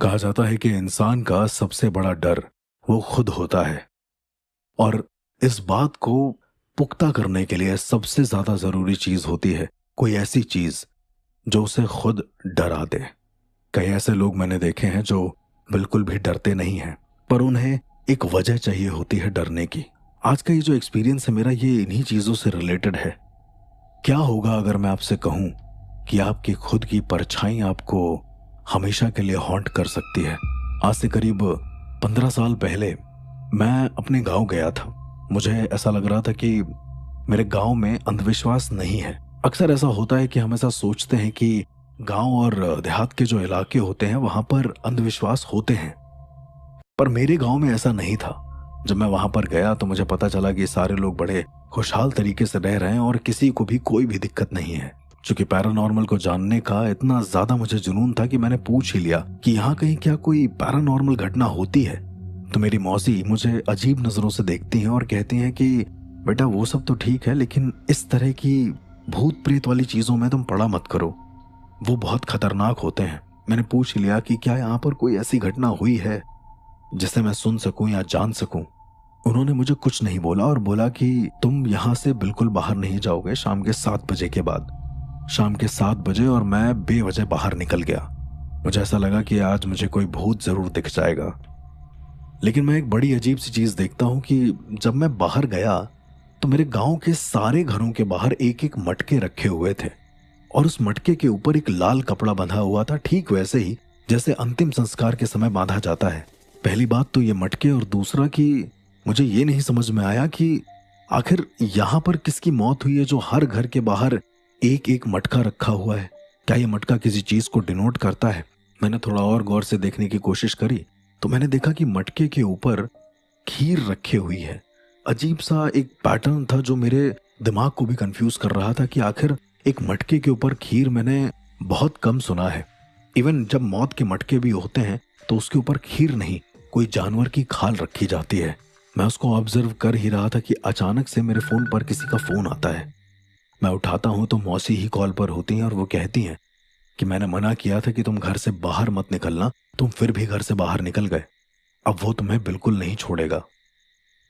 कहा जाता है कि इंसान का सबसे बड़ा डर वो खुद होता है। और इस बात को पुख्ता करने के लिए सबसे ज्यादा जरूरी चीज होती है कोई ऐसी चीज जो उसे खुद डरा दे। कई ऐसे लोग मैंने देखे हैं जो बिल्कुल भी डरते नहीं हैं, पर उन्हें एक वजह चाहिए होती है डरने की। आज का ये जो एक्सपीरियंस है मेरा, ये इन्हीं चीजों से रिलेटेड है। क्या होगा अगर मैं आपसे कहूं कि आपकी खुद की परछाई आपको हमेशा के लिए हॉन्ट कर सकती है। आज से करीब 15 साल पहले मैं अपने गांव गया था। मुझे ऐसा लग रहा था कि मेरे गांव में अंधविश्वास नहीं है। अक्सर ऐसा होता है कि हम ऐसा सोचते हैं कि गांव और देहात के जो इलाके होते हैं वहां पर अंधविश्वास होते हैं, पर मेरे गांव में ऐसा नहीं था। जब मैं वहां पर गया तो मुझे पता चला कि सारे लोग बड़े खुशहाल तरीके से रह रहे हैं और किसी को भी कोई भी दिक्कत नहीं है। चूंकि पैरानॉर्मल को जानने का इतना ज्यादा मुझे जुनून था कि मैंने पूछ ही लिया कि यहाँ कहीं क्या कोई पैरानॉर्मल घटना होती है। तो मेरी मौसी मुझे अजीब नजरों से देखती हैं और कहती हैं कि बेटा वो सब तो ठीक है, लेकिन इस तरह की भूत प्रेत वाली चीजों में तुम पड़ा मत करो, वो बहुत खतरनाक होते हैं। मैंने पूछ लिया कि क्या यहाँ पर कोई ऐसी घटना हुई है जिसे मैं सुन सकूं या जान सकूं। उन्होंने मुझे कुछ नहीं बोला और बोला कि तुम यहाँ से बिल्कुल बाहर नहीं जाओगे शाम के 7 बजे के बाद। शाम के 7 बजे और मैं बेवजह बाहर निकल गया। मुझे ऐसा लगा कि आज मुझे कोई भूत जरूर दिख जाएगा। लेकिन मैं एक बड़ी अजीब सी चीज देखता हूँ कि जब मैं बाहर गया तो मेरे गांव के सारे घरों के बाहर एक एक मटके रखे हुए थे और उस मटके के ऊपर एक लाल कपड़ा बंधा हुआ था, ठीक वैसे ही जैसे अंतिम संस्कार के समय बांधा जाता है। पहली बात तो ये मटके, और दूसरा कि मुझे ये नहीं समझ में आया कि आखिर यहाँ पर किसकी मौत हुई है जो हर घर के बाहर एक एक मटका रखा हुआ है। क्या ये मटका किसी चीज को डिनोट करता है? मैंने थोड़ा और गौर से देखने की कोशिश करी तो मैंने देखा कि मटके के ऊपर खीर रखी हुई है। अजीब सा एक पैटर्न था जो मेरे दिमाग को भी कंफ्यूज कर रहा था कि आखिर एक मटके के ऊपर खीर मैंने बहुत कम सुना है। इवन जब मौत के मटके भी होते हैं तो उसके ऊपर खीर नहीं, कोई जानवर की खाल रखी जाती है। मैं उसको ऑब्जर्व कर ही रहा था कि अचानक से मेरे फोन पर किसी का फोन आता है। मैं उठाता हूं तो मौसी ही कॉल पर होती हैं और वो कहती हैं कि मैंने मना किया था कि तुम घर से बाहर मत निकलना, तुम फिर भी घर से बाहर निकल गए, अब वो तुम्हें बिल्कुल नहीं छोड़ेगा।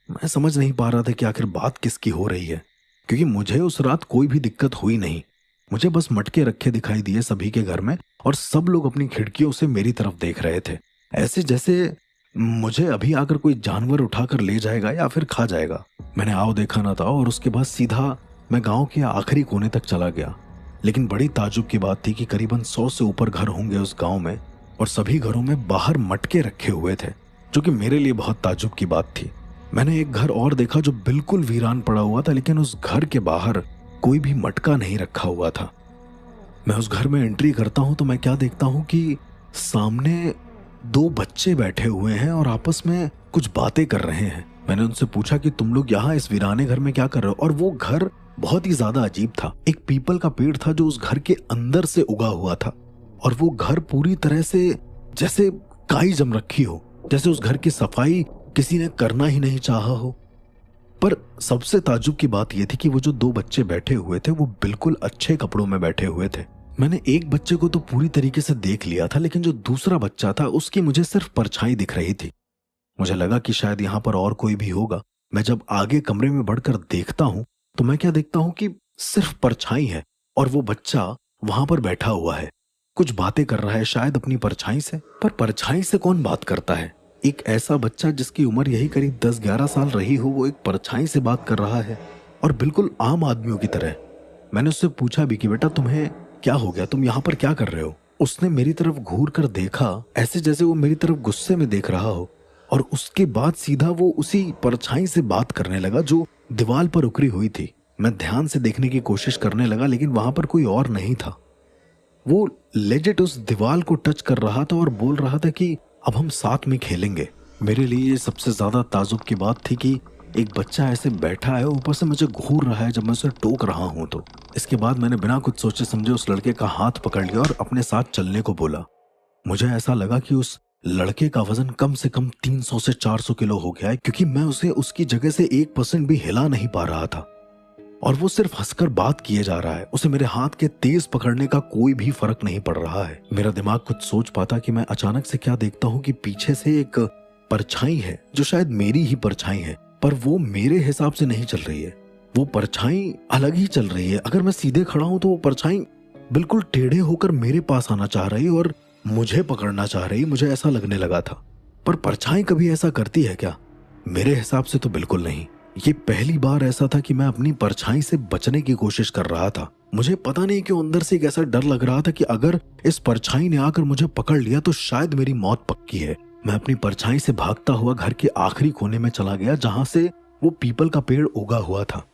मैं समझ नहीं पा रहा था कि आखिर बात किसकी हो रही है, क्योंकि मुझे उस रात कोई भी दिक्कत हुई नहीं। मुझे बस मटके रखे दिखाई दिए सभी के घर में और सब लोग अपनी खिड़कियों से मेरी तरफ देख रहे थे, ऐसे जैसे मुझे अभी आकर कोई जानवर उठाकर ले जाएगा या फिर खा जाएगा। मैंने आओ देखा ना था और उसके बाद सीधा मैं गांव के आखिरी कोने तक चला गया। लेकिन बड़ी ताज्जुब की बात थी कि करीबन 100 से ऊपर घर होंगे उस गांव में और सभी घरों में बाहर मटके रखे हुए थे, जो कि मेरे लिए बहुत ताज्जुब की बात थी। मैंने एक घर और देखा जो बिल्कुल वीरान पड़ा हुआ था, लेकिन उस घर के बाहर कोई भी मटका नहीं रखा हुआ था। मैं उस घर में एंट्री करता हूं तो मैं क्या देखता हूं कि सामने 2 बच्चे बैठे हुए हैं और आपस में कुछ बातें कर रहे हैं। मैंने उनसे पूछा कि तुम लोग यहाँ इस वीराने घर में क्या कर रहे हो? और वो घर बहुत ही ज्यादा अजीब था। एक पीपल का पेड़ था जो उस घर के अंदर से उगा हुआ था और वो घर पूरी तरह से जैसे काई जम रखी हो, जैसे उस घर की सफाई किसी ने करना ही नहीं चाहा हो। पर सबसे ताज्जुब की बात यह थी कि वो जो 2 बच्चे बैठे हुए थे वो बिल्कुल अच्छे कपड़ों में बैठे हुए थे। मैंने एक बच्चे को तो पूरी तरीके से देख लिया था, लेकिन जो दूसरा बच्चा था उसकी मुझे सिर्फ परछाई दिख रही थी। मुझे लगा कि शायद यहाँ पर और कोई भी होगा। मैं जब आगे कमरे में बढ़कर देखता हूँ तो मैं क्या देखता हूँ कि सिर्फ परछाई है और वो बच्चा वहां पर बैठा हुआ है, कुछ बातें कर रहा है शायद अपनी परछाई से। पर परछाई से कौन बात करता है? एक ऐसा बच्चा जिसकी उम्र यही करीब 10-11 साल रही हो, वो एक परछाई से बात कर रहा है और बिल्कुल आम आदमियों की तरह। मैंने उससे पूछा भी कि बेटा तुम्हें क्या हो गया, तुम यहाँ पर क्या कर रहे हो? उसने मेरी तरफ घूर कर देखा, ऐसे जैसे वो मेरी तरफ गुस्से में देख रहा हो, और उसके बाद सीधा वो उसी परछाई से बात करने लगा जो दीवार पर उकरी हुई थी। मैं ध्यान से देखने की कोशिश करने लगा, लेकिन वहां पर कोई और नहीं था। वो लेजिट उस दीवार को टच कर रहा था और बोल रहा था कि अब हम साथ में खेलेंगे। मेरे लिए सबसे ज्यादा ताजुब की बात थी कि एक बच्चा ऐसे बैठा है, ऊपर से मुझे घूर रहा है जब मैं उसे टोक रहा हूं। तो इसके बाद मैंने बिना कुछ सोचे समझे उस लड़के का हाथ पकड़ लिया और अपने साथ चलने को बोला। मुझे ऐसा लगा कि उस लड़के का वजन कम से कम 300 से 400 किलो हो गया है, क्योंकि मैं उसे उसकी जगह से 1% भी हिला नहीं पा रहा था। और वो सिर्फ हंसकर बात किए जा रहा है। उसे मेरे हाथ के तेज पकड़ने का कोई भी फर्क नहीं पड़ रहा है। मेरा दिमाग कुछ सोच पाता कि मैं अचानक से क्या देखता हूँ कि पीछे से एक परछाई है जो शायद मेरी ही परछाई है, पर वो मेरे हिसाब से नहीं चल रही है। वो परछाई अलग ही चल रही है। अगर मैं सीधे खड़ा हूं तो वो परछाई बिल्कुल टेढ़े होकर मेरे पास आना चाह रही और मुझे पकड़ना चाह रही। मुझे ऐसा लगने लगा था। पर परछाई कभी ऐसा करती है क्या? मेरे हिसाब से तो बिल्कुल नहीं। ये पहली बार ऐसा था कि मैं अपनी परछाई से बचने की कोशिश कर रहा था। मुझे पता नहीं क्यों अंदर से एक ऐसा डर लग रहा था कि अगर इस परछाई ने आकर मुझे पकड़ लिया तो शायद मेरी मौत पक्की है। मैं अपनी परछाई से भागता हुआ घर के आखिरी कोने में चला गया जहां से वो पीपल का पेड़ उगा हुआ था।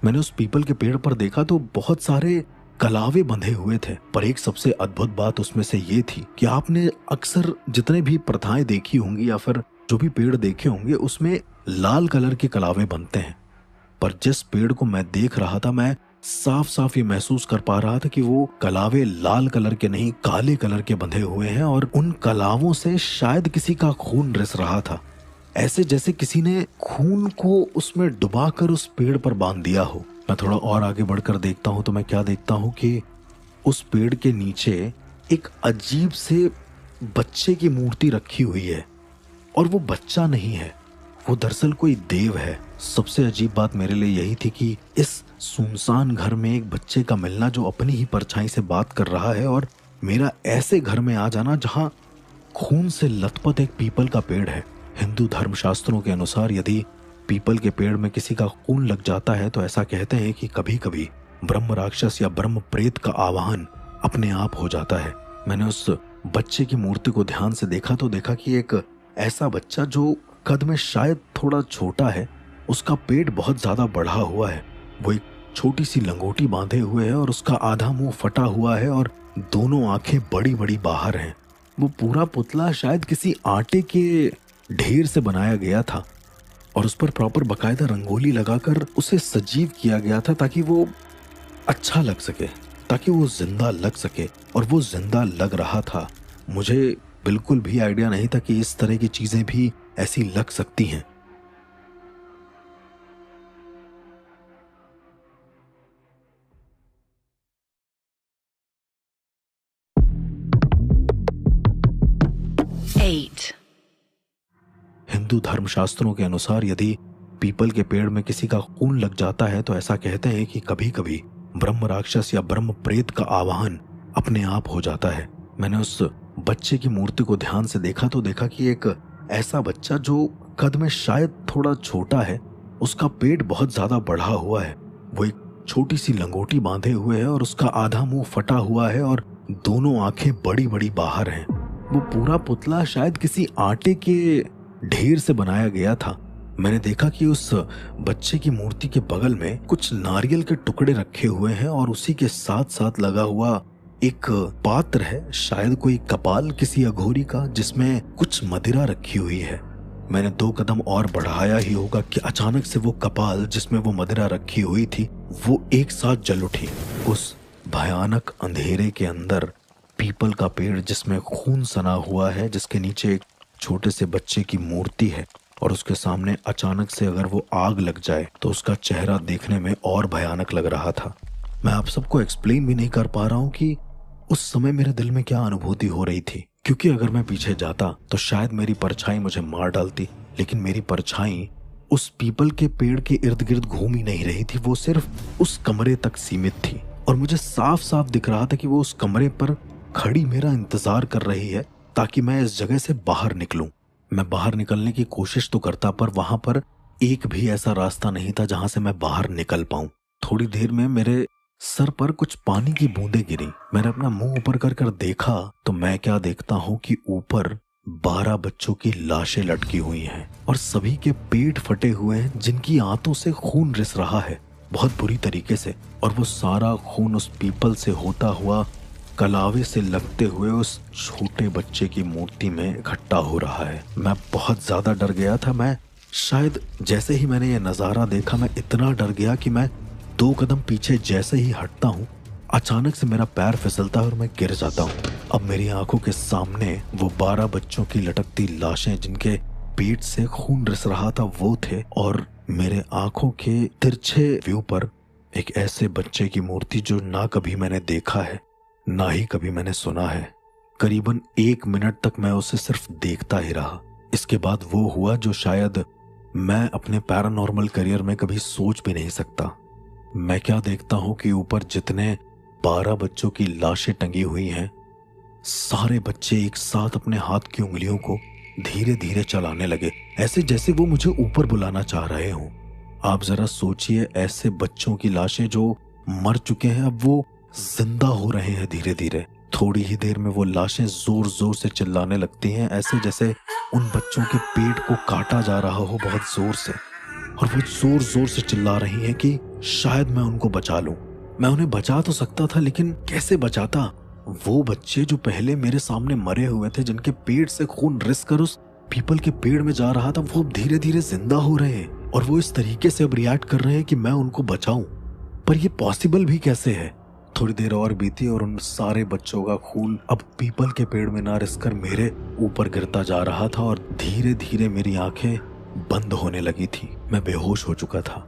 मैंने उस पीपल के पेड़ पर देखा तो बहुत सारे कलावे बंधे हुए थे, पर एक सबसे अद्भुत बात उसमें से ये थी कि आपने अक्सर जितने भी प्रथाएं देखी होंगी या फिर जो भी पेड़ देखे होंगे उसमें लाल कलर के कलावे बनते हैं। पर जिस पेड़ को मैं देख रहा था मैं साफ साफ ये महसूस कर पा रहा था कि वो कलावे लाल कलर के नहीं काले कलर के बंधे हुए हैं और उन कलावों से शायद किसी का खून रिस रहा था। ऐसे जैसे किसी ने खून को उसमें डुबाकर उस पेड़ पर बांध दिया हो। मैं थोड़ा और आगे बढ़कर देखता हूं तो मैं क्या देखता हूं कि उस पेड़ के नीचे एक अजीब से बच्चे की मूर्ति रखी हुई है और वो बच्चा नहीं है, वो दरअसल कोई देव है। सबसे अजीब बात मेरे लिए यही थी कि इस सुनसान घर में एक बच्चे का मिलना जो अपनी ही परछाई से बात कर रहा है और मेरा ऐसे घर में आ जाना जहां खून से लथपथ एक पीपल का पेड़ है। हिंदू धर्मशास्त्रों के अनुसार यदि पीपल के पेड़ में किसी का खून लग जाता है तो ऐसा कहते हैं कि कभी कभी ब्रह्म राक्षस या ब्रह्म प्रेत का आवाहन अपने आप हो जाता है। मैंने उस बच्चे की मूर्ति को ध्यान से देखा तो देखा कि एक ऐसा बच्चा जो कद में शायद थोड़ा छोटा है, उसका पेट बहुत ज्यादा बढ़ा हुआ है। वो एक छोटी सी लंगोटी बांधे हुए है और उसका आधा मुंह फटा हुआ है और दोनों आंखें बड़ी बड़ी बाहर हैं। वो पूरा पुतला शायद किसी आटे के ढेर से बनाया गया था और उस पर प्रॉपर बकायदा रंगोली लगाकर उसे सजीव किया गया था ताकि वो अच्छा लग सके, ताकि वो जिंदा लग सके, और वो जिंदा लग रहा था। मुझे बिल्कुल भी आइडिया नहीं था कि इस तरह की चीजें भी ऐसी लग सकती हैं। हिंदू धर्मशास्त्रों के अनुसार यदि पीपल के पेड़ में किसी का खून लग जाता है तो ऐसा कहते हैं कि कभी कभी ब्रह्म राक्षस या ब्रह्म प्रेत का आवाहन अपने आप हो जाता है। मैंने उस बच्चे की मूर्ति को ध्यान से देखा तो देखा कि एक ऐसा बच्चा जो कद में शायद थोड़ा छोटा है, उसका पेट बहुत ज्यादा बढ़ा हुआ है। वो एक छोटी सी लंगोटी बांधे हुए है और उसका आधा मुंह फटा हुआ है और दोनों आंखें बड़ी बड़ी बाहर हैं। वो पूरा पुतला शायद किसी आटे के ढेर से बनाया गया था। मैंने देखा कि उस बच्चे की मूर्ति के बगल में कुछ नारियल के टुकड़े रखे हुए हैं और उसी के साथ साथ लगा हुआ एक पात्र है, शायद कोई कपाल किसी अघोरी का, जिसमें कुछ मदिरा रखी हुई है। मैंने 2 कदम और बढ़ाया ही होगा कि अचानक से वो कपाल जिसमें वो मदिरा रखी हुई थी वो एक साथ जल उठी। उस भयानक अंधेरे के अंदर पीपल का पेड़ जिसमें खून सना हुआ है, जिसके नीचे एक छोटे से बच्चे की मूर्ति है और उसके सामने अचानक से अगर वो आग लग जाए तो उसका चेहरा देखने में और भयानक लग रहा था। मैं आप सबको एक्सप्लेन भी नहीं कर पा रहा हूँ कि उस समय मेरे दिल में क्या अनुभूति हो रही थी, क्योंकि अगर मैं पीछे जाता तो शायद मेरी परछाई मुझे मार डालती, लेकिन मेरी परछाई उस पीपल के पेड़ के इर्द गिर्द घूम ही नहीं रही थी। वो सिर्फ उस कमरे तक सीमित थी और मुझे साफ साफ दिख रहा था कि वो उस कमरे पर खड़ी मेरा इंतजार कर रही है ताकि मैं इस जगह से बाहर निकलूं। मैं बाहर निकलने की कोशिश तो करता, पर वहां पर एक भी ऐसा रास्ता नहीं था जहां से मैं बाहर निकल पाऊं। थोड़ी देर में मेरे सर पर कुछ पानी की बूंदें गिरी। मैंने अपना मुंह ऊपर कर कर देखा तो मैं क्या देखता हूं कि ऊपर 12 बच्चों की लाशें लटकी हुई हैं और सभी के पेट फटे हुए हैं, जिनकी आंतों से खून रिस रहा है बहुत बुरी तरीके से, और वो सारा खून उस पीपल से होता हुआ कलावे से लगते हुए उस छोटे बच्चे की मूर्ति में इकट्ठा हो रहा है। मैं बहुत ज्यादा डर गया था। मैं शायद जैसे ही मैंने ये नजारा देखा मैं इतना डर गया कि मैं 2 कदम पीछे जैसे ही हटता हूँ अचानक से मेरा पैर फिसलता है और मैं गिर जाता हूँ। अब मेरी आंखों के सामने वो 12 बच्चों की लटकती लाशें जिनके पेट से खून रिस रहा था वो थे, और मेरे आंखों के तिरछे व्यू पर एक ऐसे बच्चे की मूर्ति जो ना कभी मैंने देखा है, ना ही कभी मैंने सुना है। करीबन 1 मिनट तक मैं उसे सिर्फ देखता ही रहा। इसके बाद वो हुआ जो शायद मैं अपने पैरानॉर्मल करियर में कभी सोच भी नहीं सकता। मैं क्या देखता हूं कि ऊपर जितने 12 बच्चों की लाशें टंगी हुई हैं, सारे बच्चे एक साथ अपने हाथ की उंगलियों को धीरे धीरे चलाने लगे, ऐसे जैसे वो मुझे ऊपर बुलाना चाह रहे हों। आप जरा सोचिए, ऐसे बच्चों की लाशें जो मर चुके हैं अब वो जिंदा हो रहे हैं धीरे धीरे। थोड़ी ही देर में वो लाशें जोर जोर से चिल्लाने लगती हैं, ऐसे जैसे उन बच्चों के पेट को काटा जा रहा हो बहुत जोर से। और वो जोर जोर से चिल्ला रही हैं कि शायद मैं उनको बचा लूं। मैं उन्हें बचा तो सकता था, लेकिन कैसे बचाता? वो बच्चे जो पहले मेरे सामने मरे हुए थे, जिनके पेट से खून रिस कर उस पीपल के पेड़ में जा रहा था, वो अब धीरे धीरे जिंदा हो रहे हैं और वो इस तरीके से अब रिएक्ट कर रहे हैं कि मैं उनको बचाऊं। पर ये पॉसिबल भी कैसे है? थोड़ी देर और बीती और उन सारे बच्चों का खून अब पीपल के पेड़ में ना रिस कर मेरे ऊपर गिरता जा रहा था और धीरे धीरे मेरी आंखें बंद होने लगी थी। मैं बेहोश हो चुका था।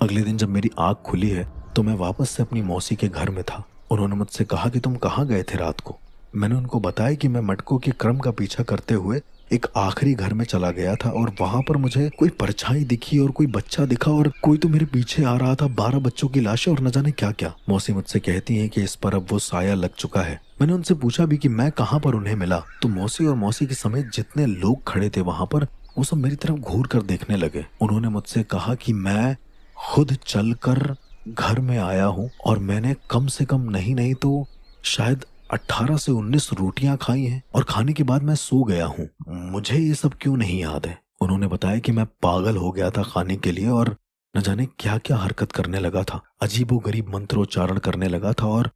अगले दिन जब मेरी आंख खुली है तो मैं वापस से अपनी मौसी के घर में था। उन्होंने मुझसे कहा कि तुम कहाँ गए थे रात को? मैंने उनको बताया कि मैं मटकों के क्रम का पीछा करते हुए एक आखिरी घर में चला गया था और वहां पर मुझे कोई परछाई दिखी और कोई बच्चा दिखा और कोई तो मेरे पीछे आ रहा था, 12 बच्चों की लाशें और न जाने क्या क्या। मौसी मुझसे कहती हैं कि इस पर अब वो साया लग चुका है। मैंने उनसे पूछा भी कि मैं कहाँ पर उन्हें मिला, तो मौसी और मौसी के समेत जितने लोग खड़े थे वहां पर, वो सब मेरी तरफ घूर कर देखने लगे। उन्होंने मुझसे कहा कि मैं खुद चलकर घर में आया हूँ और मैंने कम से कम नहीं तो शायद 18 से 19 रोटियां खाई हैं और खाने के बाद मैं सो गया हूँ। मुझे ये सब क्यों नहीं याद है। उन्होंने बताया कि मैं पागल हो गया था खाने के लिए और न जाने क्या क्या हरकत करने लगा था, अजीबोगरीब मंत्रोच्चारण करने लगा था और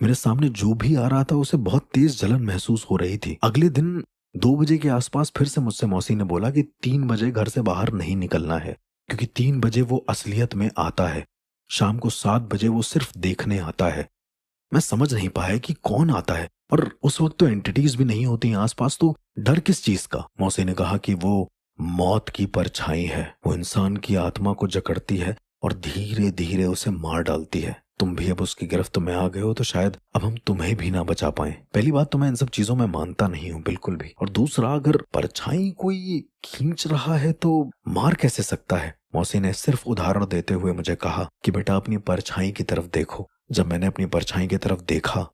मेरे सामने जो भी आ रहा था उसे बहुत तेज जलन महसूस हो रही थी। अगले दिन 2 बजे के आसपास फिर से मुझसे मौसी ने बोला कि 3 बजे घर से बाहर नहीं निकलना है, क्योंकि 3 बजे वो असलियत में आता है। शाम को 7 बजे वो सिर्फ देखने आता है। मैं समझ नहीं पाया कि कौन आता है, और उस वक्त तो एंटिटीज भी नहीं होती आसपास, तो डर किस चीज का। मौसी ने कहा कि वो मौत की परछाई है, वो इंसान की आत्मा को जकड़ती है और धीरे धीरे उसे मार डालती है। तुम भी अब उसकी गिरफ्त में आ गए हो तो शायद अब हम तुम्हें भी ना बचा पाए। पहली बात तो मैं इन सब चीजों में मानता नहीं हूँ बिल्कुल भी, और दूसरा अगर परछाई कोई खींच रहा है तो मार कैसे सकता है। मौसी ने सिर्फ उदाहरण देते हुए मुझे कहा कि बेटा अपनी परछाई की तरफ देखो। जब मैंने अपनी परछाई की तरफ देखा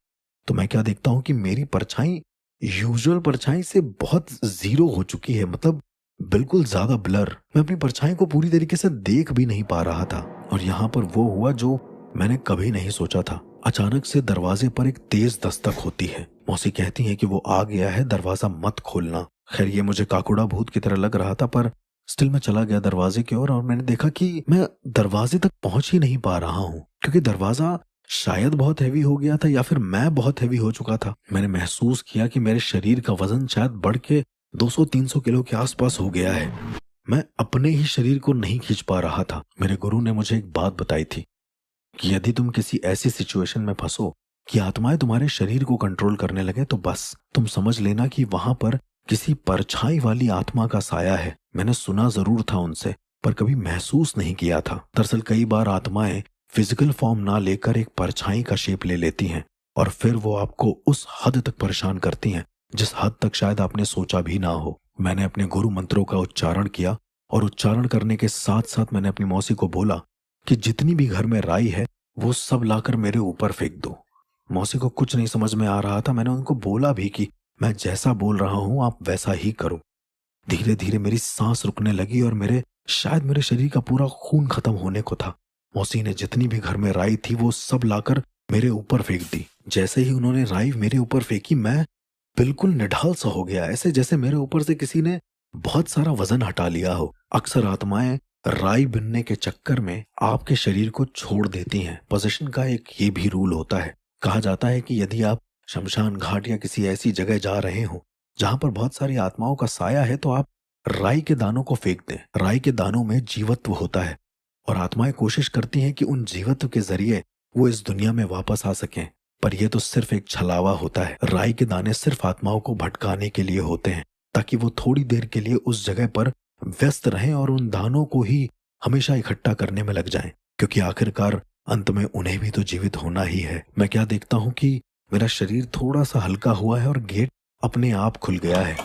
तो मैं क्या देखता हूँ कि मेरी परछाई यूजुअल परछाई से बहुत जीरो हो चुकी है, मतलब बिल्कुल ज्यादा ब्लर। मैं अपनी परछाई को पूरी तरीके से देख भी नहीं पा रहा था। और यहाँ पर वो हुआ जो मैंने कभी नहीं सोचा था। अचानक से दरवाजे पर एक तेज दस्तक होती है। मौसी कहती है कि वो आ गया है, दरवाजा मत खोलना। खैर ये मुझे काकुड़ा भूत की तरह लग रहा था, पर स्टिल मैं चला गया दरवाजे की ओर और मैंने देखा कि मैं दरवाजे तक पहुंच ही नहीं पा रहा हूँ, क्योंकि दरवाजा शायद बहुत हैवी हो गया था या फिर मैं बहुत हैवी हो चुका था। मैंने महसूस किया कि मेरे शरीर का वजन शायद बढ़ के 200-300 किलो के आसपास हो गया है। मैं अपने ही शरीर को नहीं खींच पा रहा था। मेरे गुरु ने मुझे एक बात बताई थी कि यदि तुम किसी ऐसी सिचुएशन में फंसो कि आत्माएं तुम्हारे शरीर को कंट्रोल करने लगे तो बस तुम समझ लेना कि वहां पर किसी परछाई वाली आत्मा का साया है। मैंने सुना जरूर था उनसे, पर कभी महसूस नहीं किया था। दरअसल कई बार आत्माएं फिजिकल फॉर्म ना लेकर एक परछाई का शेप ले लेती हैं और फिर वो आपको उस हद तक परेशान करती हैं जिस हद तक शायद आपने सोचा भी ना हो। मैंने अपने गुरु मंत्रों का उच्चारण किया और उच्चारण करने के साथ साथ मैंने अपनी मौसी को बोला कि जितनी भी घर में राई है वो सब लाकर मेरे ऊपर फेंक दो। मौसी को कुछ नहीं समझ में आ रहा था। मैंने उनको बोला भी कि मैं जैसा बोल रहा हूं आप वैसा ही करो। धीरे धीरे मेरी सांस रुकने लगी और शायद मेरे शरीर का पूरा खून खत्म होने को था। मौसी ने जितनी भी घर में राई थी वो सब लाकर मेरे ऊपर फेंक दी। जैसे ही उन्होंने राई मेरे ऊपर फेंकी मैं बिल्कुल निढाल सा हो गया, ऐसे जैसे मेरे ऊपर से किसी ने बहुत सारा वजन हटा लिया हो। अक्सर आत्माएं राई बिनने के चक्कर में आपके शरीर को छोड़ देती हैं। पोजीशन का एक ये भी रूल होता है। कहा जाता है कि यदि आप शमशान घाट या किसी ऐसी जगह जा रहे हो जहां पर बहुत सारी आत्माओं का साया है तो आप राई के दानों को फेंक दें। राई के दानों में जीवत्व होता है और आत्माएं कोशिश करती हैं कि उन जीवत्व के जरिए वो इस दुनिया में वापस आ सकें, पर यह तो सिर्फ एक छलावा होता है। राई के दाने सिर्फ आत्माओं को भटकाने के लिए होते हैं ताकि वो थोड़ी देर के लिए उस जगह पर व्यस्त रहें और उन दानों को ही हमेशा इकट्ठा करने में लग जाएं, क्योंकि आखिरकार अंत में उन्हें भी तो जीवित होना ही है। मैं क्या देखता हूँ कि मेरा शरीर थोड़ा सा हल्का हुआ है और गेट अपने आप खुल गया है।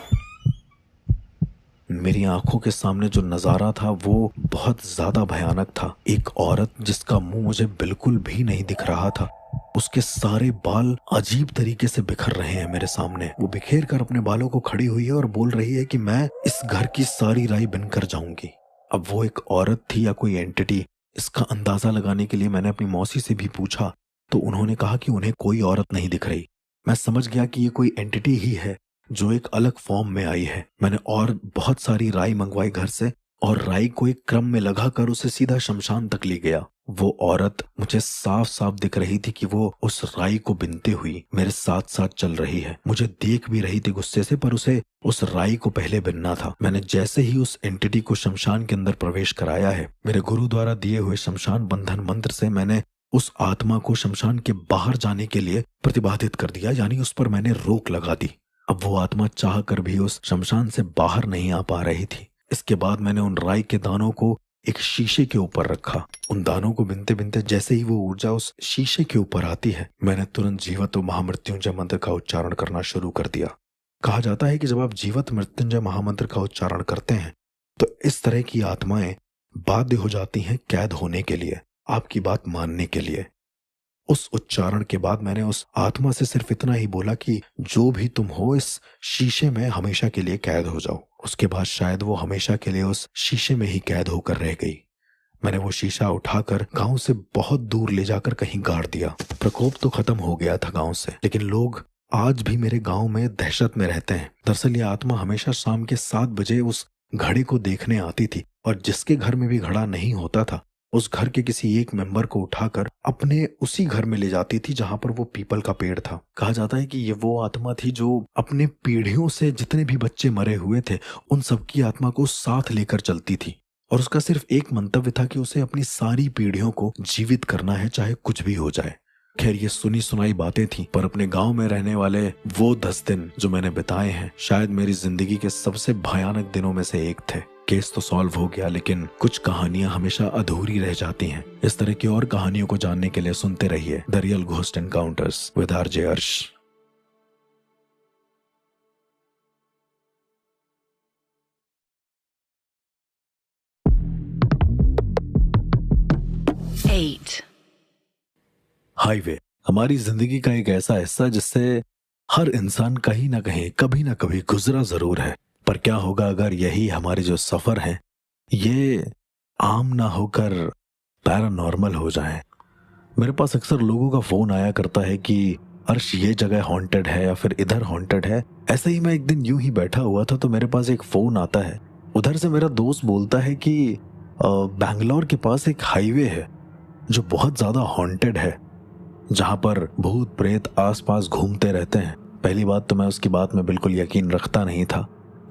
मेरी आंखों के सामने जो नजारा था वो बहुत ज्यादा भयानक था। एक औरत जिसका मुंह मुझे बिल्कुल भी नहीं दिख रहा था, उसके सारे बाल अजीब तरीके से बिखर रहे हैं मेरे सामने। वो बिखेर कर अपने बालों को खड़ी हुई है और बोल रही है कि मैं इस घर की सारी राई बनकर जाऊंगी। अब वो एक औरत थी या कोई एंटिटी, इसका अंदाजा लगाने के लिए मैंने अपनी मौसी से भी पूछा, तो उन्होंने कहा कि उन्हें कोई औरत नहीं दिख रही। मैं समझ गया कि ये कोई एंटिटी ही है जो एक अलग फॉर्म में आई है। मैंने और बहुत सारी राई मंगवाई घर से और राई को एक क्रम में लगाकर उसे सीधा शमशान तक ले गया। वो औरत मुझे साफ साफ दिख रही थी कि वो उस राई को बिनते हुई मेरे साथ साथ चल रही है। मुझे देख भी रही थी गुस्से से, पर उसे उस राई को पहले बिनना था। मैंने जैसे ही उस एंटिटी को शमशान के अंदर प्रवेश कराया है, मेरे गुरु द्वारा दिए हुए शमशान बंधन मंत्र से मैंने उस आत्मा को शमशान के बाहर जाने के लिए प्रतिबाधित कर दिया, यानी उस पर मैंने रोक लगा दी। अब वो आत्मा चाह कर भी उस शमशान से बाहर नहीं आ पा रही थी। इसके बाद मैंने उन राई के दानों को एक शीशे के ऊपर रखा। उन दानों को बिनते बिनते जैसे ही वो ऊर्जा उस शीशे के ऊपर आती है, मैंने तुरंत जीवत महामृत्युंजय मंत्र का उच्चारण करना शुरू कर दिया। कहा जाता है कि जब आप जीवत मृत्युंजय महामंत्र का उच्चारण करते हैं तो इस तरह की आत्माएं बाध्य हो जाती हैं कैद होने के लिए, आपकी बात मानने के लिए। उस उच्चारण के बाद मैंने उस आत्मा से सिर्फ इतना ही बोला कि जो भी तुम हो, इस शीशे में हमेशा के लिए कैद हो जाओ। उसके बाद शायद वो हमेशा के लिए उस शीशे में ही कैद होकर रह गई। मैंने वो शीशा उठाकर गांव से बहुत दूर ले जाकर कहीं गाड़ दिया। प्रकोप तो खत्म हो गया था गांव से, लेकिन लोग आज भी मेरे गांव में दहशत में रहते हैं। दरअसल ये आत्मा हमेशा शाम के 7 बजे उस घड़े को देखने आती थी और जिसके घर में भी घड़ा नहीं होता था, उस घर के किसी एक मेंबर को उठाकर अपने उसी घर में ले जाती थी जहां पर वो पीपल का पेड़ था। कहा जाता है कि ये वो आत्मा थी जो अपने पीढ़ियों से जितने भी बच्चे मरे हुए थे उन सबकी आत्मा को साथ लेकर चलती थी और उसका सिर्फ एक मंतव्य था कि उसे अपनी सारी पीढ़ियों को जीवित करना है, चाहे कुछ भी हो जाए। खैर, ये सुनी सुनाई बातें थी, पर अपने गांव में रहने वाले वो 10 दिन जो मैंने बिताए हैं शायद मेरी जिंदगी के सबसे भयानक दिनों में से एक थे। केस तो सॉल्व हो गया, लेकिन कुछ कहानियां हमेशा अधूरी रह जाती हैं। इस तरह की और कहानियों को जानने के लिए सुनते रहिए the real ghost encounters with RJ अर्श। हाईवे हमारी जिंदगी का एक ऐसा हिस्सा जिससे हर इंसान कहीं ना कहीं कभी ना कभी गुजरा जरूर है। पर क्या होगा अगर यही हमारे जो सफर है ये आम ना होकर पैरानॉर्मल हो जाए। मेरे पास अक्सर लोगों का फोन आया करता है कि अर्श ये जगह हॉन्टेड है या फिर इधर हॉन्टेड है। ऐसे ही मैं एक दिन यूं ही बैठा हुआ था तो मेरे पास एक फोन आता है। उधर से मेरा दोस्त बोलता है कि बैंगलोर के पास एक हाईवे है जो बहुत ज्यादा हॉन्टेड है, जहां पर भूत प्रेत आसपास घूमते रहते हैं। पहली बात तो मैं उसकी बात में बिल्कुल यकीन रखता नहीं था,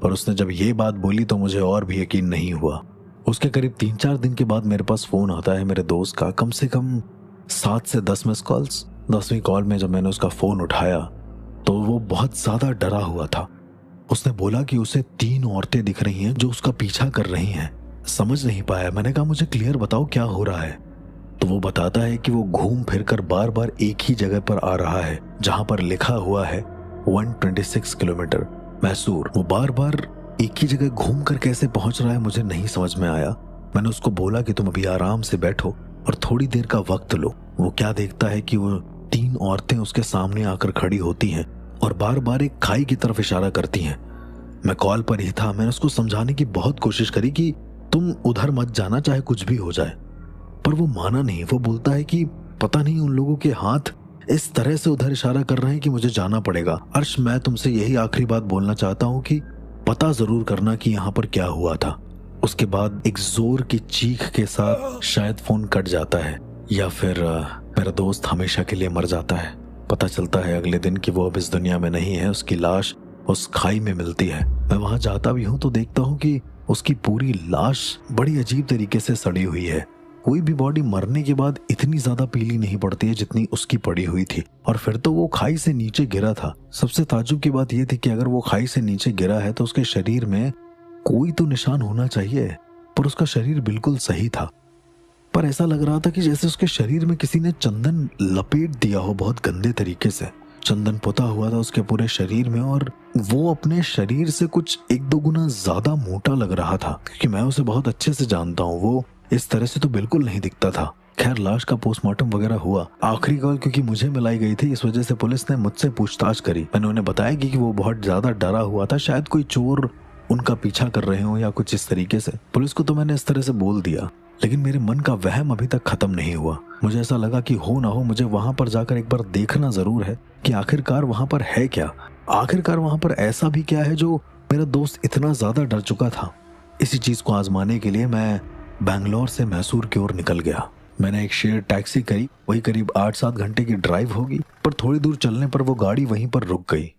पर उसने जब ये बात बोली तो मुझे और भी यकीन नहीं हुआ। उसके करीब 3-4 दिन के बाद मेरे पास फोन आता है मेरे दोस्त का, कम से कम 7 से 10 मिस कॉल्स। 10वीं कॉल में जब मैंने उसका फोन उठाया तो वो बहुत ज्यादा डरा हुआ था। उसने बोला कि उसे 3 औरतें दिख रही हैं जो उसका पीछा कर रही हैं। समझ नहीं पाया। मैंने कहा मुझे क्लियर बताओ क्या हो रहा है। तो वो बताता है कि वो घूम फिर कर बार बार एक ही जगह पर आ रहा है जहां पर लिखा हुआ है 126 किलोमीटर मैसूर। वो बार बार एक ही जगह घूम कर कैसे पहुंच रहा है मुझे नहीं समझ में आया। मैंने उसको बोला कि तुम अभी आराम से बैठो और थोड़ी देर का वक्त लो। वो क्या देखता है कि वो 3 औरतें उसके सामने आकर खड़ी होती हैं और बार बार एक खाई की तरफ इशारा करती हैं। मैं कॉल पर ही था। मैंने उसको समझाने की बहुत कोशिश करी कि तुम उधर मत जाना चाहे कुछ भी हो जाए, पर वो माना नहीं। वो बोलता है कि पता नहीं उन लोगों के हाथ इस तरह से उधर इशारा कर रहे हैं कि मुझे जाना पड़ेगा। अर्श, मैं तुमसे यही आखिरी बात बोलना चाहता हूँ कि पता जरूर करना कि यहाँ पर क्या हुआ था। उसके बाद एक जोर की चीख के साथ शायद फोन कट जाता है या फिर मेरा दोस्त हमेशा के लिए मर जाता है। पता चलता है अगले दिन कि वो अब इस दुनिया में नहीं है। उसकी लाश उस खाई में मिलती है। मैं वहां जाता भी हूँ तो देखता हूँ कि उसकी पूरी लाश बड़ी अजीब तरीके से सड़ी हुई है। कोई भी बॉडी मरने के बाद इतनी ज्यादा पीली नहीं पड़ती है जितनी उसकी पड़ी हुई थी। और फिर तो वो खाई से नीचे गिरा था। सबसे ताज्जुब की बात यह थी कि अगर वो खाई से नीचे गिरा है तो उसके शरीर में कोई तो निशान होना चाहिए, पर उसका शरीर बिल्कुल सही था। पर ऐसा लग रहा था कि जैसे उसके शरीर में किसी ने चंदन लपेट दिया हो बहुत गंदे तरीके से। चंदन पुता हुआ था उसके पूरे शरीर में और वो अपने शरीर से कुछ 1-2 गुना ज्यादा मोटा लग रहा था, क्योंकि मैं उसे बहुत अच्छे से जानता हूँ। वो इस तरह से तो बिल्कुल नहीं दिखता था। खैर, लाश का पोस्टमार्टम वगैरह हुआ। आखिरी कॉल क्योंकि मुझे मिलाई गई थी, इस वजह से पुलिस ने मुझसे पूछताछ करी। मैंने उन्हें बताया कि वो बहुत ज्यादा डरा हुआ था, शायद कोई चोर उनका पीछा कर रहे हो या कुछ इस तरीके से। पुलिस को तो मैंने इस तरह से बोल दिया, लेकिन मेरे मन का वहम अभी तक खत्म नहीं हुआ। मुझे ऐसा लगा कि हो ना हो मुझे वहां पर जाकर एक बार देखना जरूर है कि आखिरकार वहां पर है क्या, आखिरकार वहां पर ऐसा भी क्या है जो मेरा दोस्त इतना ज्यादा डर चुका था। इसी चीज को आजमाने के लिए मैं बैंगलोर से मैसूर की ओर निकल गया। मैंने एक शेयर टैक्सी करी, वही करीब 8-7 घंटे की ड्राइव होगी, पर थोड़ी दूर चलने पर वो गाड़ी वहीं पर रुक गई।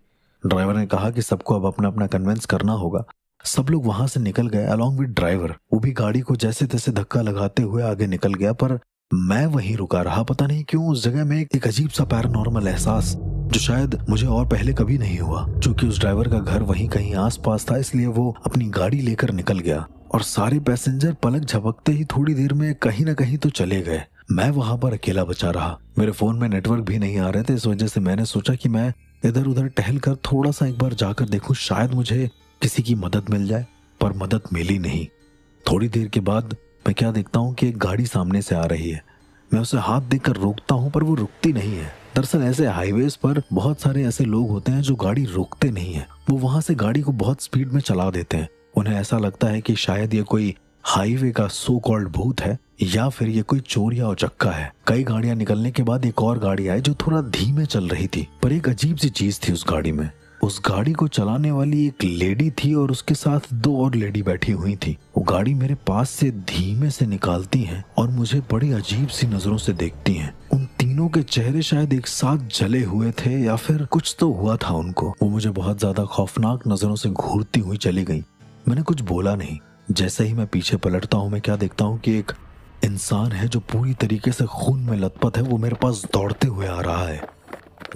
ड्राइवर ने कहा कि सबको अब अपना अपना कन्वेंस करना होगा। सब लोग वहां से निकल गए अलॉन्ग विद ड्राइवर। वो भी गाड़ी को जैसे तैसे धक्का लगाते हुए आगे निकल गया, पर मैं वहीं रुका रहा। पता नहीं क्यों उस जगह में एक अजीब सा पैरानॉर्मल एहसास, जो शायद मुझे और पहले कभी नहीं हुआ। चूंकि उस ड्राइवर का घर वहीं कहीं आसपास था, इसलिए वो अपनी गाड़ी लेकर निकल गया और सारे पैसेंजर पलक झपकते ही थोड़ी देर में कहीं ना कहीं तो चले गए। मैं वहां पर अकेला बचा रहा। मेरे फोन में नेटवर्क भी नहीं आ रहे थे, इस वजह से मैंने सोचा कि मैं इधर उधर टहल कर थोड़ा सा एक बार जाकर देखूं, शायद मुझे किसी की मदद मिल जाए। पर मदद मिली नहीं। थोड़ी देर के बाद मैं क्या देखता हूँ कि एक गाड़ी सामने से आ रही है। मैं उसे हाथ देकर रोकता हूँ, पर वो रुकती नहीं है। दरअसल ऐसे हाईवेज पर बहुत सारे ऐसे लोग होते हैं जो गाड़ी रोकते नहीं है। वो वहां से गाड़ी को बहुत स्पीड में चला देते हैं। उन्हें ऐसा लगता है कि शायद ये कोई हाईवे का सो कॉल्ड भूत है या फिर ये कोई चोर या उचक्का है। कई गाड़ियां निकलने के बाद एक और गाड़ी आई जो थोड़ा धीमे चल रही थी, पर एक अजीब सी चीज थी उस गाड़ी में। उस गाड़ी को चलाने वाली एक लेडी थी और उसके साथ 2 और लेडी बैठी हुई थी। वो गाड़ी मेरे पास से धीमे से निकालती हैं और मुझे बड़ी अजीब सी नजरों से देखती हैं। उन तीनों के चेहरे शायद एक साथ जले हुए थे या फिर कुछ तो हुआ था उनको। वो मुझे बहुत ज्यादा खौफनाक नजरों से घूरती हुई चली गई। मैंने कुछ बोला नहीं। जैसे ही मैं पीछे पलटता हूँ, मैं क्या देखता हूँ कि एक इंसान है जो पूरी तरीके से खून में लथपथ है। वो मेरे पास दौड़ते हुए आ रहा है।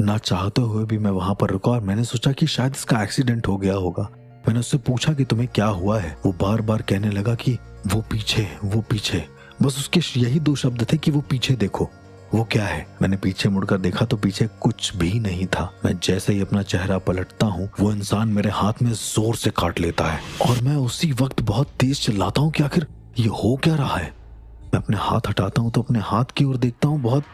ना चाहते हुए भी मैं वहां पर रुका और मैंने सोचा कि शायद इसका एक्सीडेंट हो गया होगा। मैंने उससे पूछा कि तुम्हें क्या हुआ है। वो बार बार कहने लगा कि वो पीछे, वो पीछे। बस उसके यही 2 शब्द थे कि वो पीछे देखो। वो क्या है? मैंने पीछे मुड़कर देखा तो पीछे कुछ भी नहीं था। मैं जैसे ही अपना चेहरा पलटता हूँ, वो इंसान मेरे हाथ में जोर से काट लेता है और मैं उसी वक्त बहुत तेज चिल्लाता हूँ कि आखिर ये हो क्या रहा है। मैं अपने हाथ हटाता हूँ तो अपने हाथ की ओर देखता हूँ। बहुत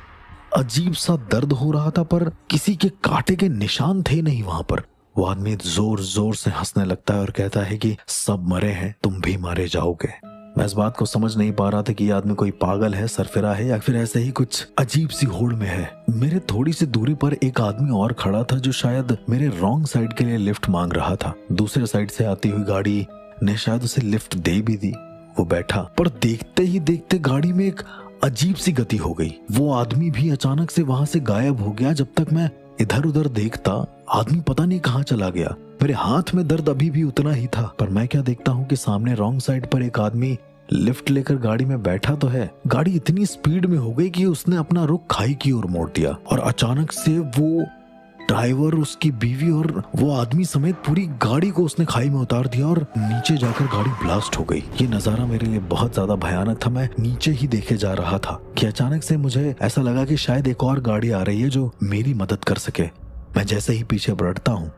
अजीब सा दर्द हो रहा था, पर किसी के कांटे के निशान थे नहीं वहां पर। वो आदमी जोर जोर से हंसने लगता है और कहता है कि सब मरे हैं, तुम भी मारे जाओगे। मैं इस बात को समझ नहीं पा रहा था कि ये आदमी कोई पागल है, सरफिरा है या फिर ऐसे ही कुछ अजीब सी होड़ में है। मेरे थोड़ी सी दूरी पर एक आदमी और खड़ा था जो शायद मेरे रॉन्ग साइड के लिए लिफ्ट मांग रहा था। दूसरे साइड से आती हुई गाड़ी ने शायद उसे लिफ्ट दे भी दी। वो बैठा, पर देखते ही देखते गाड़ी में एक अजीब सी गति हो गई। वो आदमी भी अचानक से वहां से गायब हो गया। जब तक मैं इधर उधर देखता, आदमी पता नहीं कहाँ चला गया। मेरे हाथ में दर्द अभी भी उतना ही था, पर मैं क्या देखता हूँ कि सामने रॉन्ग साइड पर एक आदमी लिफ्ट लेकर गाड़ी में बैठा तो है। गाड़ी इतनी स्पीड में हो गई कि उसने अपना रुख खाई की ओर मोड़ दिया और अचानक से वो ड्राइवर, उसकी बीवी और वो आदमी समेत पूरी गाड़ी को उसने खाई में उतार दिया और नीचे जाकर गाड़ी ब्लास्ट हो गई। ये नजारा मेरे लिए बहुत ज्यादा भयानक था। मैं नीचे ही देखे जा रहा था कि अचानक से मुझे ऐसा लगा कि शायद एक और गाड़ी आ रही है जो मेरी मदद कर सके। मैं जैसे ही पीछे बढ़ता हूँ,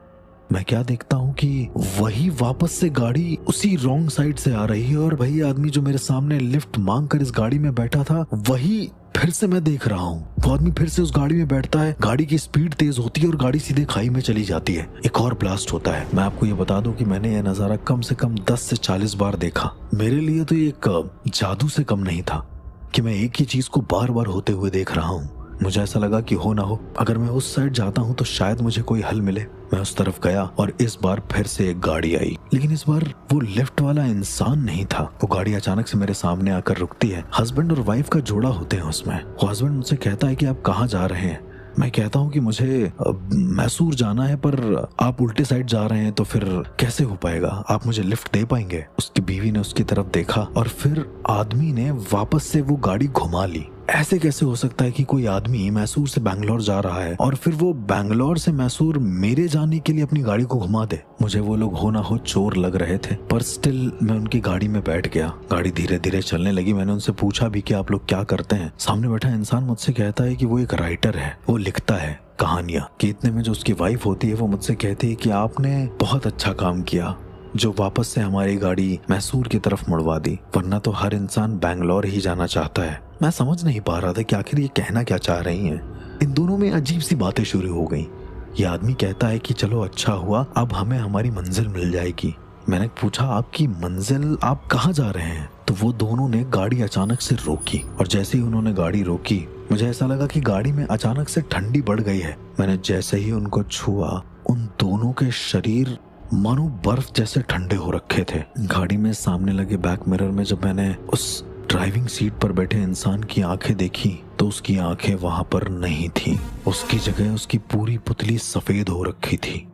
मैं क्या देखता हूँ कि वही वापस से गाड़ी उसी रॉन्ग साइड से आ रही है और वही आदमी जो मेरे सामने लिफ्ट मांग कर इस गाड़ी में बैठा था, वही फिर से मैं देख रहा हूँ। वो आदमी फिर से उस गाड़ी में बैठता है, गाड़ी की स्पीड तेज होती है और गाड़ी सीधे खाई में चली जाती है। एक और ब्लास्ट होता है। मैं आपको ये बता दूं कि मैंने यह नजारा कम से कम 10 से 40 बार देखा। मेरे लिए तो ये एक जादू से कम नहीं था कि मैं एक ही चीज को बार बार होते हुए देख रहा हूँ। मुझे ऐसा लगा कि हो ना हो, अगर मैं उस साइड जाता हूँ तो शायद मुझे कोई हल मिले। मैं उस तरफ गया और इस बार फिर से एक गाड़ी आई, लेकिन इस बार वो लिफ्ट वाला इंसान नहीं था। वो गाड़ी अचानक से मेरे सामने आकर रुकती है। हस्बैंड और वाइफ का जोड़ा होते हैं उसमें। वो हस्बैंड मुझसे कहता है कि आप कहाँ जा रहे हैं। मैं कहता हूँ कि मुझे मैसूर जाना है, पर आप उल्टे साइड जा रहे हैं तो फिर कैसे हो पाएगा, आप मुझे लिफ्ट दे पाएंगे? उसकी बीवी ने उसकी तरफ देखा और फिर आदमी ने वापस से वो गाड़ी घुमा ली ऐसे कैसे हो सकता है कि कोई आदमी मैसूर से बैंगलोर जा रहा है और फिर वो बैंगलोर से मैसूर मेरे जाने के लिए अपनी गाड़ी को घुमा दे। मुझे वो लोग हो ना हो चोर लग रहे थे, पर स्टिल मैं उनकी गाड़ी में बैठ गया। गाड़ी धीरे धीरे चलने लगी। मैंने उनसे पूछा भी कि आप लोग क्या करते हैं। सामने बैठा इंसान मुझसे कहता है कि वो एक राइटर है, वो लिखता है कहानियां। कि इतने में जो उसकी वाइफ होती है वो मुझसे कहती है कि आपने बहुत अच्छा काम किया जो वापस से हमारी गाड़ी मैसूर की तरफ मुड़वा दी, वरना तो हर इंसान बैंगलोर ही जाना चाहता है। मैं समझ नहीं पा रहा था कि आखिर ये कहना क्या चाह रही हैं। इन दोनों में अजीब सी बातें शुरू हो गई। ये आदमी कहता है कि चलो अच्छा हुआ, अब हमें हमारी मंजिल मिल जाएगी। मैंने पूछा आपकी मंजिल, आप कहाँ जा रहे हैं? तो वो दोनों ने गाड़ी अचानक से रोकी और जैसे ही उन्होंने गाड़ी रोकी मुझे ऐसा लगा कि गाड़ी में अचानक से ठंडी बढ़ गई है। मैंने जैसे ही उनको छुआ उन दोनों के शरीर मानो बर्फ जैसे ठंडे हो रखे थे। गाड़ी में सामने लगे बैक मिरर में जब मैंने उस ड्राइविंग सीट पर बैठे इंसान की आंखें देखी तो उसकी आंखें वहां पर नहीं थी। उसकी जगह उसकी पूरी पुतली सफेद हो रखी थी।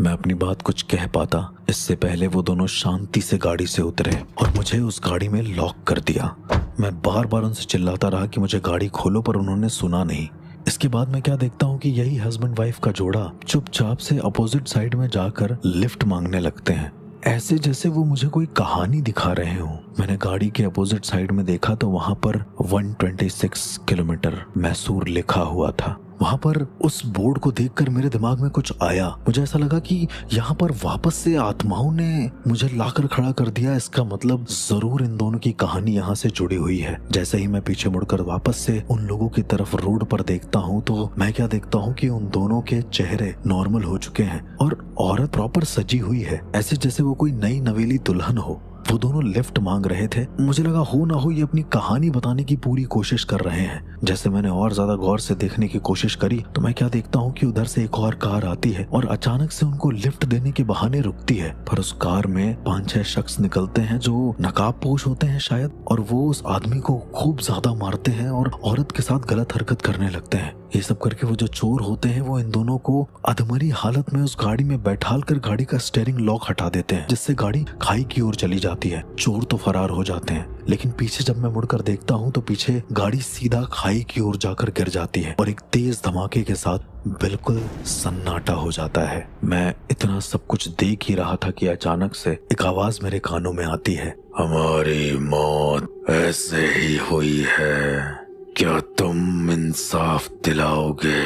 मैं अपनी बात कुछ कह पाता इससे पहले वो दोनों शांति से गाड़ी से उतरे और मुझे उस गाड़ी में लॉक कर दिया। मैं बार बार उनसे चिल्लाता रहा कि मुझे गाड़ी खोलो, पर उन्होंने सुना नहीं। इसके बाद मैं क्या देखता हूँ कि यही हस्बैंड वाइफ का जोड़ा चुपचाप से अपोजिट साइड में जाकर लिफ्ट मांगने लगते हैं, ऐसे जैसे वो मुझे कोई कहानी दिखा रहे हो। मैंने गाड़ी के अपोजिट साइड में देखा तो वहां पर 126 किलोमीटर मैसूर लिखा हुआ था। वहां पर उस बोर्ड को देखकर मेरे दिमाग में कुछ आया। मुझे ऐसा लगा कि यहाँ पर वापस से आत्माओं ने मुझे लाकर खड़ा कर दिया। इसका मतलब जरूर इन दोनों की कहानी यहाँ से जुड़ी हुई है। जैसे ही मैं पीछे मुड़कर वापस से उन लोगों की तरफ रोड पर देखता हूँ तो मैं क्या देखता हूँ कि उन दोनों के चेहरे नॉर्मल हो चुके हैं और औरत प्रॉपर सजी हुई है, ऐसे जैसे वो कोई नई नवेली दुल्हन हो। वो दोनों लिफ्ट मांग रहे थे। मुझे लगा हो ना हो ये अपनी कहानी बताने की पूरी कोशिश कर रहे हैं। जैसे मैंने और ज्यादा गौर से देखने की कोशिश करी तो मैं क्या देखता हूँ कि उधर से एक और कार आती है और अचानक से उनको लिफ्ट देने के बहाने रुकती है। पर उस कार में 5-6 शख्स निकलते हैं जो नकाबपोश होते हैं शायद, और वो उस आदमी को खूब ज्यादा मारते हैं और औरत के साथ गलत हरकत करने लगते हैं। ये सब करके वो जो चोर होते हैं वो इन दोनों को अधमरी हालत में उस गाड़ी में बैठाल कर गाड़ी का स्टीयरिंग लॉक हटा देते हैं, जिससे गाड़ी खाई की ओर चली जाती है। चोर तो फरार हो जाते हैं, लेकिन पीछे जब मैं मुड़कर देखता हूँ तो पीछे गाड़ी सीधा खाई की ओर जाकर गिर जाती है और एक तेज धमाके के साथ बिल्कुल सन्नाटा हो जाता है। मैं इतना सब कुछ देख ही रहा था कि अचानक से एक आवाज मेरे कानों में आती है, हमारी मौत ऐसे ही हुई है, क्या तुम इंसाफ दिलाओगे?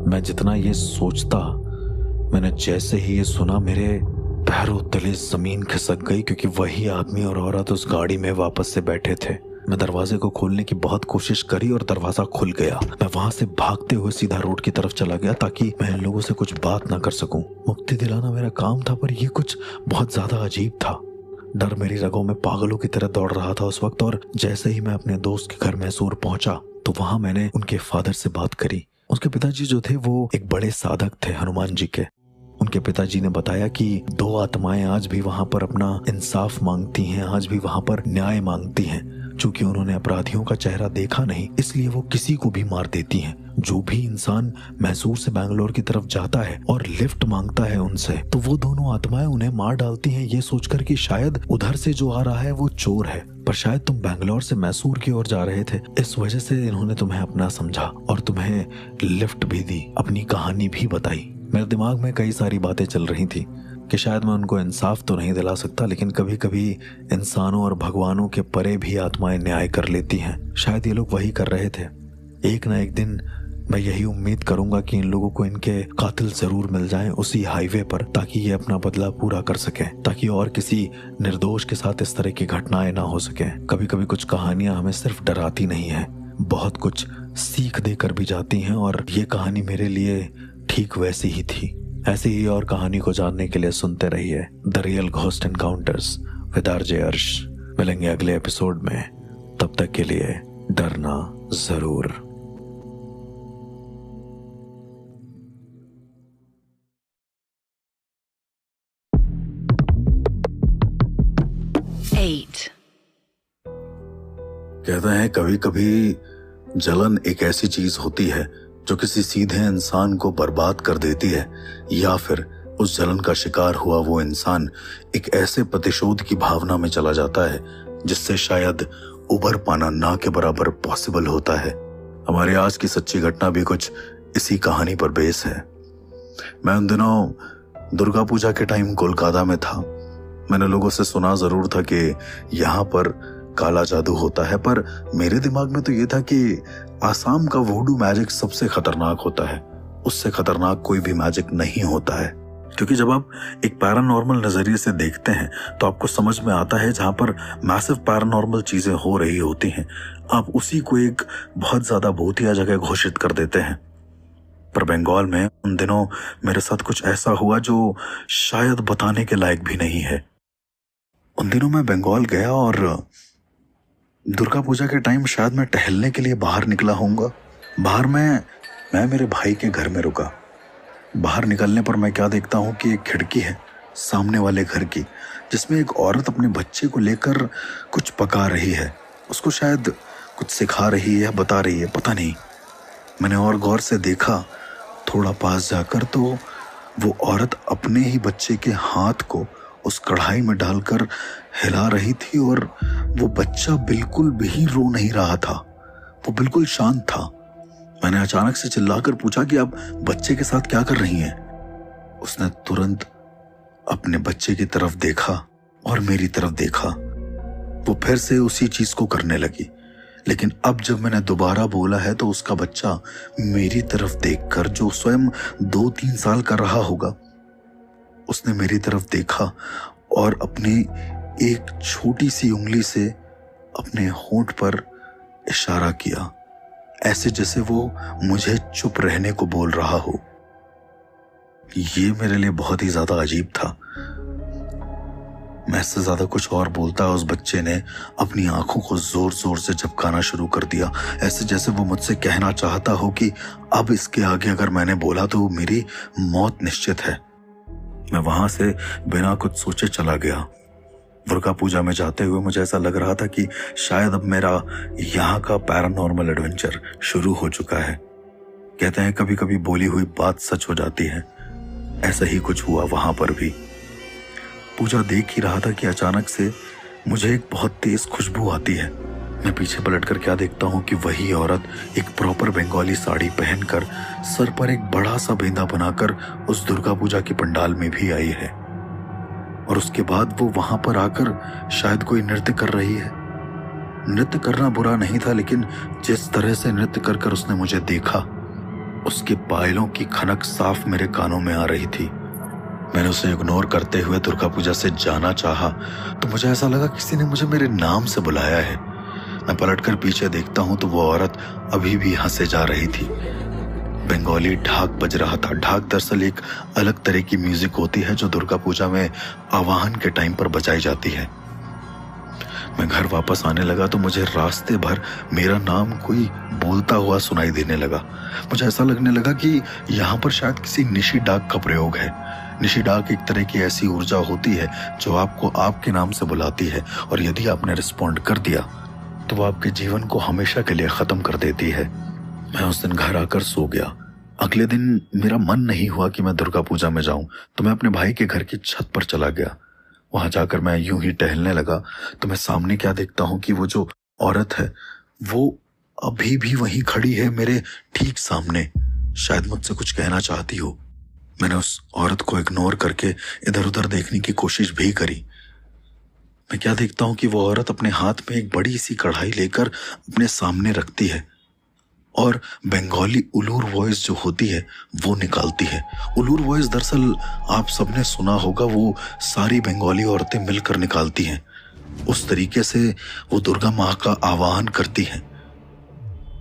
मैं जितना ये सोचता, मैंने जैसे ही ये सुना मेरे पैरों तले जमीन खिसक गई, क्योंकि वही आदमी और औरत उस गाड़ी में वापस से बैठे थे। मैं दरवाजे को खोलने की बहुत कोशिश करी और दरवाजा खुल गया। मैं वहां से भागते हुए सीधा रोड की तरफ चला गया ताकि मैं इन लोगों से कुछ बात ना कर सकूं। मुक्ति दिलाना मेरा काम था, पर यह कुछ बहुत ज्यादा अजीब था। डर मेरी रगों में पागलों की तरह दौड़ रहा था उस वक्त। और जैसे ही मैं अपने दोस्त के घर मैसूर पहुंचा तो वहां मैंने उनके फादर से बात करी। उसके पिताजी जो थे वो एक बड़े साधक थे हनुमान जी के। उनके पिताजी ने बताया कि 2 आत्माएं आज भी वहां पर अपना इंसाफ मांगती हैं, आज भी वहां पर न्याय मांगती हैं। चूंकि उन्होंने अपराधियों का चेहरा देखा नहीं, इसलिए वो किसी को भी मार देती हैं। जो भी इंसान मैसूर से बैंगलोर की तरफ जाता है और लिफ्ट मांगता है उनसे, तो वो दोनों आत्माएं उन्हें मार डालती हैं, ये सोचकर कि शायद उधर से जो आ रहा है वो चोर है। पर शायद तुम बैंगलोर से मैसूर की ओर जा रहे थे, इस वजह से इन्होंने तुम्हें अपना समझा और तुम्हें लिफ्ट भी दी, अपनी कहानी भी बताई। मेरे दिमाग में कई सारी बातें चल रही थी कि शायद मैं उनको इंसाफ तो नहीं दिला सकता, लेकिन कभी कभी इंसानों और भगवानों के परे भी आत्माएं न्याय कर लेती हैं। शायद ये लोग वही कर रहे थे। एक ना एक दिन मैं यही उम्मीद करूंगा कि इन लोगों को इनके कातिल जरूर मिल जाएं उसी हाईवे पर, ताकि ये अपना बदला पूरा कर सकें, ताकि और किसी निर्दोष के साथ इस तरह की घटनाएं ना हो सकें। कभी कभी कुछ कहानियां हमें सिर्फ डराती नहीं है, बहुत कुछ सीख देकर भी जाती हैं, और ये कहानी मेरे लिए ठीक वैसी ही थी। ऐसी ही और कहानी को जानने के लिए सुनते रहिए the real ghost encounters with RJ अर्श। मिलेंगे अगले एपिसोड में, तब तक के लिए डरना जरूर। कहते हैं कभी कभी जलन एक ऐसी चीज होती है जो किसी सीधे इंसान को बर्बाद कर देती है, या फिर उस जलन का शिकार हुआ वो इंसान एक ऐसे प्रतिशोध की भावना में चला जाता है जिससे शायद उबर पाना ना के बराबर पॉसिबल होता है। हमारे आज की सच्ची घटना भी कुछ इसी कहानी पर बेस है। मैं उन दिनों दुर्गा पूजा के टाइम कोलकाता में था। मैंने लोगों से सुना जरूर था कि यहाँ पर काला जादू होता है, पर मेरे दिमाग में तो ये था कि आसाम का वुडू मैजिक सबसे खतरनाक होता है। उससे खतरनाक कोई भी मैजिक नहीं होता है, क्योंकि जब आप एक पैरानॉर्मल नजरिए से देखते हैं तो आपको समझ में आता है जहां पर मैसिव पैरानॉर्मल चीजें हो रही होती हैं, आप उसी को एक बहुत ज्यादा भूतिया जगह घोषित कर देते हैं। पर बंगाल में उन दिनों मेरे साथ कुछ ऐसा हुआ जो शायद बताने के लायक भी नहीं है। उन दिनों मैं बंगाल गया और दुर्गा पूजा के टाइम शायद मैं टहलने के लिए बाहर निकला होऊंगा। बाहर मैं मेरे भाई के घर में रुका। बाहर निकलने पर मैं क्या देखता हूँ कि एक खिड़की है सामने वाले घर की, जिसमें एक औरत अपने बच्चे को लेकर कुछ पका रही है। उसको शायद कुछ सिखा रही है या बता रही है, पता नहीं। मैंने और गौर से देखा थोड़ा पास जाकर, तो वो औरत अपने ही बच्चे के हाथ को उस कढ़ाई में डालकर हिला रही थी और वो बच्चा बिल्कुल भी रो नहीं रहा था, वो बिल्कुल शांत था। मैंने अचानक से चिल्लाकर पूछा कि आप बच्चे के साथ क्या कर रही हैं? उसने तुरंत अपने बच्चे की तरफ देखा और मेरी तरफ देखा। वो फिर से उसी चीज को करने लगी, लेकिन अब जब मैंने दोबारा बोला है तो उसका बच्चा मेरी तरफ देखकर, जो स्वयं 2-3 साल का रहा होगा, उसने मेरी तरफ देखा और अपनी एक छोटी सी उंगली से अपने होंठ पर इशारा किया, ऐसे जैसे वो मुझे चुप रहने को बोल रहा हो। ये मेरे लिए बहुत ही ज्यादा अजीब था। मैं इससे ज्यादा कुछ और बोलता, उस बच्चे ने अपनी आंखों को जोर जोर से झपकाना शुरू कर दिया, ऐसे जैसे वो मुझसे कहना चाहता हो कि अब इसके आगे अगर मैंने बोला तो मेरी मौत निश्चित है। मैं वहां से बिना कुछ सोचे चला गया। दुर्गा पूजा में जाते हुए मुझे ऐसा लग रहा था कि शायद अब मेरा यहाँ का पैरानॉर्मल एडवेंचर शुरू हो चुका है। कहते हैं कभी कभी बोली हुई बात सच हो जाती है। ऐसा ही कुछ हुआ वहां पर भी। पूजा देख ही रहा था कि अचानक से मुझे एक बहुत तेज खुशबू आती है। मैं पीछे पलटकर क्या देखता हूँ कि वही औरत एक प्रॉपर बंगाली साड़ी पहनकर, सर पर एक बड़ा सा बेंदा बनाकर उस दुर्गा पूजा की पंडाल में भी आई है। और उसके बाद वो वहां पर आकर शायद कोई नृत्य कर रही है। नृत्य करना बुरा नहीं था, लेकिन जिस तरह से नृत्य कर कर उसने मुझे देखा, उसके पायलों की खनक साफ मेरे कानों में आ रही थी। मैंने उसे इग्नोर करते हुए दुर्गा पूजा से जाना चाहा तो मुझे ऐसा लगा किसी ने मुझे मेरे नाम से बुलाया है। मैं पलटकर पीछे देखता हूं तो वो औरत अभी भी हंसे जा रही थी। बंगाली ढाक बज रहा था। ढाक दरअसल एक अलग तरह की म्यूजिक होती है जो दुर्गा पूजा में आवाहन के टाइम पर बजाई जाती है। मैं घर वापस आने लगा तो मुझे रास्ते भर मेरा नाम कोई बोलता हुआ सुनाई देने लगा। मुझे ऐसा लगने लगा कि यहाँ पर शायद किसी निशी डाक का प्रयोग है। निशी डाक एक तरह की ऐसी ऊर्जा होती है जो आपको आपके नाम से बुलाती है, और यदि आपने रिस्पॉन्ड कर दिया तो वो आपके जीवन को हमेशा के लिए खत्म कर देती है। मैं उस दिन घर आकर सो गया। अगले दिन मेरा मन नहीं हुआ कि मैं दुर्गा पूजा में जाऊं, तो मैं अपने भाई के घर की छत पर चला गया। वहां जाकर मैं यूं ही टहलने लगा तो मैं सामने क्या देखता हूं कि वो जो औरत है वो अभी भी वहीं खड़ी है, मेरे ठीक सामने। शायद मुझसे कुछ कहना चाहती हो। मैंने उस औरत को इग्नोर करके इधर उधर देखने की कोशिश भी करी। मैं क्या देखता हूं कि वो औरत अपने हाथ में एक बड़ी सी कढ़ाई लेकर अपने सामने रखती है और बंगाली उलूर वॉइस जो होती है वो निकालती है। उलूर वॉइस दरअसल आप सबने सुना होगा, वो सारी बंगाली औरतें मिलकर निकालती हैं। उस तरीके से वो दुर्गा माँ का आवाहन करती हैं।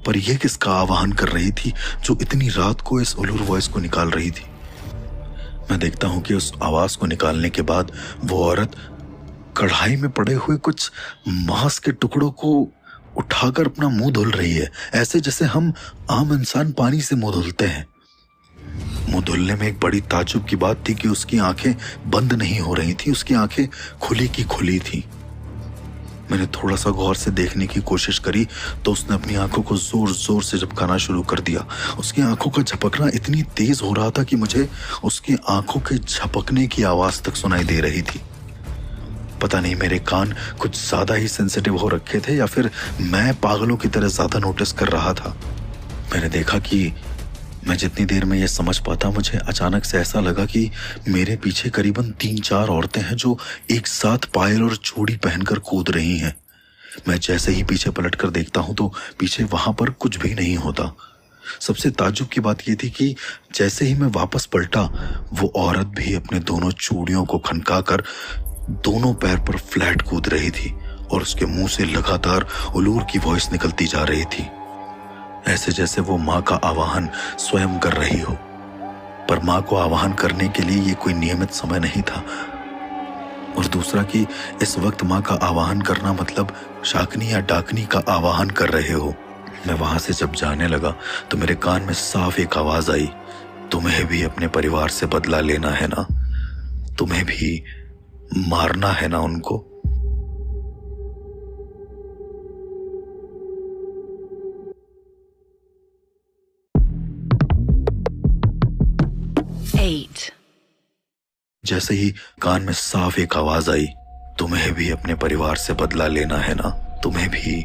पर यह किसका आवाहन कर रही थी जो इतनी रात को इस उलूर वॉइस को निकाल रही थी? मैं देखता हूं कि उस आवाज को निकालने के बाद वो औरत कढ़ाई में पड़े हुए कुछ मांस के टुकड़ों को उठाकर अपना मुंह धुल रही है, ऐसे जैसे हम आम इंसान पानी से मुंह धुलते हैं। मुंह धुलने में एक बड़ी ताज्जुब की बात थी कि उसकी आंखें बंद नहीं हो रही थी, उसकी आंखें खुली की खुली थी। मैंने थोड़ा सा गौर से देखने की कोशिश करी तो उसने अपनी आंखों को जोर जोर से झपकाना शुरू कर दिया। उसकी आंखों का झपकना इतनी तेज हो रहा था कि मुझे उसकी आंखों के झपकने की आवाज तक सुनाई दे रही थी। पता नहीं मेरे कान कुछ ज्यादा ही सेंसिटिव हो रखे थे या फिर मैं पागलों की तरह ज्यादा नोटिस कर रहा था। मैंने देखा कि मैं जितनी देर में ये समझ पाता, मुझे अचानक से ऐसा लगा कि मेरे पीछे करीबन 3-4 औरतें हैं जो एक साथ पायल और चूड़ी पहनकर कूद रही हैं। मैं जैसे ही पीछे पलटकर देखता हूं तो पीछे वहां पर कुछ भी नहीं होता। सबसे ताज्जुब की बात यह थी कि जैसे ही मैं वापस पलटा, वो औरत भी अपने दोनों चूड़ियों को खनकाकर दोनों पैर पर फ्लैट कूद रही थी और उसके मुंह से लगातार उलूर की वॉइस निकलती जा रही थी, ऐसे जैसे वो माँ का आवाहन स्वयं कर रही हो। पर माँ को आवाहन करने के लिए ये कोई नियमित समय नहीं था। और दूसरा कि इस वक्त माँ का आवाहन करना मतलब शाकनी या डाकनी का आवाहन कर रहे हो। मैं वहां से जब जाने लगा तो मेरे कान में साफ एक आवाज आई, तुम्हें भी अपने परिवार से बदला लेना है ना, तुम्हें भी मारना है ना उनको। जैसे ही कान में साफ एक आवाज आई, तुम्हें भी अपने परिवार से बदला लेना है ना, तुम्हें भी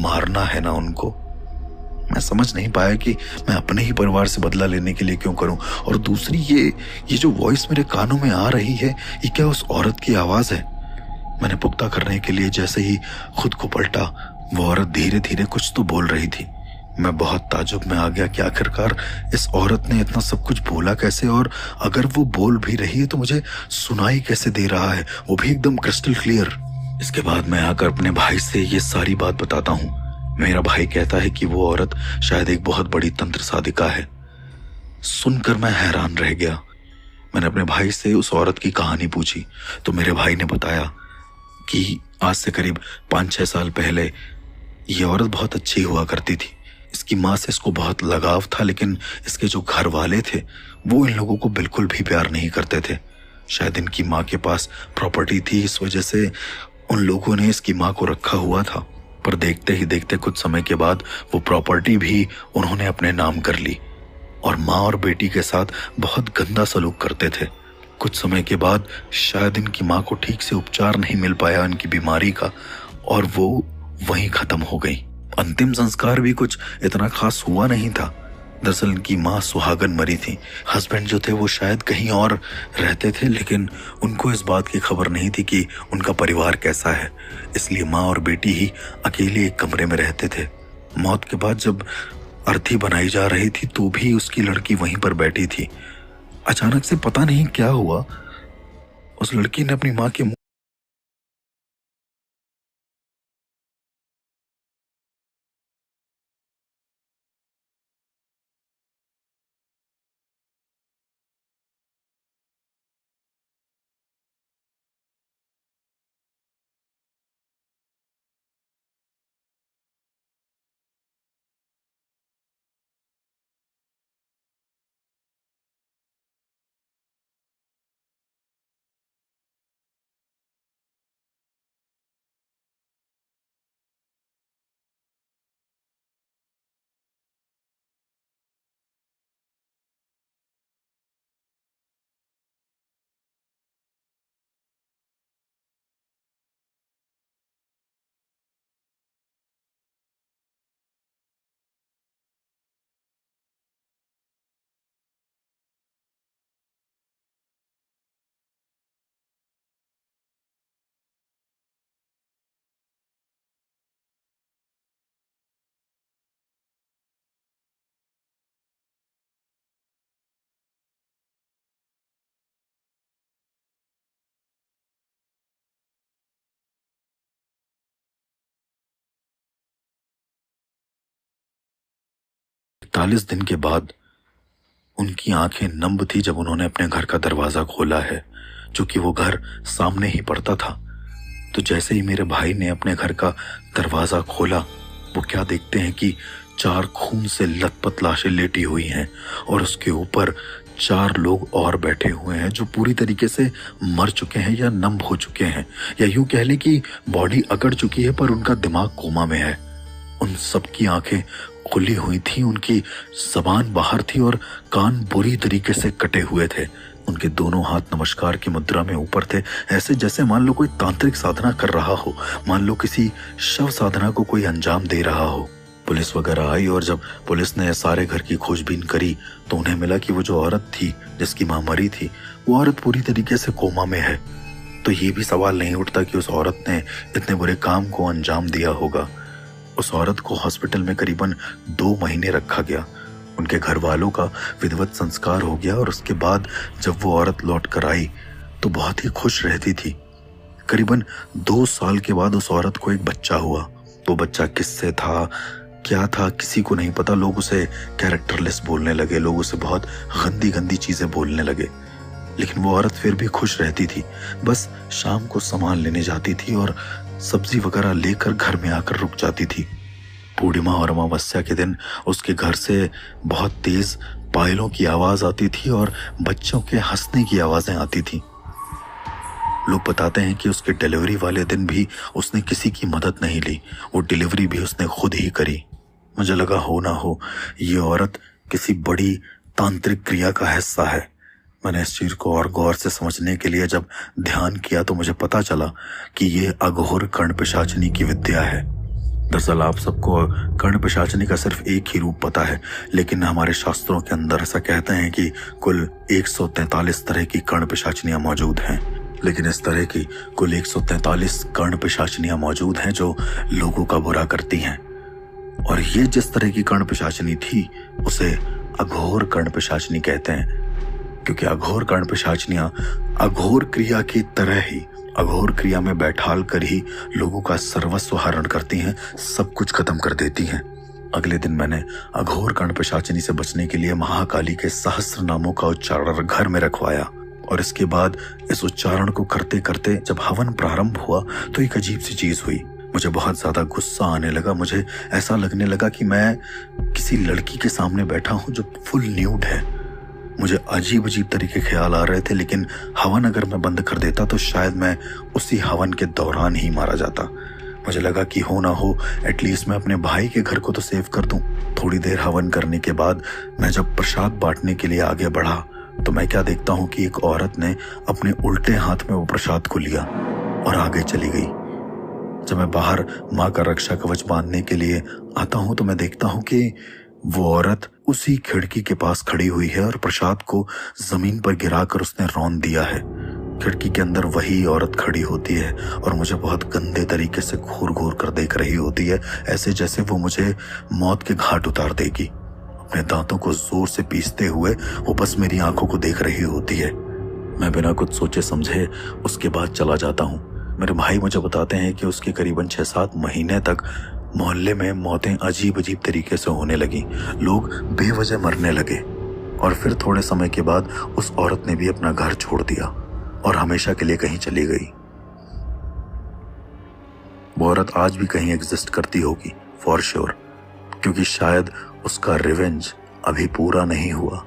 मारना है ना उनको। मैं समझ नहीं पाया कि मैं अपने ही परिवार से बदला लेने के लिए क्यों करूं, और दूसरी ये जो वॉइस मेरे कानों में आ रही है, ये क्या उस औरत की आवाज है? मैंने पुख्ता करने के लिए जैसे ही खुद को पलटा, वो औरत धीरे धीरे कुछ तो बोल रही थी। मैं बहुत ताज्जुब में आ गया कि आखिरकार इस औरत ने इतना सब कुछ बोला कैसे, और अगर वो बोल भी रही है तो मुझे सुनाई कैसे दे रहा है, वो भी एकदम क्रिस्टल क्लियर। इसके बाद मैं आकर अपने भाई से ये सारी बात बताता हूँ। मेरा भाई कहता है कि वो औरत शायद एक बहुत बड़ी तंत्र साधिका है। सुनकर मैं हैरान रह गया। मैंने अपने भाई से उस औरत की कहानी पूछी तो मेरे भाई ने बताया कि आज से करीब 5-6 साल पहले ये औरत बहुत अच्छी हुआ करती थी। इसकी माँ से इसको बहुत लगाव था, लेकिन इसके जो घर वाले थे वो इन लोगों को बिल्कुल भी प्यार नहीं करते थे। शायद इनकी माँ के पास प्रॉपर्टी थी, इस वजह से उन लोगों ने इसकी माँ को रखा हुआ था। पर देखते ही देखते कुछ समय के बाद वो प्रॉपर्टी भी उन्होंने अपने नाम कर ली और माँ और बेटी के साथ बहुत गंदा सलूक करते थे। कुछ समय के बाद शायद इनकी माँ को ठीक से उपचार नहीं मिल पाया इनकी बीमारी का, और वो वहीं खत्म हो गई। अंतिम संस्कार भी कुछ इतना खास हुआ नहीं था। दरअसल इनकी माँ सुहागन मरी थी। हस्बैंड जो थे वो शायद कहीं और रहते थे, लेकिन उनको इस बात की खबर नहीं थी कि उनका परिवार कैसा है, इसलिए माँ और बेटी ही अकेले एक कमरे में रहते थे। मौत के बाद जब अर्थी बनाई जा रही थी तो भी उसकी लड़की वहीं पर बैठी थी। अचानक से पता नहीं क्या हुआ, उस लड़की ने अपनी माँ के मुंह चालीस दिन के बाद उनकी आंखें नम थी जब उन्होंने अपने घर का दरवाजा खोला है, चूंकि वो घर सामने ही पड़ता था। तो जैसे ही मेरे भाई ने अपने घर का दरवाजा खोला, वो क्या देखते हैं कि 4 खून से लथपथ लाशें लेटी हुई हैं और उसके ऊपर 4 लोग और बैठे हुए हैं जो पूरी तरीके से मर चुके हैं या नम हो चुके हैं, या यूं कह लें कि बॉडी अकड़ चुकी है पर उनका दिमाग कोमा में है। उन सबकी आंखें खुली हुई थी, उनकी जबान बाहर थी और कान बुरी तरीके से कटे हुए थे, उनके दोनों हाथ नमस्कार की मुद्रा में ऊपर थे, ऐसे जैसे मान लो कोई तांत्रिक साधना कर रहा हो, मान लो किसी शव साधना को कोई अंजाम दे रहा हो। पुलिस वगैरह आई और जब पुलिस ने सारे घर की खोजबीन करी तो उन्हें मिला कि वो जो औरत थी जिसकी मां मरी थी, वो औरत पूरी तरीके से कोमा में है। तो ये भी सवाल नहीं उठता कि उस औरत ने इतने बुरे काम को अंजाम दिया होगा। उस औरत को हॉस्पिटल में करीबन 2 महीने रखा गया। उनके घर वालों का विधिवत संस्कार हो गया और उसके बाद जब वो औरत लौट कर आई तो बहुत ही खुश रहती थी। करीबन 2 साल के बाद उस औरत को एक बच्चा हुआ। वो बच्चा किससे था, क्या था, किसी को नहीं पता। लोग उसे कैरेक्टरलेस बोलने लगे, लोग उसे बहुत गंदी गंदी चीजें बोलने लगे, लेकिन वो औरत फिर भी खुश रहती थी। बस शाम को सामान लेने जाती थी और सब्जी वगैरह लेकर घर में आकर रुक जाती थी। पूर्णिमा और अमावस्या के दिन उसके घर से बहुत तेज पायलों की आवाज आती थी और बच्चों के हंसने की आवाजें आती थी। लोग बताते हैं कि उसके डिलीवरी वाले दिन भी उसने किसी की मदद नहीं ली, वो डिलीवरी भी उसने खुद ही करी। मुझे लगा हो ना हो ये औरत किसी बड़ी तांत्रिक क्रिया का हिस्सा है। मैंने इस चीज को और गौर से समझने के लिए जब ध्यान किया तो मुझे पता चला कि ये अघोर कर्ण पिशाचनी की विद्या है। दरअसल आप सबको कर्ण पिशाचनी का सिर्फ एक ही रूप पता है, लेकिन हमारे शास्त्रों के अंदर ऐसा कहते हैं कि कुल 143 तरह की कर्ण पिशाचनियां मौजूद हैं। लेकिन इस तरह की कुल 143 कर्ण पिशाचनियां मौजूद हैं जो लोगों का बुरा करती हैं। और ये जिस तरह की कर्ण पिशाचनी थी उसे अघोर कर्ण पिशाचनी कहते हैं, क्योंकि अघोर कर्ण पिशाचनियां अघोर क्रिया की तरह ही अघोर क्रिया में बैठाल कर ही लोगों का सर्वस्व हरण करती हैं, सब कुछ खत्म कर देती हैं। अगले दिन मैंने अघोर कर्ण पिशाचनी से बचने के लिए महाकाली के सहस्त्र नामों का उच्चारण घर में रखवाया और इसके बाद इस उच्चारण को करते करते जब हवन प्रारंभ हुआ तो एक अजीब सी चीज हुई। मुझे बहुत ज्यादा गुस्सा आने लगा। मुझे ऐसा लगने लगा कि मैं किसी लड़की के सामने बैठा हूं जो फुल न्यूड है। मुझे अजीब अजीब तरीके ख्याल आ रहे थे, लेकिन हवन अगर मैं बंद कर देता तो शायद मैं उसी हवन के दौरान ही मारा जाता। मुझे लगा कि हो ना हो एटलीस्ट मैं अपने भाई के घर को तो सेव कर दूं। थोड़ी देर हवन करने के बाद मैं जब प्रसाद बांटने के लिए आगे बढ़ा तो मैं क्या देखता हूं कि एक औरत ने अपने उल्टे हाथ में वो प्रसाद को लिया और आगे चली गई। जब मैं बाहर माँ का रक्षा कवच बांधने के लिए आता हूं तो मैं देखता हूं कि वो औरत उसी खिड़की के पास खड़ी हुई है और प्रसाद को जमीन पर गिराकर उसने रौंद दिया है। खिड़की के अंदर वही औरत खड़ी होती है और मुझे बहुत गंदे तरीके से घूर घूर कर देख रही होती है, ऐसे जैसे वो मुझे मौत के घाट उतार देगी। अपने दांतों को जोर से पीसते हुए वो बस मेरी आंखों को देख रही होती है। मैं बिना कुछ सोचे समझे उसके बाद चला जाता हूँ। मेरे भाई मुझे बताते हैं कि उसके करीबन 6-7 महीने तक मोहल्ले में मौतें अजीब अजीब तरीके से होने लगी, लोग बेवजह मरने लगे और फिर थोड़े समय के बाद उस औरत ने भी अपना घर छोड़ दिया और हमेशा के लिए कहीं चली गई। वो औरत आज भी कहीं एग्जिस्ट करती होगी फॉर श्योर, क्योंकि शायद उसका रिवेंज अभी पूरा नहीं हुआ।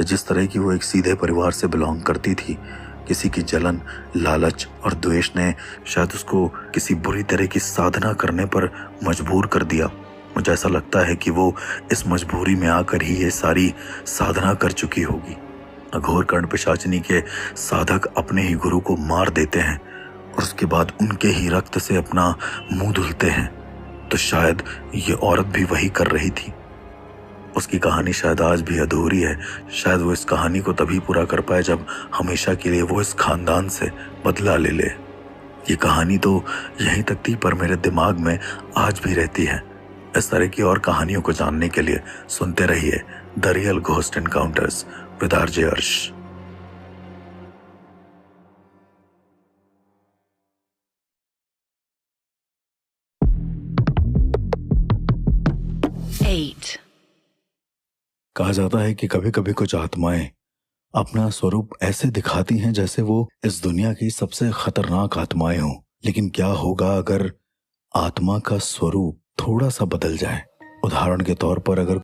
जिस तरह की वो एक सीधे परिवार से बिलोंग करती थी, किसी की जलन, लालच और द्वेष ने शायद उसको किसी बुरी तरह की साधना करने पर मजबूर कर दिया। मुझे ऐसा लगता है कि वो इस मजबूरी में आकर ही ये सारी साधना कर चुकी होगी। अघोर कर्ण पिशाचिनी के साधक अपने ही गुरु को मार देते हैं और उसके बाद उनके ही रक्त से अपना मुंह धुलते हैं। तो शायद ये औरत भी वही कर रही थी। उसकी कहानी शायद आज भी अधूरी है। शायद वो इस कहानी को तभी पूरा कर पाए जब हमेशा के लिए वो इस खानदान से बदला ले ले। ये कहानी तो यहीं तक थी, पर मेरे दिमाग में आज भी रहती है। इस तरह की और कहानियों को जानने के लिए सुनते रहिए the real ghost encounters with RJ अर्श। कहा जाता है कि कभी कभी कुछ आत्माएं अपना स्वरूप ऐसे दिखाती हैं जैसे वो इस दुनिया की सबसे खतरनाक आत्माएं हों। लेकिन क्या होगा अगर आत्मा का स्वरूप थोड़ा सा बदल जाए? उदाहरण के तौर पर अगर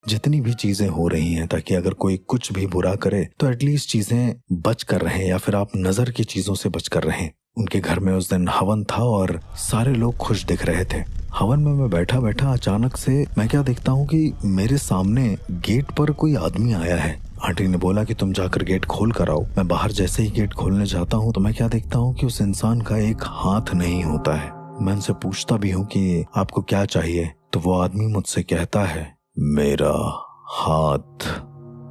जितनी भी चीजें हो रही हैं, ताकि अगर कोई कुछ भी बुरा करे तो एटलीस्ट चीजें बच कर रहें, या फिर आप नजर की चीजों से बच कर रहें। उनके घर में उस दिन हवन था और सारे लोग खुश दिख रहे थे। हवन में मैं बैठा बैठा अचानक से मैं क्या देखता हूँ कि मेरे सामने गेट पर कोई आदमी आया है। आंटी ने बोला कि तुम जाकर गेट खोल कर आओ। मैं बाहर जैसे ही गेट खोलने जाता हूँ तो मैं क्या देखता हूँ कि उस इंसान का एक हाथ नहीं होता है। मैं उनसे पूछता भी हूँ कि आपको क्या चाहिए, तो वो आदमी मुझसे कहता है मेरा हाथ।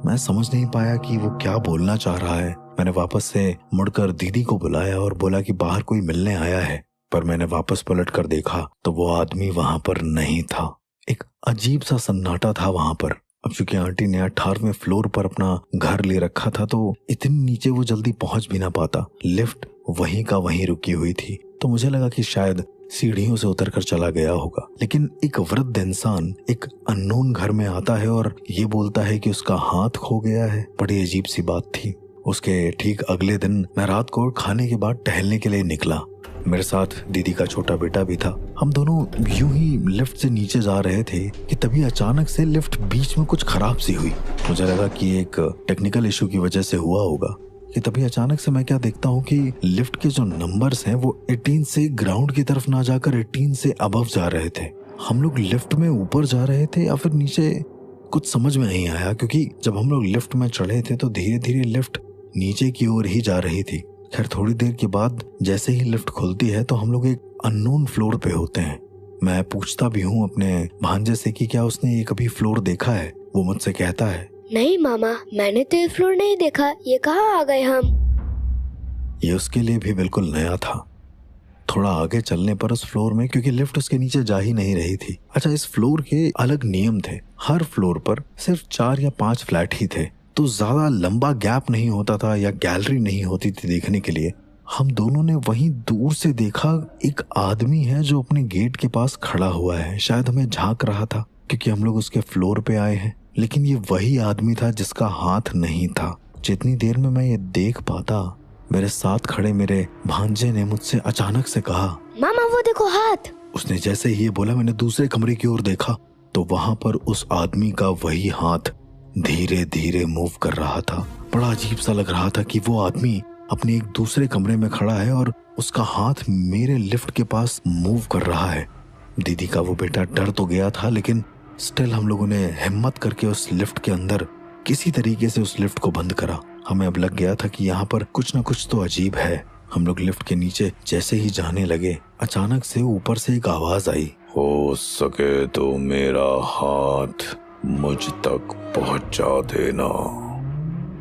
मैं समझ नहीं पाया कि वो क्या बोलना चाह रहा है। मैंने वापस से मुड़कर दीदी को बुलाया और बोला कि बाहर कोई मिलने आया है, पर मैंने वापस पलट कर देखा तो वो आदमी वहां पर नहीं था। एक अजीब सा सन्नाटा था वहां पर। अब चूंकि आंटी ने 18वें फ्लोर पर अपना घर ले रखा था तो इतनी नीचे वो जल्दी पहुंच भी ना पाता। लिफ्ट वहीं का वहीं रुकी हुई थी, तो मुझे लगा कि शायद सीढ़ियों से उतरकर चला गया होगा। लेकिन एक वृद्ध इंसान एक अननोन घर में आता है और ये बोलता है कि उसका हाथ खो गया है। बड़ी अजीब सी बात थी। उसके ठीक अगले दिन मैं रात को खाने के बाद टहलने के लिए निकला। मेरे साथ दीदी का छोटा बेटा भी था। हम दोनों यूं ही लिफ्ट से नीचे जा रहे थे कि तभी अचानक से लिफ्ट बीच में कुछ खराब सी हुई। मुझे लगा कि एक टेक्निकल इशू की वजह से हुआ होगा कि तभी अचानक से मैं क्या देखता हूँ कि लिफ्ट के जो नंबर्स हैं वो 18 से ग्राउंड की तरफ ना जाकर 18 से अबव जा रहे थे। हम लोग लिफ्ट में ऊपर जा रहे थे या फिर नीचे, कुछ समझ में नहीं आया, क्योंकि जब हम लोग लिफ्ट में चढ़े थे तो धीरे धीरे लिफ्ट नीचे की ओर ही जा रही थी। खैर थोड़ी देर के बाद जैसे ही लिफ्ट खुलती है तो हम लोग एक अननोन फ्लोर पे होते हैं। मैं पूछता भी हूँ अपने भांजे से कि क्या उसने ये कभी फ्लोर देखा है। वो मुझसे कहता है नहीं मामा, मैंने तो ये फ्लोर नहीं देखा, ये कहाँ आ गए हम। ये उसके लिए भी बिल्कुल नया था। थोड़ा आगे चलने पर उस फ्लोर में, क्योंकि लिफ्ट उसके नीचे जा ही नहीं रही थी। अच्छा, इस फ्लोर के अलग नियम थे। हर फ्लोर पर सिर्फ 4 या 5 फ्लैट ही थे, तो ज्यादा लंबा गैप नहीं होता था या गैलरी नहीं होती थी देखने के लिए। हम दोनों ने वहीं दूर से देखा एक आदमी है जो अपने गेट के पास खड़ा हुआ है। शायद हमें झांक रहा था क्योंकि हम लोग उसके फ्लोर पे आए हैं। लेकिन ये वही आदमी था जिसका हाथ नहीं था। जितनी देर में मैं ये देख पाता, मेरे साथ खड़े मेरे भांजे ने मुझसे अचानक से कहा मामा वो देखो हाथ। उसने जैसे ही ये बोला मैंने दूसरे कमरे की ओर देखा तो वहां पर उस आदमी का वही हाथ धीरे धीरे मूव कर रहा था। बड़ा अजीब सा लग रहा था कि वो आदमी अपने एक दूसरे कमरे में खड़ा है और उसका हाथ मेरे लिफ्ट के पास मूव कर रहा है। दीदी का वो बेटा डर तो गया था, लेकिन स्टिल हम लोगों ने हिम्मत करके उस लिफ्ट के अंदर किसी तरीके से उस लिफ्ट को बंद करा। हमें अब लग गया था कि यहाँ पर कुछ ना कुछ तो अजीब है। हम लोग लिफ्ट के नीचे जैसे ही जाने लगे, अचानक से ऊपर से एक आवाज आई, हो सके तो मेरा हाथ मुझ तक पहुंचा देना।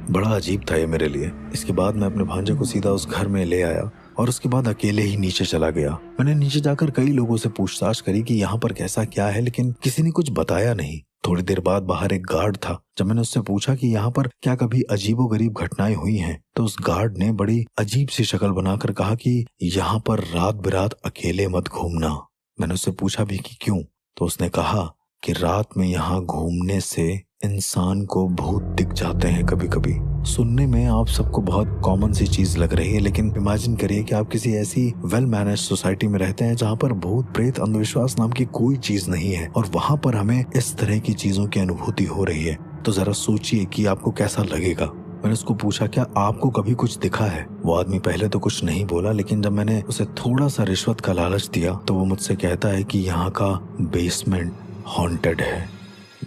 बड़ा अजीब था ये मेरे लिए। इसके बाद मैं अपने भांजे को सीधा उस घर में ले आया और उसके बाद अकेले ही नीचे चला गया। मैंने नीचे जाकर कई लोगों से पूछताछ करी कि यहाँ पर कैसा क्या है, लेकिन किसी ने कुछ बताया नहीं। थोड़ी देर बाद बाहर एक गार्ड था। जब मैंने उससे पूछा कि यहाँ पर क्या कभी अजीबोगरीब घटनाएं हुई हैं, तो उस गार्ड ने बड़ी अजीब सी शक्ल बनाकर कहा कि यहाँ पर रात बिरात अकेले मत घूमना। मैंने उससे पूछा भी कि क्यों, तो उसने कहा कि रात में यहाँ घूमने से इंसान को भूत दिख जाते हैं कभी कभी। सुनने में आप सबको बहुत कॉमन सी चीज लग रही है, लेकिन इमेजिन करिए कि आप किसी ऐसी वेल मैनेज सोसाइटी में रहते हैं जहाँ पर भूत प्रेत अंधविश्वास नाम की कोई चीज नहीं है और वहाँ पर हमें इस तरह की चीजों की अनुभूति हो रही है। तो जरा सोचिए कि आपको कैसा लगेगा। मैंने उसको पूछा क्या आपको कभी कुछ दिखा है। वो आदमी पहले तो कुछ नहीं बोला, लेकिन जब मैंने उसे थोड़ा सा रिश्वत का लालच दिया तो वो मुझसे कहता है कि यहाँ का बेसमेंट हॉन्टेड है।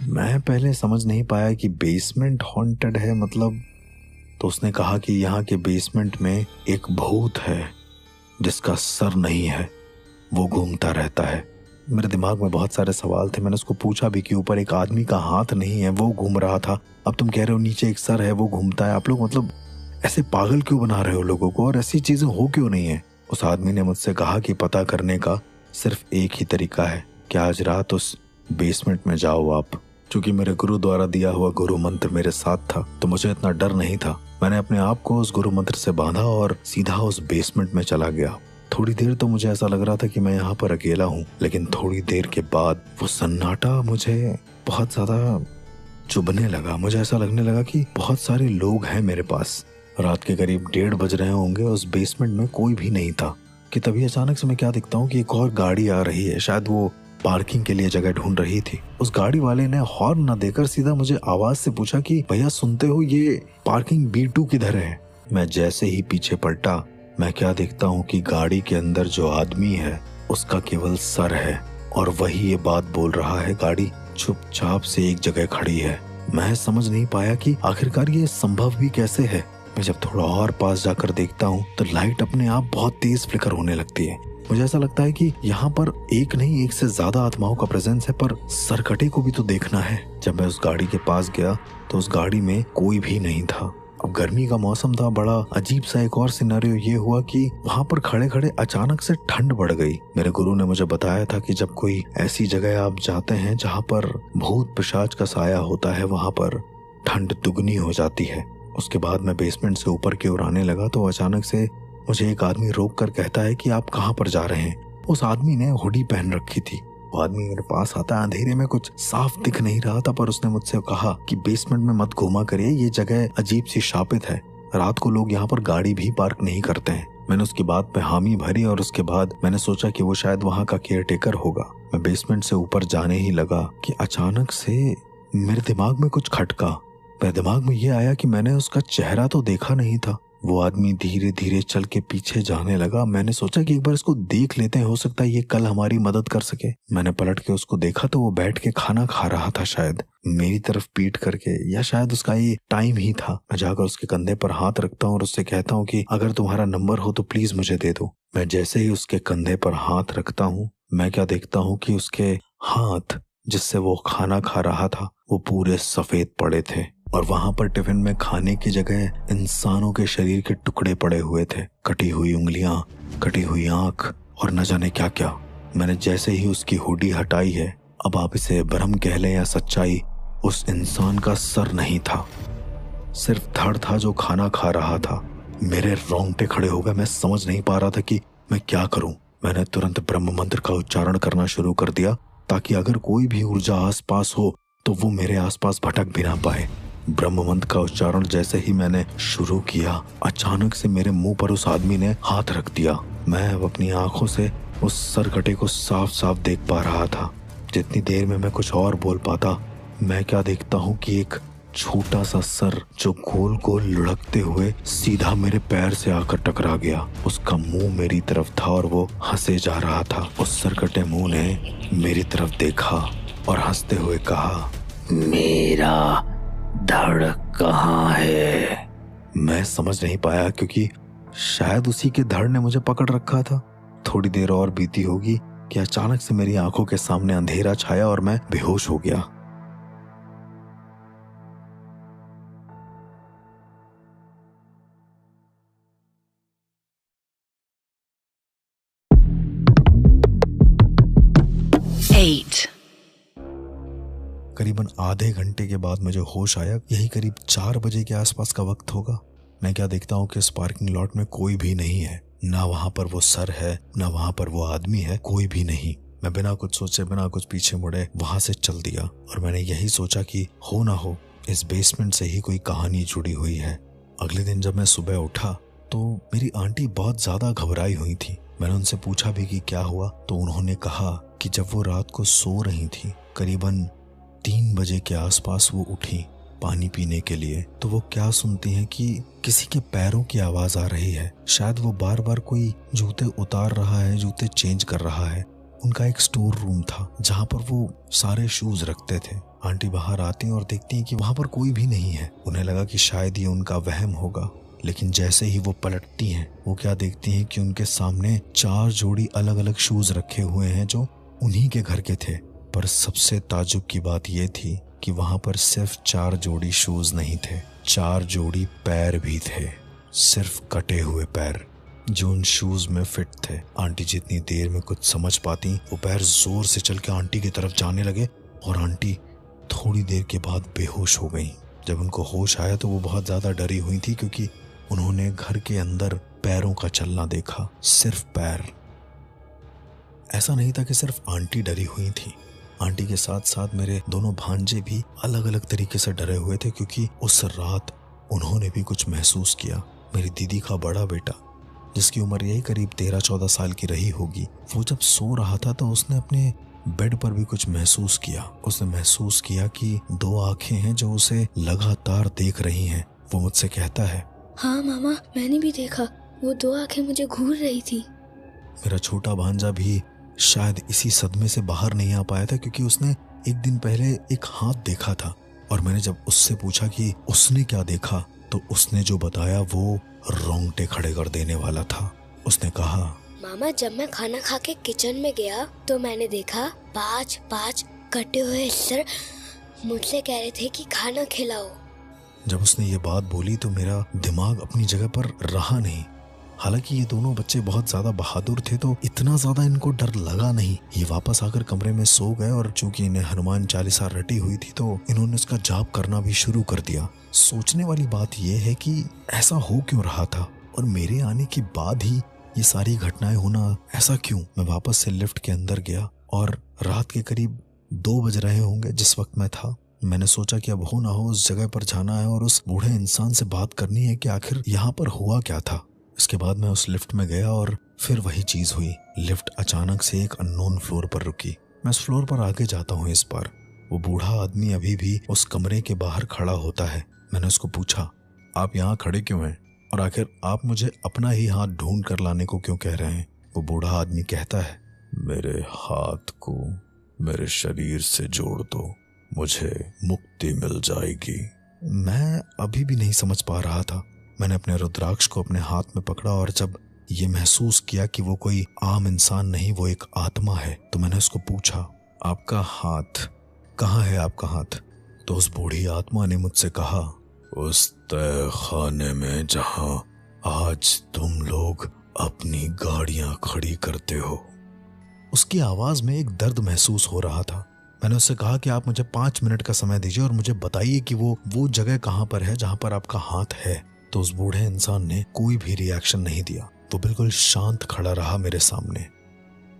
मैं पहले समझ नहीं पाया कि बेसमेंट हॉन्टेड है मतलब। तो उसने कहा कि यहाँ के बेसमेंट में एक भूत है जिसका सर नहीं है, वो घूमता रहता है। मेरे दिमाग में बहुत सारे सवाल थे। मैंने उसको पूछा भी कि ऊपर एक आदमी का हाथ नहीं है, वो घूम रहा था, अब तुम कह रहे हो नीचे एक सर है, वो घूमता है। आप लोग मतलब ऐसे पागल क्यों बना रहे हो लोगों को, और ऐसी चीजें हो क्यों नहीं है। उस आदमी ने मुझसे कहा कि पता करने का सिर्फ एक ही तरीका है कि आज रात उस बेसमेंट में जाओ आप। चूंकि मेरे गुरु द्वारा दिया हुआ गुरु मंत्र मेरे साथ था तो मुझे इतना डर नहीं था। मैंने अपने आप को उस गुरु मंत्र से बांधा और सीधा उस बेसमेंट में चला गया। थोड़ी देर तो मुझे ऐसा लग रहा था कि मैं यहाँ पर अकेला हूँ, लेकिन थोड़ी देर के बाद वो सन्नाटा मुझे बहुत ज्यादा चुभने लगा। मुझे ऐसा लगने लगा कि बहुत सारे लोग हैं मेरे पास। रात के करीब 1:30 बज रहे होंगे, उस बेसमेंट में कोई भी नहीं था कि तभी अचानक से मैं क्या देखता हूँ कि एक और गाड़ी आ रही है। शायद वो पार्किंग के लिए जगह ढूंढ रही थी। उस गाड़ी वाले ने हॉर्न न देकर सीधा मुझे आवाज से पूछा कि भैया सुनते हो, ये पार्किंग B2 किधर है। मैं जैसे ही पीछे पलटा, मैं क्या देखता हूँ कि गाड़ी के अंदर जो आदमी है उसका केवल सर है और वही ये बात बोल रहा है। गाड़ी चुपचाप से एक जगह खड़ी है। मैं समझ नहीं पाया कि आखिरकार ये संभव भी कैसे है। मैं जब थोड़ा और पास जाकर देखता हूँ तो लाइट अपने आप बहुत तेज फ्लिकर होने लगती है। मुझे ऐसा लगता है कि यहाँ पर एक नहीं, एक से ज्यादा आत्माओं का प्रेजेंस है, पर सरकटे को भी तो देखना है। जब मैं उस गाड़ी के पास गया तो उस गाड़ी में कोई भी नहीं था। अब गर्मी का मौसम था। बड़ा अजीब सा एक और सिनेरियो ये हुआ कि वहाँ पर खड़े खड़े अचानक से ठंड बढ़ गई। मेरे गुरु ने मुझे बताया था कि जब कोई ऐसी जगह आप जाते हैं जहाँ पर भूत पिशाच का साया होता है, वहाँ पर ठंड दुगनी हो जाती है। उसके बाद मैं बेसमेंट से ऊपर की ओर आने लगा तो अचानक से मुझे एक आदमी रोक कर कहता है कि आप कहाँ पर जा रहे हैं। उस आदमी ने हुडी पहन रखी थी। वो आदमी मेरे पास आता है। अंधेरे में कुछ साफ दिख नहीं रहा था, पर उसने मुझसे कहा कि बेसमेंट में मत घूमा करिए, ये जगह अजीब सी शापित है। रात को लोग यहाँ पर गाड़ी भी पार्क नहीं करते हैं। मैंने उसकी बात पे हामी भरी और उसके बाद मैंने सोचा कि वो शायद वहाँ का केयर टेकर होगा। मैं बेसमेंट से ऊपर जाने ही लगा कि अचानक से मेरे दिमाग में कुछ खटका। मेरे दिमाग में ये आया कि मैंने उसका चेहरा तो देखा नहीं था। वो आदमी धीरे धीरे चल के पीछे जाने लगा। मैंने सोचा कि एक बार इसको देख लेते हैं, हो सकता है ये कल हमारी मदद कर सके। मैंने पलट के उसको देखा तो वो बैठ के खाना खा रहा था, शायद मेरी तरफ पीठ करके, या शायद उसका ये टाइम ही था। मैं जाकर उसके कंधे पर हाथ रखता हूँ और उससे कहता हूँ कि अगर तुम्हारा नंबर हो तो प्लीज मुझे दे दो। मैं जैसे ही उसके कंधे पर हाथ रखता हूँ, मैं क्या देखता हूँ कि उसके हाथ जिससे वो खाना खा रहा था वो पूरे सफेद पड़े थे और वहां पर टिफिन में खाने की जगह इंसानों के शरीर के टुकड़े पड़े हुए थे। कटी हुई उंगलियां, कटी हुई आंख और न जाने क्या क्या। मैंने जैसे ही उसकी हुडी हटाई है, अब आप इसे भ्रम कह लें या सच्चाई, उस इंसान का सर नहीं था, सिर्फ धड़ था जो खाना खा रहा था। मेरे रोंगटे खड़े हो गए। मैं समझ नहीं पा रहा था कि मैं क्या करूं। मैंने तुरंत ब्रह्म मंत्र का उच्चारण करना शुरू कर दिया ताकि अगर कोई भी ऊर्जा आसपास हो तो वो मेरे आसपास भटक भी ना पाए। ब्रह्म मंत्र का उच्चारण जैसे ही मैंने शुरू किया, अचानक से मेरे मुंह पर उस आदमी ने हाथ रख दिया। मैं अब अपनी आंखों से उस सरकटे को साफ साफ देख पा रहा था। जितनी देर में मैं कुछ और बोल पाता, मैं क्या देखता हूँ कि एक छोटा सा सर जो गोल गोल लुढ़कते हुए सीधा मेरे पैर से आकर टकरा गया। उसका मुंह मेरी तरफ था और वो हंसे जा रहा था। उस सरकटे मुंह ने मेरी तरफ देखा और हंसते हुए कहा, मेरा धड़ कहाँ है? मैं समझ नहीं पाया क्योंकि शायद उसी के धड़ ने मुझे पकड़ रखा था। थोड़ी देर और बीती होगी कि अचानक से मेरी आंखों के सामने अंधेरा छाया और मैं बेहोश हो गया। करीबन आधे घंटे के बाद मुझे होश आया। यही करीब 4 बजे के आसपास का वक्त होगा। मैं क्या देखता हूँ कि इस पार्किंग लॉट में कोई भी नहीं है। ना वहां पर वो सर है, ना वहां पर वो आदमी है, कोई भी नहीं। मैं बिना कुछ सोचे, बिना कुछ पीछे मुड़े वहां से चल दिया और मैंने यही सोचा कि हो ना हो इस बेसमेंट से ही कोई कहानी जुड़ी हुई है। अगले दिन जब मैं सुबह उठा तो मेरी आंटी बहुत ज्यादा घबराई हुई थी। मैंने उनसे पूछा भी कि क्या हुआ, तो उन्होंने कहा कि जब वो रात को सो रही थी, करीबन 3 बजे के आसपास वो उठी पानी पीने के लिए, तो वो क्या सुनती हैं कि किसी के पैरों की आवाज आ रही है। शायद वो बार बार कोई जूते उतार रहा है, जूते चेंज कर रहा है। उनका एक स्टोर रूम था जहाँ पर वो सारे शूज रखते थे। आंटी बाहर आती और देखती हैं कि वहां पर कोई भी नहीं है। उन्हें लगा कि शायद ये उनका वहम होगा, लेकिन जैसे ही वो पलटती हैं, वो क्या देखती हैं कि उनके सामने 4 जोड़ी अलग अलग शूज रखे हुए हैं जो उन्हीं के घर के थे। पर सबसे ताज्जुब की बात यह थी कि वहां पर सिर्फ 4 जोड़ी शूज नहीं थे, 4 जोड़ी पैर भी थे, सिर्फ कटे हुए पैर जो उन शूज में फिट थे। आंटी जितनी देर में कुछ समझ पाती, वो पैर जोर से चल के आंटी की तरफ जाने लगे और आंटी थोड़ी देर के बाद बेहोश हो गई। जब उनको होश आया तो वो बहुत ज्यादा डरी हुई थी क्योंकि उन्होंने घर के अंदर पैरों का चलना देखा, सिर्फ पैर। ऐसा नहीं था कि सिर्फ आंटी डरी हुई थी, आंटी के साथ साथ मेरे दोनों भांजे भी अलग अलग तरीके से डरे हुए थे क्योंकि उस रात उन्होंने भी कुछ महसूस किया। मेरी दीदी का बड़ा बेटा, जिसकी उम्र यही करीब 13-14 साल की रही होगी, वो जब सो रहा था तो उसने अपने बेड पर भी कुछ महसूस किया। उसने महसूस किया कि दो आंखें हैं जो उसे लगातार देख रही हैं। वो मुझसे कहता है, हाँ मामा, मैंने भी देखा, वो दो आंखें मुझे घूर रही थी। मेरा छोटा भांजा भी शायद इसी सदमे से बाहर नहीं आ पाया था, क्योंकि उसने एक दिन पहले एक हाथ देखा था। और मैंने जब उससे पूछा कि उसने क्या देखा, तो उसने जो बताया वो रोंगटे खड़े कर देने वाला था। उसने कहा, मामा, जब मैं खाना खा के किचन में गया तो मैंने देखा 5 कटे हुए सर मुझसे कह रहे थे कि खाना खिलाओ। जब उसने ये बात बोली तो मेरा दिमाग अपनी जगह पर रहा नहीं। हालांकि ये दोनों बच्चे बहुत ज्यादा बहादुर थे, तो इतना ज्यादा इनको डर लगा नहीं। ये वापस आकर कमरे में सो गए, और चूंकि इन्हें हनुमान चालीसा रटी हुई थी तो इन्होंने उसका जाप करना भी शुरू कर दिया। सोचने वाली बात यह है कि ऐसा हो क्यों रहा था, और मेरे आने के बाद ही ये सारी घटनाएं होना ऐसा क्यों। मैं वापस से लिफ्ट के अंदर गया, और रात के करीब 2 बज रहे होंगे जिस वक्त मैं था। मैंने सोचा कि अब हो ना हो उस जगह पर जाना है और उस बूढ़े इंसान से बात करनी है कि आखिर यहाँ पर हुआ क्या था। इसके बाद मैं उस लिफ्ट में गया, और फिर वही चीज हुई। लिफ्ट अचानक से एक अननोन फ्लोर पर रुकी। मैं उस फ्लोर पर आगे जाता हूँ। इस बार वो बूढ़ा आदमी अभी भी उस कमरे के बाहर खड़ा होता है। मैंने उसको पूछा, आप यहाँ खड़े क्यों हैं, और आखिर आप मुझे अपना ही हाथ ढूंढ कर लाने को क्यों कह रहे हैं। वो बूढ़ा आदमी कहता है, मेरे हाथ को मेरे शरीर से जोड़ दो, मुझे मुक्ति मिल जाएगी। मैं अभी भी नहीं समझ पा रहा था। मैंने अपने रुद्राक्ष को अपने हाथ में पकड़ा, और जब ये महसूस किया कि वो कोई आम इंसान नहीं, वो एक आत्मा है, तो मैंने उसको पूछा, आपका हाथ कहाँ है, आपका हाथ। तो उस बूढ़ी आत्मा ने मुझसे कहा, उस तय खाने में जहां आज तुम लोग अपनी गाड़ियां खड़ी करते हो। उसकी आवाज में एक दर्द महसूस हो रहा था। मैंने उससे कहा कि आप मुझे 5 मिनट का समय दीजिए और मुझे बताइए कि वो जगह कहाँ पर है जहां पर आपका हाथ है। तो उस बूढ़े इंसान ने कोई भी रिएक्शन नहीं दिया। वो बिल्कुल शांत खड़ा रहा मेरे सामने।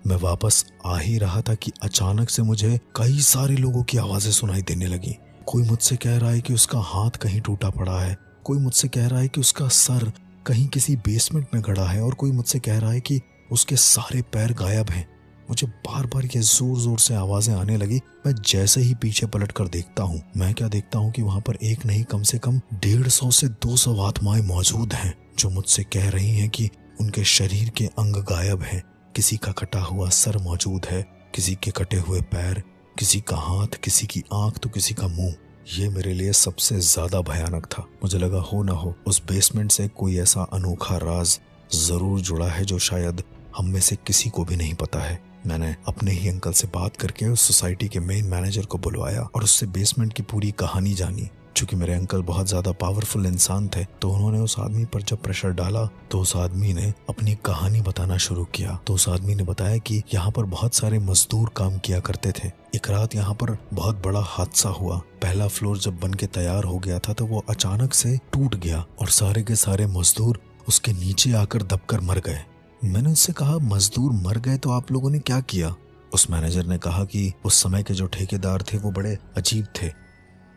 मैं वापस आ ही रहा था कि अचानक से मुझे कई सारे लोगों की आवाजें सुनाई देने लगी। कोई मुझसे कह रहा है कि उसका हाथ कहीं टूटा पड़ा है, कोई मुझसे कह रहा है कि उसका सर कहीं किसी बेसमेंट में गड़ा है, और कोई मुझसे कह रहा है कि उसके सारे पैर गायब हैं। मुझे बार बार ये जोर जोर से आवाजें आने लगी। मैं जैसे ही पीछे पलट कर देखता हूँ, मैं क्या देखता हूँ कि वहां पर एक नहीं कम से कम 150 से 200 आत्माएं मौजूद हैं, जो मुझसे कह रही हैं कि उनके शरीर के अंग गायब हैं। किसी का कटा हुआ सर मौजूद है, किसी के कटे हुए पैर, किसी का हाथ, किसी की आंख तो किसी का मुंह। ये मेरे लिए सबसे ज्यादा भयानक था। मुझे लगा हो ना हो उस बेसमेंट से कोई ऐसा अनोखा राज जरूर जुड़ा है जो शायद हम में से किसी को भी नहीं पता है। मैंने अपने ही अंकल से बात करके उस सोसाइटी के मेन मैनेजर को बुलवाया और उससे बेसमेंट की पूरी कहानी जानी। चूंकि मेरे अंकल बहुत ज्यादा पावरफुल इंसान थे, तो उन्होंने उस आदमी पर जब प्रेशर डाला तो उस आदमी ने अपनी कहानी बताना शुरू किया। तो उस आदमी ने बताया कि यहाँ पर बहुत सारे मजदूर काम किया करते थे। एक रात यहाँ पर बहुत बड़ा हादसा हुआ। पहला फ्लोर जब बन के तैयार हो गया था तो वो अचानक से टूट गया और सारे के सारे मजदूर उसके नीचे आकर दबकर मर गए। मैंने उससे कहा, मजदूर मर गए तो आप लोगों ने क्या किया? उस मैनेजर ने कहा कि उस समय के जो ठेकेदार थे वो बड़े अजीब थे,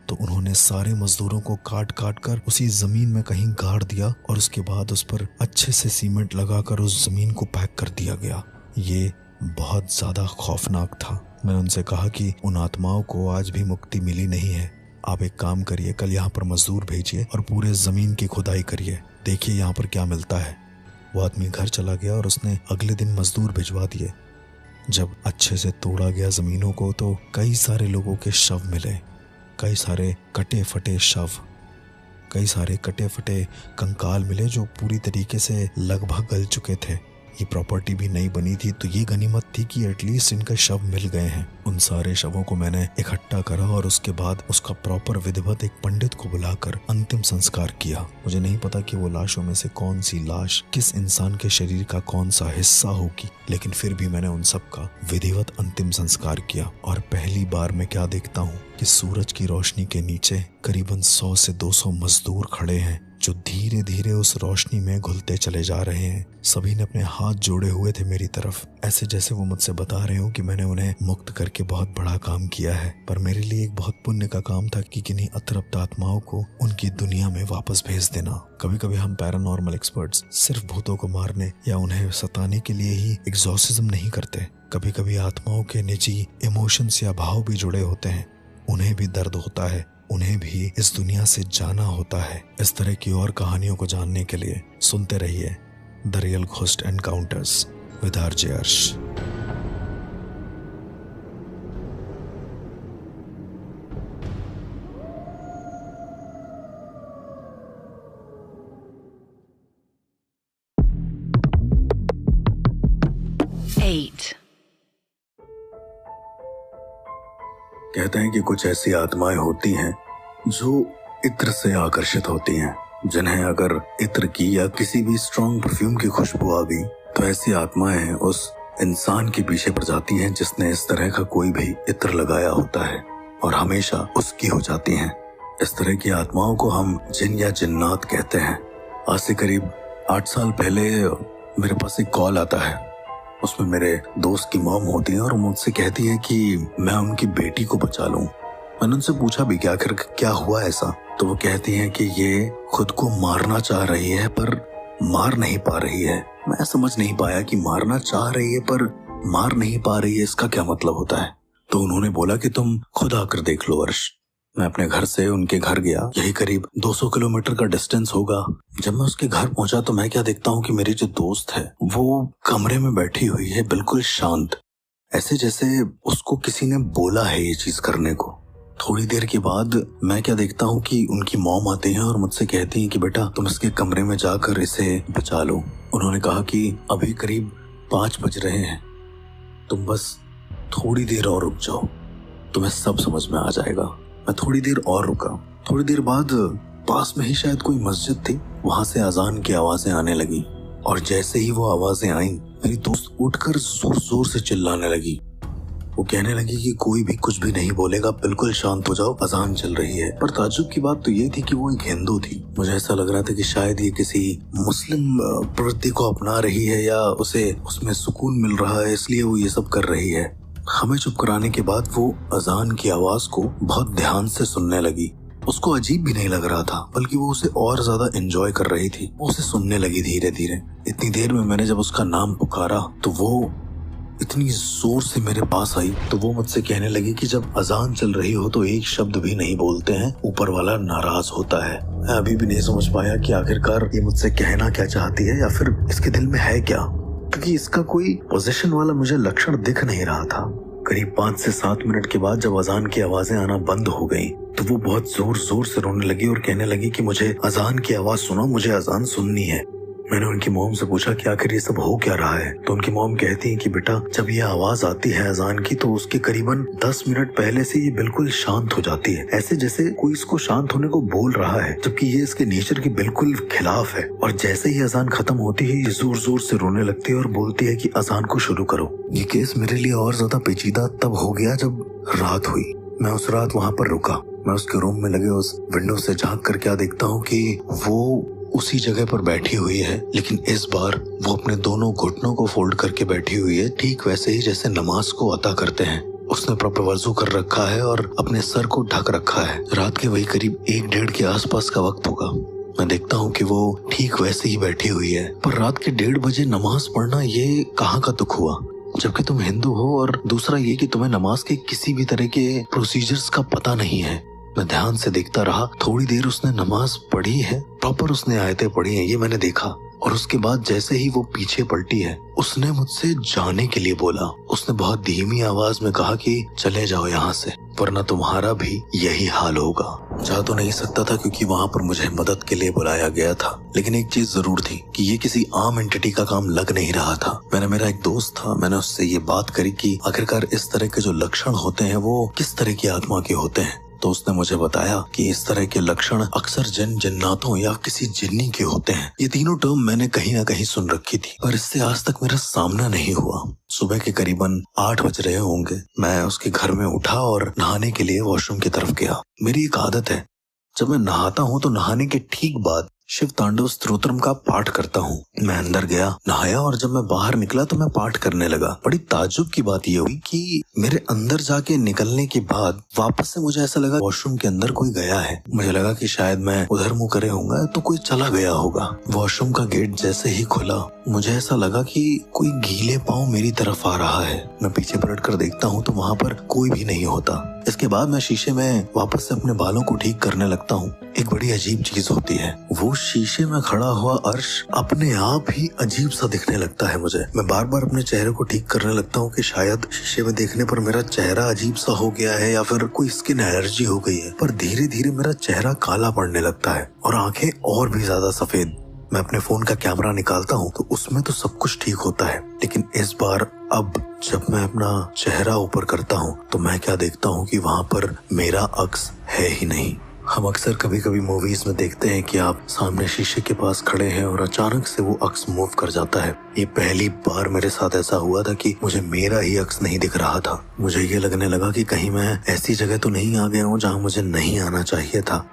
तो उन्होंने सारे मजदूरों को काट काट कर उसी जमीन में कहीं गाड़ दिया और उसके बाद उस पर अच्छे से सीमेंट लगाकर उस जमीन को पैक कर दिया गया। ये बहुत ज्यादा खौफनाक था। मैंने उनसे कहा कि उन आत्माओं को आज भी मुक्ति मिली नहीं है। आप एक काम करिए, कल यहाँ पर मजदूर भेजिए और पूरे जमीन की खुदाई करिए, देखिए यहाँ पर क्या मिलता है। वो आदमी घर चला गया और उसने अगले दिन मजदूर भिजवा दिए। जब अच्छे से तोड़ा गया जमीनों को तो कई सारे लोगों के शव मिले, कई सारे कटे फटे शव, कई सारे कटे फटे कंकाल मिले जो पूरी तरीके से लगभग गल चुके थे। ये प्रॉपर्टी भी नहीं बनी थी, तो ये गनीमत थी कि एटलीस्ट इनका शव मिल गए हैं। उन सारे शवों को मैंने इकट्ठा करा और उसके बाद उसका प्रॉपर विधिवत एक पंडित को बुलाकर अंतिम संस्कार किया। मुझे नहीं पता कि वो लाशों में से कौन सी लाश किस इंसान के शरीर का कौन सा हिस्सा होगी, लेकिन फिर भी मैंने उन सब का विधिवत अंतिम संस्कार किया। और पहली बार मैं क्या देखता हूँ कि सूरज की रोशनी के नीचे करीबन 100 से 200 मजदूर खड़े हैं जो धीरे धीरे उस रोशनी में घुलते चले जा रहे हैं। सभी ने अपने हाथ जोड़े हुए थे मेरी तरफ, ऐसे जैसे वो मुझसे बता रहे हो कि मैंने उन्हें मुक्त करके बहुत बड़ा काम किया है। पर मेरे लिए एक बहुत पुण्य का काम था कि किन्हीं अतृप्त आत्माओं को उनकी दुनिया में वापस भेज देना। कभी कभी हम पैरानॉर्मल एक्सपर्ट्स सिर्फ भूतों को मारने या उन्हें सताने के लिए ही एग्जॉर्सिज्म नहीं करते। कभी कभी आत्माओं के निजी इमोशंस या भाव भी जुड़े होते हैं। उन्हें भी दर्द होता है, उन्हें भी इस दुनिया से जाना होता है। इस तरह की और कहानियों को जानने के लिए सुनते रहिए the real ghost encounters with RJ अर्श। कहते हैं कि कुछ ऐसी आत्माएं होती हैं जो इत्र से आकर्षित होती हैं, जिन्हें अगर इत्र की या किसी भी स्ट्रॉन्ग परफ्यूम की खुशबू आ गई तो ऐसी आत्माएं उस इंसान के पीछे पड़ जाती हैं जिसने इस तरह का कोई भी इत्र लगाया होता है और हमेशा उसकी हो जाती हैं। इस तरह की आत्माओं को हम जिन या जिन्नात कहते हैं। आज से करीब 8 साल पहले मेरे पास एक कॉल आता है। उसमें मेरे दोस्त की मॉम होती है और मुझसे कहती है कि मैं उनकी बेटी को बचा लूं। मैंने उनसे पूछा भी कि आखिर क्या हुआ ऐसा, तो वो कहती हैं कि ये खुद को मारना चाह रही है पर मार नहीं पा रही है। मैं समझ नहीं पाया कि मारना चाह रही है पर मार नहीं पा रही है, इसका क्या मतलब होता है। तो उन्होंने बोला कि तुम खुद आकर देख लो अर्श। मैं अपने घर से उनके घर गया, यही करीब 200 किलोमीटर का डिस्टेंस होगा। जब मैं उसके घर पहुंचा तो मैं क्या देखता हूँ कि मेरी जो दोस्त है वो कमरे में बैठी हुई है, बिल्कुल शांत, ऐसे जैसे उसको किसी ने बोला है ये चीज करने को। थोड़ी देर के बाद मैं क्या देखता हूँ कि उनकी मॉम आती है और मुझसे कहती है कि बेटा तुम इसके कमरे में जाकर इसे बचा लो। उन्होंने कहा कि अभी करीब 5 बज रहे हैं, तुम बस थोड़ी देर और रुक जाओ, तुम्हें सब समझ में आ जाएगा। मैं थोड़ी देर और रुका। थोड़ी देर बाद पास में ही शायद कोई मस्जिद थी, वहां से अजान की आवाजें आने लगी और जैसे ही वो आवाजें आईं मेरी दोस्त उठकर जोर जोर से चिल्लाने लगी। वो कहने लगी कि कोई भी कुछ भी नहीं बोलेगा, बिल्कुल शांत हो जाओ, अजान चल रही है। पर ताज्जुब की बात तो ये थी कि वो एक हिंदू थी। मुझे ऐसा लग रहा था कि शायद ये किसी मुस्लिम प्रवृत्ति को अपना रही है या उसे उसमें सुकून मिल रहा है, इसलिए वो ये सब कर रही है। हमें चुप कराने के बाद वो अजान की आवाज को बहुत ध्यान से सुनने लगी। उसको अजीब भी नहीं लग रहा था, बल्कि वो उसे और ज्यादा एंजॉय कर रही थी। वो उसे सुनने लगी धीरे धीरे। इतनी देर में मैंने जब उसका नाम पुकारा तो वो इतनी जोर से मेरे पास आई तो वो मुझसे कहने लगी कि जब अजान चल रही हो तो एक शब्द भी नहीं बोलते हैं, ऊपर वाला नाराज होता है। मैं अभी भी नहीं समझ पाया कि आखिरकार ये मुझसे कहना क्या चाहती है या फिर इसके दिल में है क्या, क्योंकि इसका कोई पोजीशन वाला मुझे लक्षण दिख नहीं रहा था। करीब 5 से 7 मिनट के बाद जब अजान की आवाजें आना बंद हो गई तो वो बहुत जोर जोर से रोने लगी और कहने लगी कि मुझे अजान की आवाज सुनो, मुझे अजान सुननी है। मैंने उनकी मॉम से पूछा कि आखिर ये सब हो क्या रहा है, तो उनकी मॉम कहती है कि बेटा जब ये आवाज आती है अजान की तो उसके करीबन 10 मिनट पहले से ये बिल्कुल शांत हो जाती है, ऐसे जैसे कोई इसको शांत होने को बोल रहा है, जबकि ये इसके नेचर के बिल्कुल खिलाफ है। और जैसे ही अजान खत्म होती है ये जोर जोर से रोने लगती है और बोलती है कि अजान को शुरू करो। ये केस मेरे लिए और ज्यादा पेचीदा तब हो गया जब रात हुई। मैं उस रात वहाँ पर रुका। मैं उसके रूम में लगे उस विंडो से झांक कर क्या देखता हूँ कि वो उसी जगह पर बैठी हुई है, लेकिन इस बार वो अपने दोनों घुटनों को फोल्ड करके बैठी हुई है, ठीक वैसे ही जैसे नमाज को अता करते हैं। उसने प्रॉपर वजू कर रखा है और अपने सर को ढक रखा है। रात के वही करीब 1-1:30 के आसपास का वक्त होगा। मैं देखता हूँ कि वो ठीक वैसे ही बैठी हुई है। पर रात के 1:30 बजे नमाज पढ़ना ये कहाँ का दुख हुआ, जबकि तुम हिंदू हो, और दूसरा ये कि तुम्हें नमाज के किसी भी तरह के प्रोसीजर्स का पता नहीं है। मैं ध्यान से देखता रहा। थोड़ी देर उसने नमाज पढ़ी है, प्रॉपर उसने आयतें पढ़ी हैं, ये मैंने देखा। और उसके बाद जैसे ही वो पीछे पलटी है उसने मुझसे जाने के लिए बोला। उसने बहुत धीमी आवाज में कहा कि चले जाओ यहाँ से, वरना तुम्हारा भी यही हाल होगा। जा तो नहीं सकता था क्योंकि वहाँ पर मुझे मदद के लिए बुलाया गया था, लेकिन एक चीज जरूर थी कि ये किसी आम एंटिटी का काम लग नहीं रहा था। मेरा एक दोस्त था, मैंने उससे ये बात करी कि आखिरकार इस तरह के जो लक्षण होते हैं वो किस तरह की आत्मा के होते हैं। तो उसने मुझे बताया कि इस तरह के लक्षण अक्सर जिन्नातों या किसी जिन्नी के होते हैं। ये तीनों टर्म मैंने कहीं ना कहीं सुन रखी थी, पर इससे आज तक मेरा सामना नहीं हुआ। सुबह के करीबन 8 बज रहे होंगे। मैं उसके घर में उठा और नहाने के लिए वॉशरूम की तरफ गया। मेरी एक आदत है, जब मैं नहाता हूँ तो नहाने के ठीक बाद शिव तांडव स्तोत्रम का पाठ करता हूँ। मैं अंदर गया, नहाया और जब मैं बाहर निकला तो मैं पाठ करने लगा। बड़ी ताज्जुब की बात ये हुई कि मेरे अंदर जाके निकलने के बाद वापस से मुझे ऐसा लगा वॉशरूम के अंदर कोई गया है। मुझे लगा कि शायद मैं उधर मुंह करे होऊंगा तो कोई चला गया होगा। वॉशरूम का गेट जैसे ही खुला मुझे ऐसा लगा कि कोई गीले पाँव मेरी तरफ आ रहा है। मैं पीछे पलट कर देखता हूँ तो वहाँ पर कोई भी नहीं होता। इसके बाद मैं शीशे में वापस से अपने बालों को ठीक करने लगता हूँ। एक बड़ी अजीब चीज होती है, वो शीशे में खड़ा हुआ अर्श अपने आप ही अजीब सा दिखने लगता है मुझे। मैं बार बार अपने चेहरे को ठीक करने लगता हूँ कि शायद शीशे में देखने पर मेरा चेहरा अजीब सा हो गया है या फिर कोई स्किन एलर्जी हो गई है। पर धीरे धीरे मेरा चेहरा काला पड़ने लगता है और आंखें और भी ज्यादा सफेद। मैं अपने फोन का कैमरा निकालता हूँ तो उसमें तो सब कुछ ठीक होता है, लेकिन इस बार अब जब मैं अपना चेहरा ऊपर करता हूँ तो मैं क्या देखता हूँ कि वहाँ पर मेरा अक्स है ही नहीं। हम अक्सर कभी कभी मूवीज में देखते हैं कि आप सामने शीशे के पास खड़े हैं और अचानक से वो अक्स मूव कर जाता है। ये पहली बार मेरे साथ ऐसा हुआ था कि मुझे मेरा ही अक्स नहीं दिख रहा था। मुझे ये लगने लगा कि कहीं मैं ऐसी जगह तो नहीं आ गया हूँ जहाँ मुझे नहीं आना चाहिए था।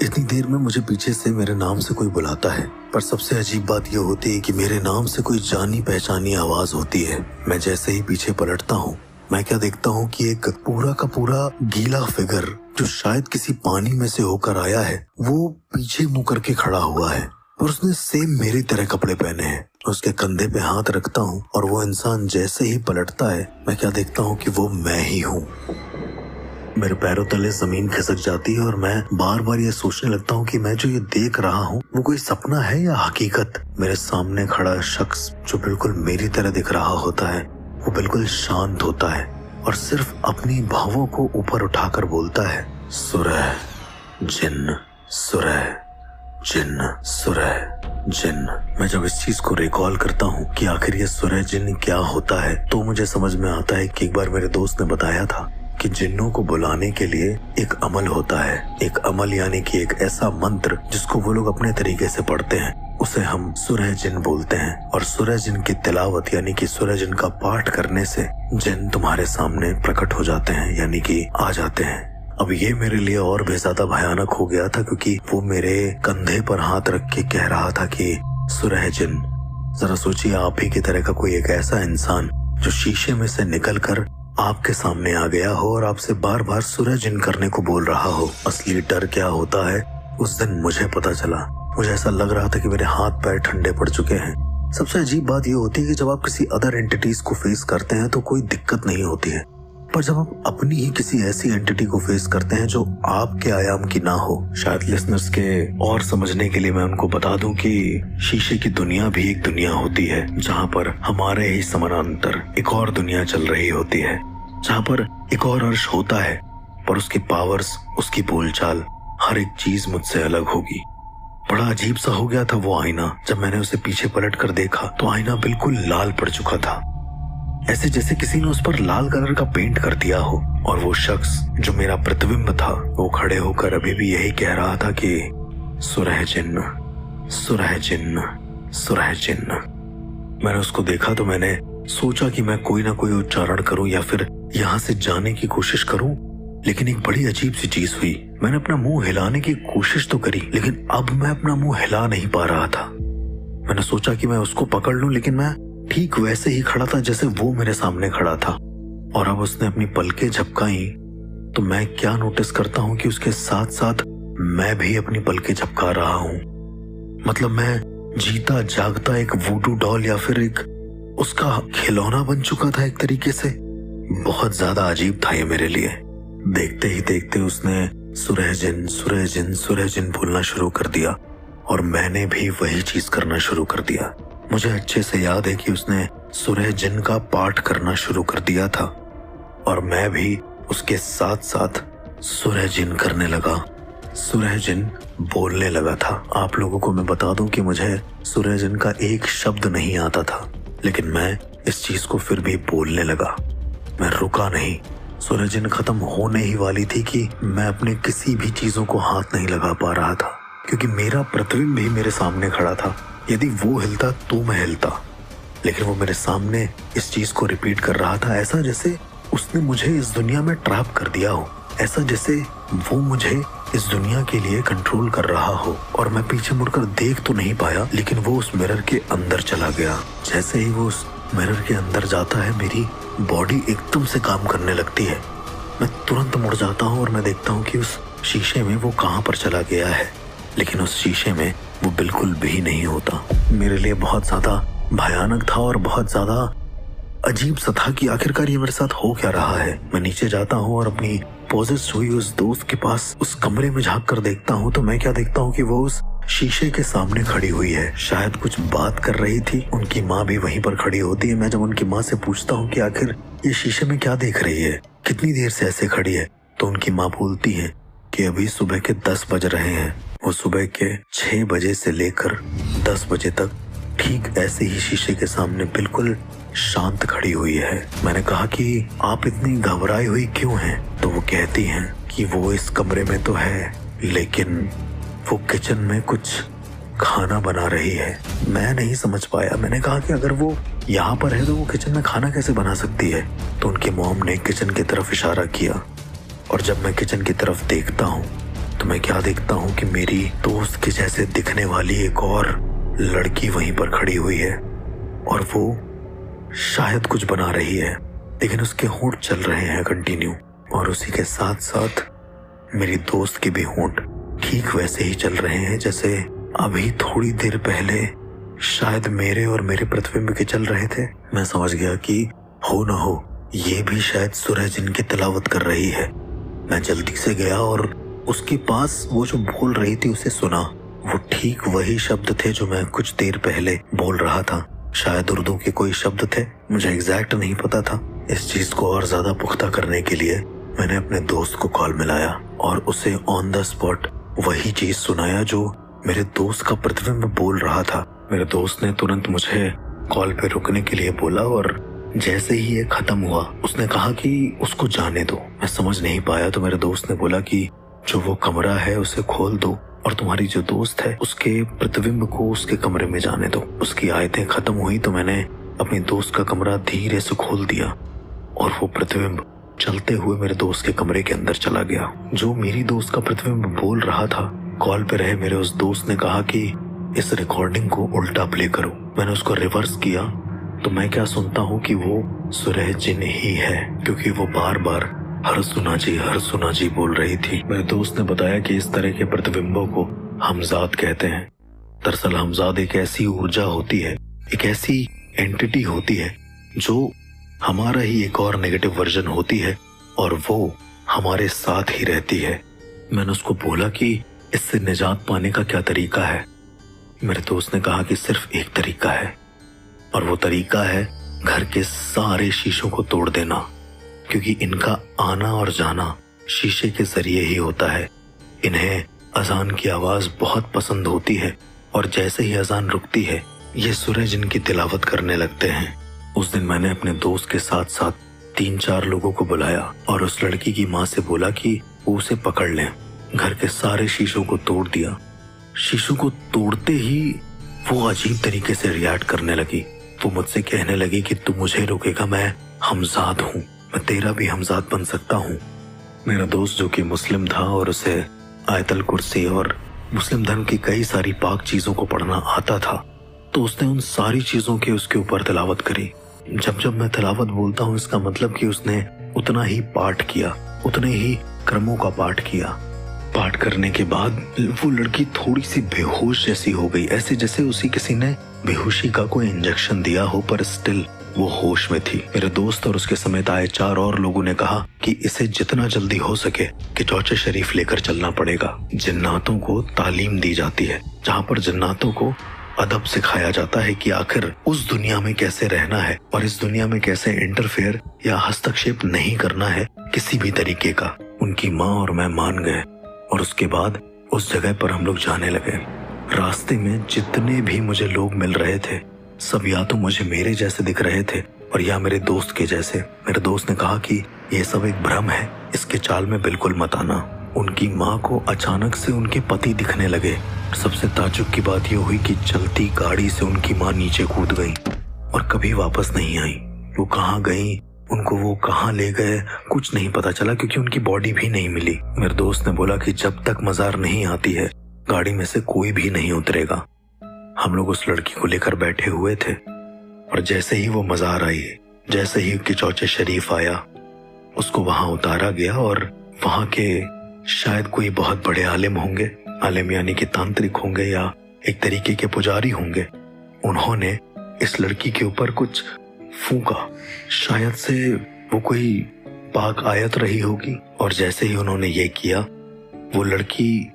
इतनी देर में मुझे पीछे से मेरे नाम से कोई बुलाता है, पर सबसे अजीब बात यह होती है कि मेरे नाम से कोई जानी पहचानी आवाज होती है। मैं जैसे ही पीछे पलटता हूँ मैं क्या देखता हूँ कि एक पूरा का पूरा गीला फिगर जो शायद किसी पानी में से होकर आया है वो पीछे मुंह करके खड़ा हुआ है और उसने सेम मेरी तरह कपड़े पहने हैं। उसके कंधे पे हाथ रखता हूँ और वो इंसान जैसे ही पलटता है मैं क्या देखता हूँ कि वो मैं ही हूँ। मेरे पैरों तले जमीन खिसक जाती है और मैं बार बार ये सोचने लगता हूँ कि मैं जो ये देख रहा हूँ वो कोई सपना है या हकीकत। मेरे सामने खड़ा शख्स जो बिल्कुल मेरी तरह दिख रहा होता है वो बिल्कुल शांत होता है और सिर्फ अपनी भावों को ऊपर उठाकर बोलता है, सुरह जिन्न, सुरह जिन्न, सुरह जिन्न। मैं जब इस चीज को रिकॉल करता हूँ कि आखिर ये सुरह जिन्न क्या होता है तो मुझे समझ में आता है कि एक बार मेरे दोस्त ने बताया था कि जिन्नों को बुलाने के लिए एक अमल होता है। एक अमल यानी कि एक ऐसा मंत्र जिसको वो लोग अपने तरीके से पढ़ते हैं, उसे हम सुरह जिन बोलते हैं। और सुरह जिन की तिलावत यानी कि सुरह जिन का पाठ करने से जिन तुम्हारे सामने प्रकट हो जाते हैं यानी कि आ जाते हैं। अब ये मेरे लिए और भी ज्यादा भयानक हो गया था क्योंकि वो मेरे कंधे पर हाथ रख के कह रहा था कि सुरह जिन। जरा सोचिए, आप ही की तरह का कोई एक ऐसा इंसान जो शीशे में से निकल कर आपके सामने आ गया हो और आपसे बार बार सुरह जिन करने को बोल रहा हो। असली डर क्या होता है उस दिन मुझे पता चला। मुझे ऐसा लग रहा था कि मेरे हाथ पैर ठंडे पड़ चुके हैं। सबसे अजीब बात यह होती है कि जब आप किसी अदर एंटिटीज को फेस करते हैं तो कोई दिक्कत नहीं होती है, पर जब आप अपनी ही किसी ऐसी एंटिटी को फेस करते हैं जो आपके आयाम की ना हो। शायद लिसनर्स के और समझने के लिए मैं उनको बता दूं कि शीशे की दुनिया भी एक दुनिया होती है जहां पर हमारे ही समानांतर एक और दुनिया चल रही होती है, जहां पर एक और अर्श होता है पर उसकी पावर्स, उसकी बोलचाल, हर एक चीज मुझसे अलग होगी। बड़ा अजीब सा हो गया था वो आईना। जब मैंने उसे पीछे पलट कर देखा तो आईना बिल्कुल लाल पड़ चुका था, ऐसे जैसे किसी ने उस पर लाल कलर का पेंट कर दिया हो। और वो शख्स जो मेरा प्रतिबिंब था वो खड़े होकर अभी भी यही कह रहा था कि सुरह जिन्न, सुरह जिन्न, सुरह जिन्न। मैंने उसको देखा तो मैंने सोचा कि मैं कोई ना कोई उच्चारण करूं या फिर यहाँ से जाने की कोशिश करूं, लेकिन एक बड़ी अजीब सी चीज हुई। मैंने अपना मुंह हिलाने की कोशिश तो करी लेकिन अब मैं अपना मुंह हिला नहीं पा रहा था। मैंने सोचा कि मैं उसको पकड़ लूं लेकिन मैं ठीक वैसे ही खड़ा था जैसे वो मेरे सामने खड़ा था। और अब उसने अपनी पलकें झपकाई तो मैं क्या नोटिस करता हूँ कि उसके साथ साथ मैं भी अपनी पलकें झपका रहा हूँ। मतलब मैं जीता जागता एक वूडू डॉल या फिर एक उसका खिलौना बन चुका था एक तरीके से। बहुत ज्यादा अजीब था ये मेरे लिए। देखते ही देखते उसने सुरह जिन, सुरह जिन, सुरह जिन बोलना शुरू कर दिया और मैंने भी वही चीज करना शुरू कर दिया। मुझे अच्छे से याद है कि उसने सुरह जिन का पाठ करना शुरू कर दिया था और मैं भी उसके साथ साथ सुरह जिन करने लगा, सुरह जिन बोलने लगा था। आप लोगों को मैं बता दूं कि मुझे सुरह जिन का एक शब्द नहीं आता था, लेकिन मैं इस चीज को फिर भी बोलने लगा। मैं रुका नहीं। सुरह जिन खत्म होने ही वाली थी कि मैं अपने किसी भी चीजों को हाथ नहीं लगा पा रहा था क्योंकि मेरा प्रतिबिंब भी मेरे सामने खड़ा था। यदि वो हिलता तो मैं हिलता, लेकिन वो मेरे सामने इस चीज को रिपीट कर रहा था, ऐसा जैसे उसने मुझे इस दुनिया में ट्रैप कर दिया हो, ऐसा जैसे वो मुझे इस दुनिया के लिए कंट्रोल कर रहा हो। और मैं पीछे मुड़कर देख तो नहीं पाया, लेकिन वो उस मिरर के अंदर चला गया। जैसे ही वो उस मिरर के अंदर जाता है, मेरी बॉडी एकदम से काम करने लगती है। मैं तुरंत मुड़ जाता हूँ और मैं देखता हूँ कि उस शीशे में वो कहाँ पर चला गया है, लेकिन उस शीशे में वो बिल्कुल भी नहीं होता। मेरे लिए बहुत ज्यादा भयानक था और बहुत ज्यादा अजीब सा था कि आखिरकार ये मेरे साथ हो क्या रहा है। मैं नीचे जाता हूँ और अपनी पोजेस हुई उस दोस्त के पास उस कमरे में झांक कर देखता हूँ, तो मैं क्या देखता हूँ कि वो उस शीशे के सामने खड़ी हुई है, शायद कुछ बात कर रही थी। उनकी माँ भी वहीं पर खड़ी होती है। मैं जब उनकी माँ से पूछता हूँ कि आखिर ये शीशे में क्या देख रही है, कितनी देर से ऐसे खड़ी है, तो उनकी माँ बोलती है कि अभी सुबह के 10 बज रहे हैं। वो सुबह के 6 बजे से लेकर 10 बजे तक ठीक ऐसे ही शीशे के सामने बिल्कुल शांत खड़ी हुई है। मैंने कहा कि आप इतनी घबराई हुई क्यों हैं? तो वो कहती हैं कि वो इस कमरे में तो है, लेकिन वो किचन में कुछ खाना बना रही है। मैं नहीं समझ पाया। मैंने कहा कि अगर वो यहाँ पर है तो वो किचन में खाना कैसे बना सकती है? तो उनकी मॉम ने किचन की तरफ इशारा किया, और जब मैं किचन की तरफ देखता हूँ तो मैं क्या देखता हूँ कि मेरी दोस्त के जैसे दिखने वाली एक और लड़की वहीं पर खड़ी हुई है, और वो शायद कुछ बना रही है, लेकिन उसके होंठ चल रहे हैं कंटिन्यू, और उसी के साथ साथ मेरी दोस्त के भी होंठ ठीक वैसे ही चल रहे हैं जैसे अभी थोड़ी देर पहले शायद मेरे और मेरे प्रतिबिंब के चल रहे थे। मैं समझ गया कि हो ना हो ये भी शायद सूरज इनकी तिलावत कर रही है। मैं जल्दी से गया और उसके पास वो जो बोल रही थी उसे सुना। वो ठीक वही शब्द थे जो मैं कुछ देर पहले बोल रहा था। शायद उर्दू के कोई शब्द थे, मुझे एग्जैक्ट नहीं पता था। इस चीज को और ज्यादा पुख्ता करने के लिए मैंने अपने दोस्त को कॉल मिलाया और उसे ऑन द स्पॉट वही चीज सुनाया जो मेरे दोस्त का प्रतिबिंब बोल रहा था। मेरे दोस्त ने तुरंत मुझे कॉल पे रुकने के लिए बोला, और जैसे ही ये खत्म हुआ उसने कहा कि उसको जाने दो। मैं समझ नहीं पाया, तो मेरे दोस्त ने बोला कि जो वो कमरा है उसे खोल दो, और तुम्हारी जो दोस्त है उसके प्रतिबिंब को उसके कमरे में जाने दो। उसकी आयतें खत्म हुई तो मैंने अपनी दोस्त का कमरा धीरे से खोल दिया, और वो प्रतिबिंब चलते हुए मेरे दोस्त के कमरे के अंदर चला गया। जो मेरी दोस्त का प्रतिबिंब बोल रहा था, कॉल पे रहे मेरे उस दोस्त ने कहा कि इस रिकॉर्डिंग को उल्टा प्ले करो। मैंने उसको रिवर्स किया तो मैं क्या सुनता हूँ कि वो सुरह जिन ही है, क्योंकि वो बार बार हर सुना जी बोल रही थी। मेरे दोस्त ने बताया कि इस तरह के प्रतिबिंबों को हमजाद कहते हैं। दरअसल हमजाद एक ऐसी ऊर्जा होती है, एक ऐसी एंटिटी होती है जो हमारा ही एक और नेगेटिव वर्जन होती है, और वो हमारे साथ ही रहती है। मैंने उसको बोला कि इससे निजात पाने का क्या तरीका है। मेरे दोस्त ने कहा कि सिर्फ एक तरीका है, और वो तरीका है घर के सारे शीशों को तोड़ देना, क्योंकि इनका आना और जाना शीशे के जरिए ही होता है। इन्हें अजान की आवाज बहुत पसंद होती है, और जैसे ही अजान रुकती है ये सूरज इनकी तिलावत करने लगते हैं। उस दिन मैंने अपने दोस्त के साथ साथ 3-4 लोगों को बुलाया और उस लड़की की माँ से बोला कि वो उसे पकड़ लें। घर के सारे शीशों को तोड़ दिया। शीशों को तोड़ते ही वो अजीब तरीके से रिएक्ट करने लगी। वो मुझसे कहने लगी कि तू मुझे रोकेगा, मैं हमजाद हूँ, मैं तेरा भी हमजाद बन सकता हूँ। मेरा दोस्त जो कि मुस्लिम था और उसे आयतल कुर्सी और मुस्लिम धर्म की कई सारी पाक चीजों को पढ़ना आता था, तो उसने उन सारी चीजों की उसके ऊपर तिलावत करी। जब मैं तिलावत बोलता हूँ इसका मतलब कि उसने उतना ही पाठ किया, उतने ही क्रमों का पाठ किया। पाठ करने के बाद वो लड़की थोड़ी सी बेहोश जैसी हो गई, ऐसे जैसे उसी किसी ने बेहोशी का कोई इंजेक्शन दिया हो, पर स्टिल वो होश में थी। मेरे दोस्त और उसके समेत आए 4 और लोगों ने कहा कि इसे जितना जल्दी हो सके कि चौचे शरीफ लेकर चलना पड़ेगा। जिन्नातों को तालीम दी जाती है, जहाँ पर जिन्नातों को अदब सिखाया जाता है कि आखिर उस दुनिया में कैसे रहना है और इस दुनिया में कैसे इंटरफेयर या हस्तक्षेप नहीं करना है किसी भी तरीके का। उनकी माँ और मैं मान गए, और उसके बाद उस जगह पर हम लोग जाने लगे। रास्ते में जितने भी मुझे लोग मिल रहे थे सब या तो मुझे मेरे जैसे दिख रहे थे और या मेरे दोस्त के जैसे। मेरे दोस्त ने कहा कि ये सब एक भ्रम है, इसके चाल में बिल्कुल मत आना। उनकी माँ को अचानक से उनके पति दिखने लगे। सबसे ताज्जुब की बात यह हुई कि चलती गाड़ी से उनकी माँ नीचे कूद गई और कभी वापस नहीं आई। वो कहाँ गई उनको वो कहाँ ले गए कुछ नहीं पता चला, क्योंकि उनकी बॉडी भी नहीं मिली। मेरे दोस्त ने बोला कि जब तक मजार नहीं आती है गाड़ी में से कोई भी नहीं उतरेगा। हम लोग उस लड़की को लेकर बैठे हुए थे और जैसे ही वो मजार आई, जैसे ही उसके चौचे शरीफ आया, उसको वहां उतारा गया और वहां के शायद कोई बहुत बड़े आलिम होंगे, आलिम यानी कि तांत्रिक होंगे या एक तरीके के पुजारी होंगे, उन्होंने इस लड़की के ऊपर कुछ फूंका। शायद से वो कोई पाक आयत रही होगी। और जैसे ही उन्होंने ये किया, वो लड़की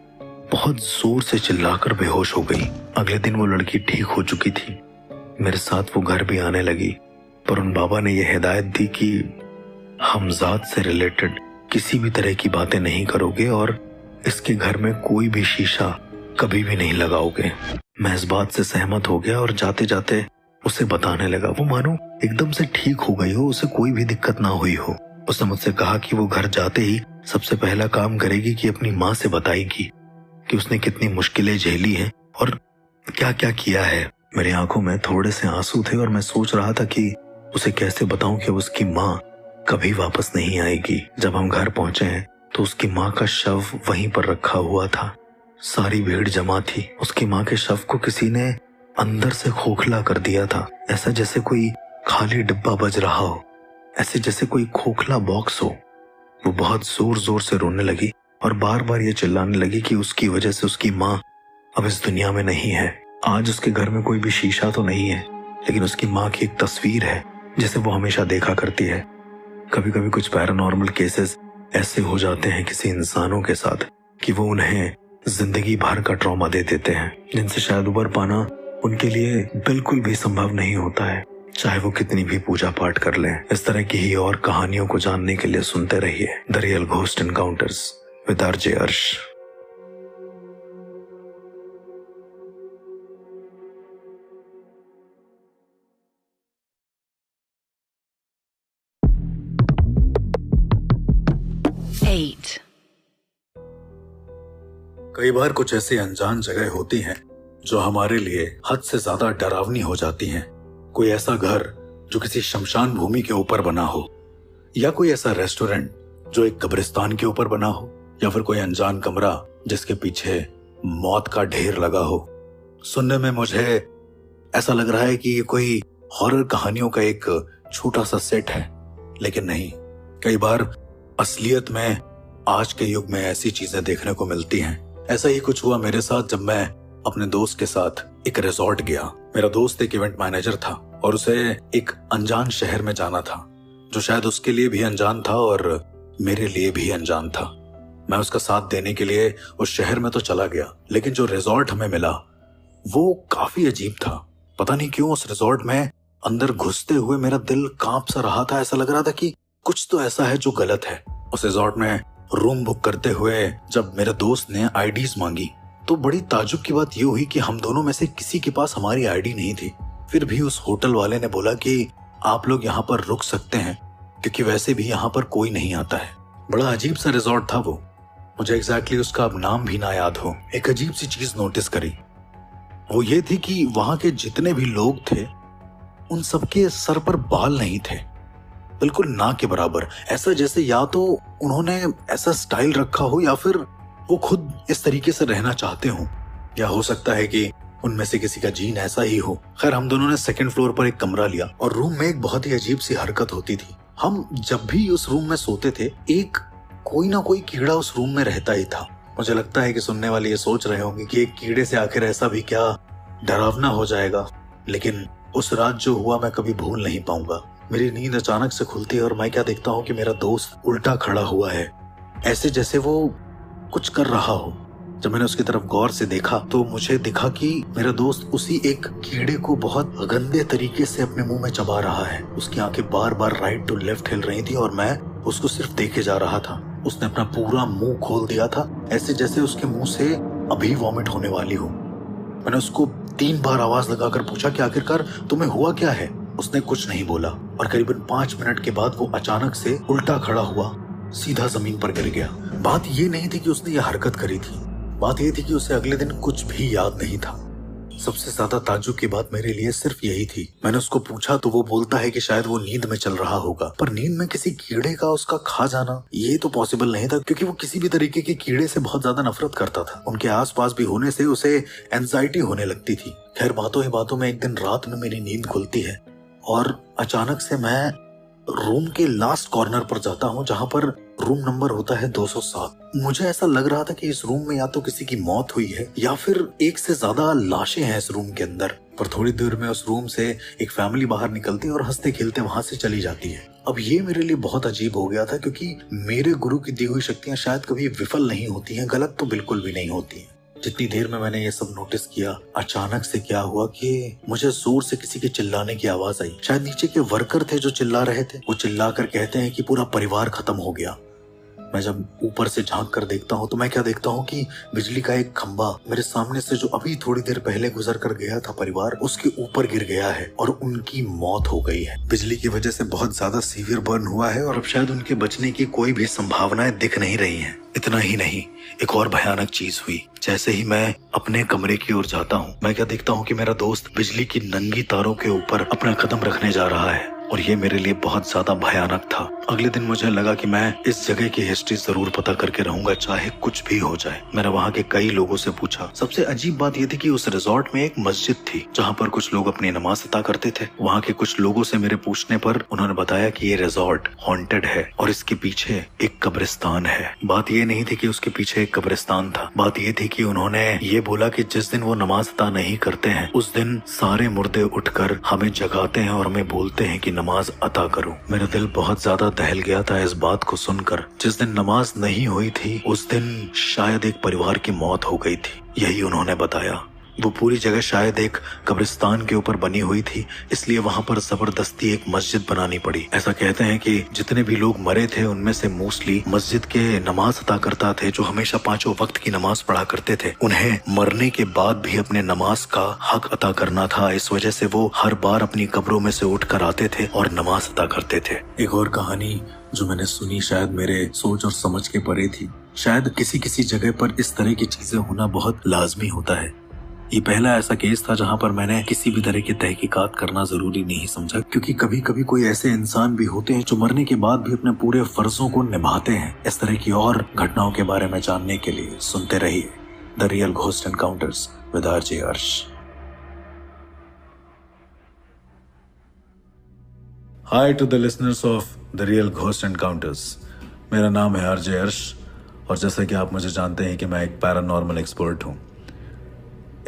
बहुत जोर से चिल्लाकर बेहोश हो गई। अगले दिन वो लड़की ठीक हो चुकी थी। मेरे साथ वो घर भी आने लगी, पर उन बाबा ने यह हिदायत दी कि हमजाद से रिलेटेड किसी भी तरह की बातें नहीं करोगे और इसके घर में कोई भी शीशा कभी भी नहीं लगाओगे। मैं इस बात से सहमत हो गया और जाते जाते उसे बताने लगा। वो मानो एकदम से ठीक हो गई हो, उसे कोई भी दिक्कत ना हुई हो। उसने मुझसे कहा कि वो घर जाते ही सबसे पहला काम करेगी कि अपनी माँ से बताएगी कि उसने कितनी मुश्किलें झेली हैं और क्या क्या किया है। मेरी आंखों में थोड़े से आंसू थे और मैं सोच रहा था कि उसे कैसे बताऊं कि उसकी माँ कभी वापस नहीं आएगी। जब हम घर पहुंचे हैं तो उसकी माँ का शव वहीं पर रखा हुआ था। सारी भीड़ जमा थी। उसकी माँ के शव को किसी ने अंदर से खोखला कर दिया था, ऐसा जैसे कोई खाली डिब्बा बज रहा हो, ऐसे जैसे कोई खोखला बॉक्स हो। वो बहुत जोर जोर से रोने लगी और बार बार ये चिल्लाने लगी कि उसकी वजह से उसकी माँ अब इस दुनिया में नहीं है। आज उसके घर में कोई भी शीशा तो नहीं है, लेकिन उसकी माँ की एक तस्वीर है जिसे वो हमेशा देखा करती है। कभी कभी कुछ पैरानॉर्मल केसेस ऐसे हो जाते हैं किसी इंसानों के साथ कि वो उन्हें जिंदगी भर का ट्रॉमा दे देते हैं, जिनसे शायद उबर पाना उनके लिए बिल्कुल भी संभव नहीं होता है, चाहे वो कितनी भी पूजा पाठ कर लें। इस तरह की ही और कहानियों को जानने के लिए सुनते रहिए the real ghost encounters with RJ अर्श। कई बार कुछ ऐसी अनजान जगह होती हैं जो हमारे लिए हद से ज्यादा डरावनी हो जाती हैं। कोई ऐसा घर जो किसी शमशान भूमि के ऊपर बना हो, या कोई ऐसा रेस्टोरेंट जो एक कब्रिस्तान के ऊपर बना हो, या फिर कोई अनजान कमरा जिसके पीछे मौत का ढेर लगा हो। सुनने में मुझे ऐसा लग रहा है कि ये कोई हॉरर कहानियों का एक छोटा सा सेट है, लेकिन नहीं। कई बार असलियत में आज के युग में ऐसी चीजें देखने को मिलती हैं। ऐसा ही कुछ हुआ मेरे साथ जब मैं अपने दोस्त के साथ एक रिजॉर्ट गया। मेरा दोस्त एक इवेंट मैनेजर था और उसे एक अनजान शहर में जाना था, जो शायद उसके लिए भी अनजान था और मेरे लिए भी अनजान था। मैं उसका साथ देने के लिए उस शहर में तो चला गया, लेकिन जो रिजॉर्ट हमें मिला वो काफी अजीब था। पता नहीं क्यों उस रिजॉर्ट में अंदर घुसते हुए मेरा दिल कांप सा रहा था। ऐसा लग रहा था कि कुछ तो ऐसा है जो गलत है। उस रिजॉर्ट में रूम बुक करते हुए जब मेरे दोस्त ने आईडीज मांगी तो बड़ी ताजुब की बात ये हुई कि हम दोनों में से किसी के पास हमारी आईडी नहीं थी। फिर भी उस होटल वाले ने बोला कि आप लोग यहाँ पर रुक सकते हैं क्योंकि वैसे भी यहाँ पर कोई नहीं आता है। बड़ा अजीब सा रिजॉर्ट था वो। मुझे एग्जैक्टली उसका अब नाम भी ना याद हो। एक अजीब सी चीज नोटिस करी, वो ये थी कि वहां के जितने भी लोग थे उन सबके सर पर बाल नहीं थे, बिल्कुल ना के बराबर। ऐसा जैसे या तो उन्होंने ऐसा स्टाइल रखा हो या फिर वो खुद इस तरीके से रहना चाहते हो, या हो सकता है कि उनमें से किसी का जीन ऐसा ही हो। खैर, हम दोनों ने सेकंड फ्लोर पर एक कमरा लिया और रूम में एक बहुत ही अजीब सी हरकत होती थी। हम जब भी उस रूम में सोते थे एक कोई ना कोई कीड़ा उस रूम में रहता ही था। मुझे लगता है कि सुनने वाले ये सोच रहे होंगे कि एक कीड़े से आखिर ऐसा भी क्या डरावना हो जाएगा, लेकिन उस रात जो हुआ मैं कभी भूल नहीं पाऊंगा। मेरी नींद अचानक से खुलती है और मैं क्या देखता हूँ कि मेरा दोस्त उल्टा खड़ा हुआ है, ऐसे जैसे वो कुछ कर रहा हो। जब मैंने उसकी तरफ गौर से देखा तो मुझे दिखा कि मेरा दोस्त उसी एक कीड़े को बहुत गंदे तरीके से अपने मुंह में चबा रहा है। उसकी आंखें बार बार राइट टू लेफ्ट हिल रही थी और मैं उसको सिर्फ देखे जा रहा था। उसने अपना पूरा मुंह खोल दिया था, ऐसे जैसे उसके मुंह से अभी वॉमिट होने वाली हो। मैंने उसको 3 बार आवाज लगाकर पूछा कि आखिरकार तुम्हें हुआ क्या है। उसने कुछ नहीं बोला और करीबन 5 मिनट के बाद वो अचानक से उल्टा खड़ा हुआ सीधा जमीन पर गिर गया। बात ये नहीं थी कि उसने ये हरकत करी थी, बात ये थी कि उसे अगले दिन कुछ भी याद नहीं था। सबसे ज्यादा ताज्जुब की बात मेरे लिए सिर्फ यही थी। मैंने उसको पूछा तो वो बोलता है कि शायद वो नींद में चल रहा होगा, पर नींद में किसी कीड़े का उसका खा जाना ये तो पॉसिबल नहीं था, क्योंकि वो किसी भी तरीके के कीड़े से बहुत ज्यादा नफरत करता था। उनके आसपास भी होने से उसे एंजाइटी होने लगती थी। खैर, बातों ही बातों में एक दिन रात में मेरी नींद खुलती है और अचानक से मैं रूम के लास्ट कॉर्नर पर जाता हूँ, जहाँ पर रूम नंबर होता है 207। मुझे ऐसा लग रहा था कि इस रूम में या तो किसी की मौत हुई है या फिर एक से ज्यादा लाशें हैं इस रूम के अंदर। पर थोड़ी देर में उस रूम से एक फैमिली बाहर निकलती है और हंसते खेलते वहां से चली जाती है। अब ये मेरे लिए बहुत अजीब हो गया था, क्योंकि मेरे गुरु की दी हुई शक्तियां शायद कभी विफल नहीं होती हैं, गलत तो बिल्कुल भी नहीं होती हैं। जितनी देर में मैंने ये सब नोटिस किया, अचानक से क्या हुआ कि मुझे जोर से किसी के चिल्लाने की आवाज आई। शायद नीचे के वर्कर थे जो चिल्ला रहे थे। वो चिल्ला कर कहते हैं कि पूरा परिवार खत्म हो गया। मैं जब ऊपर से झांक कर देखता हूँ तो मैं क्या देखता हूँ कि बिजली का एक खंभा मेरे सामने से, जो अभी थोड़ी देर पहले गुजर कर गया था परिवार, उसके ऊपर गिर गया है और उनकी मौत हो गई है। बिजली की वजह से बहुत ज्यादा सीवियर बर्न हुआ है और अब शायद उनके बचने की कोई भी संभावनाएं दिख नहीं रही हैं। इतना ही नहीं, एक और भयानक चीज हुई। जैसे ही मैं अपने कमरे की ओर जाता हूँ, मैं क्या देखता हूँ कि मेरा दोस्त बिजली की नंगी तारों के ऊपर अपना कदम रखने जा रहा है और ये मेरे लिए बहुत ज्यादा भयानक था। अगले दिन मुझे लगा कि मैं इस जगह की हिस्ट्री जरूर पता करके रहूंगा, चाहे कुछ भी हो जाए। मैंने वहाँ के कई लोगों से पूछा। सबसे अजीब बात ये थी कि उस रिजॉर्ट में एक मस्जिद थी जहाँ पर कुछ लोग अपनी नमाज अता करते थे। वहाँ के कुछ लोगों से मेरे पूछने पर उन्होंने बताया कि ये रिजॉर्ट हॉन्टेड है और इसके पीछे एक कब्रिस्तान है। बात ये नहीं थी कि उसके पीछे एक कब्रिस्तान था, बात ये थी कि उन्होंने ये बोला कि जिस दिन वो नमाज अता नहीं करते हैं उस दिन सारे मुर्दे उठकर हमें जगाते हैं और हमें बोलते हैं कि नमाज अता करो। मेरा दिल बहुत ज्यादा दहल गया था इस बात को सुनकर। जिस दिन नमाज नहीं हुई थी उस दिन शायद एक परिवार की मौत हो गई थी, यही उन्होंने बताया। वो पूरी जगह शायद एक कब्रिस्तान के ऊपर बनी हुई थी, इसलिए वहाँ पर जबरदस्ती एक मस्जिद बनानी पड़ी। ऐसा कहते हैं कि जितने भी लोग मरे थे उनमें से मोस्टली मस्जिद के नमाज अता करता थे, जो हमेशा 5 वक्त की नमाज पढ़ा करते थे। उन्हें मरने के बाद भी अपने नमाज का हक अता करना था, इस वजह से वो हर बार अपनी कब्रों में से उठ कर आते थे और नमाज अता करते थे। एक और कहानी जो मैंने सुनी शायद मेरे सोच और समझ के परे थी। शायद किसी किसी जगह पर इस तरह की चीजें होना बहुत लाजमी होता है। ये पहला ऐसा केस था जहां पर मैंने किसी भी तरह की तहकीकात करना जरूरी नहीं समझा, क्योंकि कभी कभी कोई ऐसे इंसान भी होते हैं जो मरने के बाद भी अपने पूरे फर्जों को निभाते हैं। इस तरह की और घटनाओं के बारे में जानने के लिए सुनते रहिए the real ghost encounters with RJ Arsh. Hi to the listeners of the real ghost encounters. मेरा नाम है आरजे अर्श और जैसा कि आप मुझे जानते हैं कि मैं एक पैरानॉर्मल एक्सपर्ट हूँ।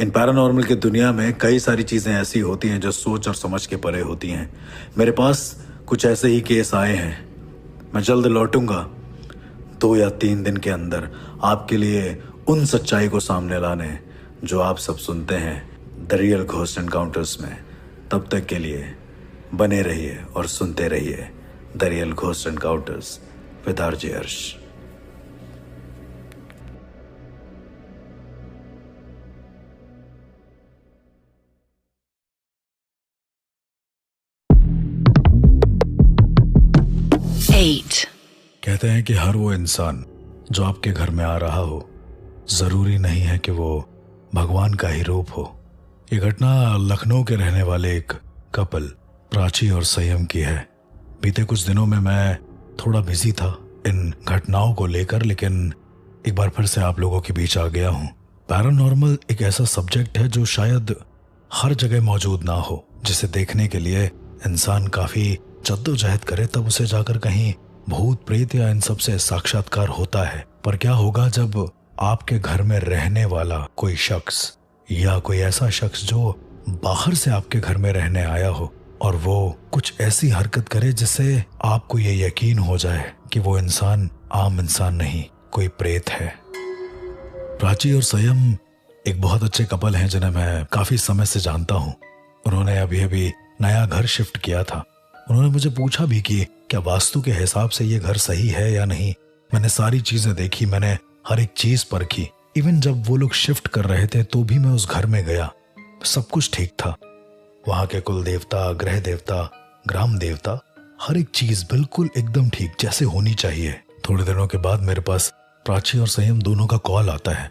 इन पैरानॉर्मल की दुनिया में कई सारी चीज़ें ऐसी होती हैं जो सोच और समझ के परे होती हैं। मेरे पास कुछ ऐसे ही केस आए हैं। मैं जल्द लौटूंगा 2 या 3 दिन के अंदर आपके लिए उन सच्चाई को सामने लाने जो आप सब सुनते हैं द रियल घोस्ट एनकाउंटर्स में। तब तक के लिए बने रहिए और सुनते रहिए the real ghost encounters with RJ अर्श। कहते हैं कि हर वो इंसान जो आपके घर में आ रहा हो जरूरी नहीं है कि वो भगवान का ही रूप हो। ये घटना लखनऊ के रहने वाले एक कपल प्राची और संयम की है। बीते कुछ दिनों में मैं थोड़ा बिजी था इन घटनाओं को लेकर, लेकिन एक बार फिर से आप लोगों के बीच आ गया हूँ। पैरानॉर्मल एक ऐसा सब्जेक्ट है जो शायद हर जगह मौजूद ना हो, जिसे देखने के लिए इंसान काफी जद्दोजहद करे तब उसे जाकर कहीं भूत प्रेत या इन सब से साक्षात्कार होता है। पर क्या होगा जब आपके घर में रहने वाला कोई शख्स या कोई ऐसा शख्स जो बाहर से आपके घर में रहने आया हो और वो कुछ ऐसी हरकत करे जिससे आपको ये यकीन हो जाए कि वो इंसान आम इंसान नहीं, कोई प्रेत है। प्राची और संयम एक बहुत अच्छे कपल हैं जिन्हें मैं काफी समय से जानता हूँ। उन्होंने अभी अभी नया घर शिफ्ट किया था। उन्होंने मुझे पूछा भी कि क्या वास्तु के हिसाब से ये घर सही है या नहीं। मैंने सारी चीजें देखी, मैंने हर एक चीज परखी। इवन जब वो लोग शिफ्ट कर रहे थे तो भी मैं उस घर में गया, सब कुछ ठीक था। वहां के कुल देवता, ग्रह देवता, ग्राम देवता, हर एक चीज बिल्कुल एकदम ठीक जैसे होनी चाहिए। थोड़े दिनों के बाद मेरे पास प्राची और संयम दोनों का कॉल आता है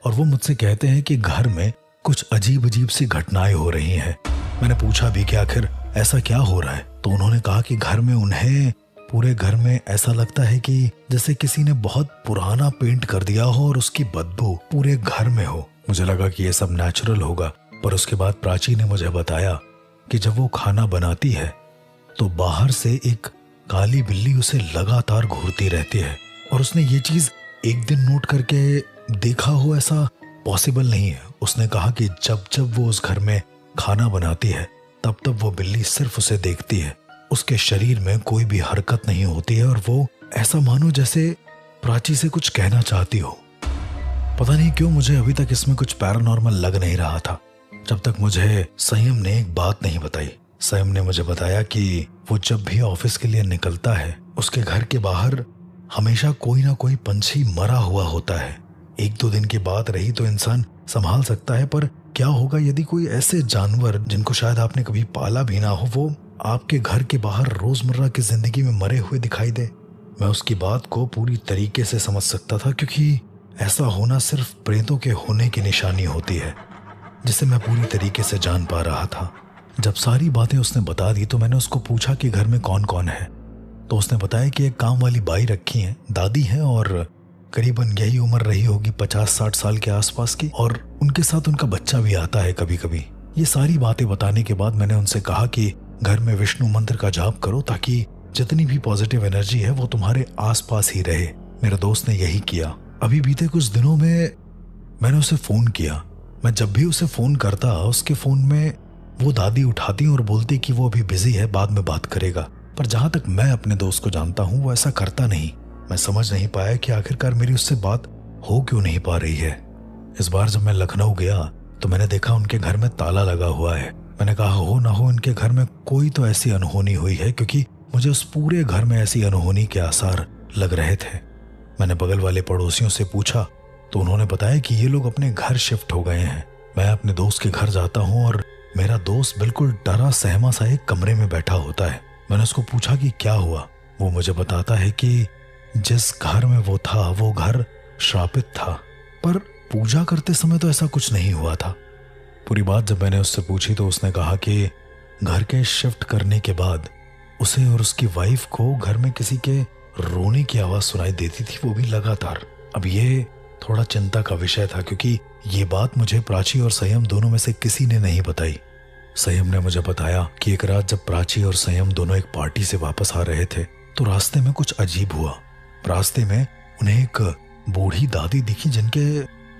और वो मुझसे कहते हैं कि घर में कुछ अजीब अजीब सी घटनाएं हो रही हैं। मैंने पूछा भी कि आखिर ऐसा क्या हो रहा है, तो उन्होंने कहा कि घर में उन्हें पूरे घर में ऐसा लगता है कि जैसे किसी ने बहुत पुराना पेंट कर दिया हो और उसकी बदबू पूरे घर में हो। मुझे लगा कि ये सब नेचुरल होगा, पर उसके बाद प्राची ने मुझे बताया कि जब वो खाना बनाती है तो बाहर से एक काली बिल्ली उसे लगातार घूरती रहती है, और उसने ये चीज एक दिन नोट करके देखा हो ऐसा पॉसिबल नहीं है। उसने कहा कि जब जब वो उस घर में खाना बनाती है तब तब वो बिल्ली सिर्फ उसे देखती है, उसके शरीर में कोई भी हरकत नहीं होती है और वो ऐसा मानो जैसे प्राची से कुछ कहना चाहती हो। पता नहीं क्यों मुझे अभी तक इसमें कुछ पैरानॉर्मल लग नहीं रहा था, जब तक मुझे संयम ने एक बात नहीं बताई। संयम ने मुझे बताया कि वो जब भी ऑफिस के लिए निकलता है उसके घर के बाहर हमेशा कोई ना कोई पंछी मरा हुआ होता है। एक दो दिन की बात रही तो इंसान संभाल सकता है, पर क्या होगा यदि कोई ऐसे जानवर जिनको शायद आपने कभी पाला भी ना हो वो आपके घर के बाहर रोजमर्रा की जिंदगी में मरे हुए दिखाई दे। मैं उसकी बात को पूरी तरीके से समझ सकता था, क्योंकि ऐसा होना सिर्फ प्रेतों के होने की निशानी होती है, जिसे मैं पूरी तरीके से जान पा रहा था। जब सारी बातें उसने बता दी तो मैंने उसको पूछा कि घर में कौन कौन है, तो उसने बताया कि एक काम वाली बाई रखी है, दादी है और करीबन यही उम्र रही होगी 50-60 साल के आसपास की, और उनके साथ उनका बच्चा भी आता है कभी कभी। ये सारी बातें बताने के बाद मैंने उनसे कहा कि घर में विष्णु मंत्र का जाप करो ताकि जितनी भी पॉजिटिव एनर्जी है वो तुम्हारे आसपास ही रहे। मेरे दोस्त ने यही किया। अभी बीते कुछ दिनों में मैंने उसे फोन किया। मैं जब भी उसे फोन करता उसके फोन में वो दादी उठाती और बोलती कि वो अभी बिजी है, बाद में बात करेगा, पर जहां तक मैं अपने दोस्त को जानता हूं वो ऐसा करता नहीं। मैं समझ नहीं पाया कि आखिरकार मेरी उससे बात हो क्यों नहीं पा रही है। इस बार जब मैं लखनऊ गया तो मैंने देखा उनके घर में ताला लगा हुआ है। मैंने कहा हो ना हो इनके घर में कोई तो ऐसी अनहोनी हुई है, क्योंकि मुझे उस पूरे घर में ऐसी अनहोनी के आसार लग रहे थे। मैंने बगल वाले पड़ोसियों से पूछा तो उन्होंने बताया कि ये लोग अपने घर शिफ्ट हो गए हैं। मैं अपने दोस्त के घर जाता हूँ और मेरा दोस्त बिल्कुल डरा सहमा सा एक कमरे में बैठा होता है। मैंने उसको पूछा कि क्या हुआ। वो मुझे बताता है कि जिस घर में वो था वो घर श्रापित था, पर पूजा करते समय तो ऐसा कुछ नहीं हुआ था। पूरी बात जब मैंने उससे पूछी तो उसने कहा कि घर के शिफ्ट करने के बाद उसे और उसकी वाइफ को घर में किसी के रोने की आवाज सुनाई देती थी, वो भी लगातार। अब ये थोड़ा चिंता का विषय था, क्योंकि ये बात मुझे प्राची और संयम दोनों में से किसी ने नहीं बताई। संयम ने मुझे बताया कि एक रात जब प्राची और संयम दोनों एक पार्टी से वापस आ रहे थे तो रास्ते में कुछ अजीब हुआ। रास्ते में उन्हें एक बूढ़ी दादी दिखी जिनके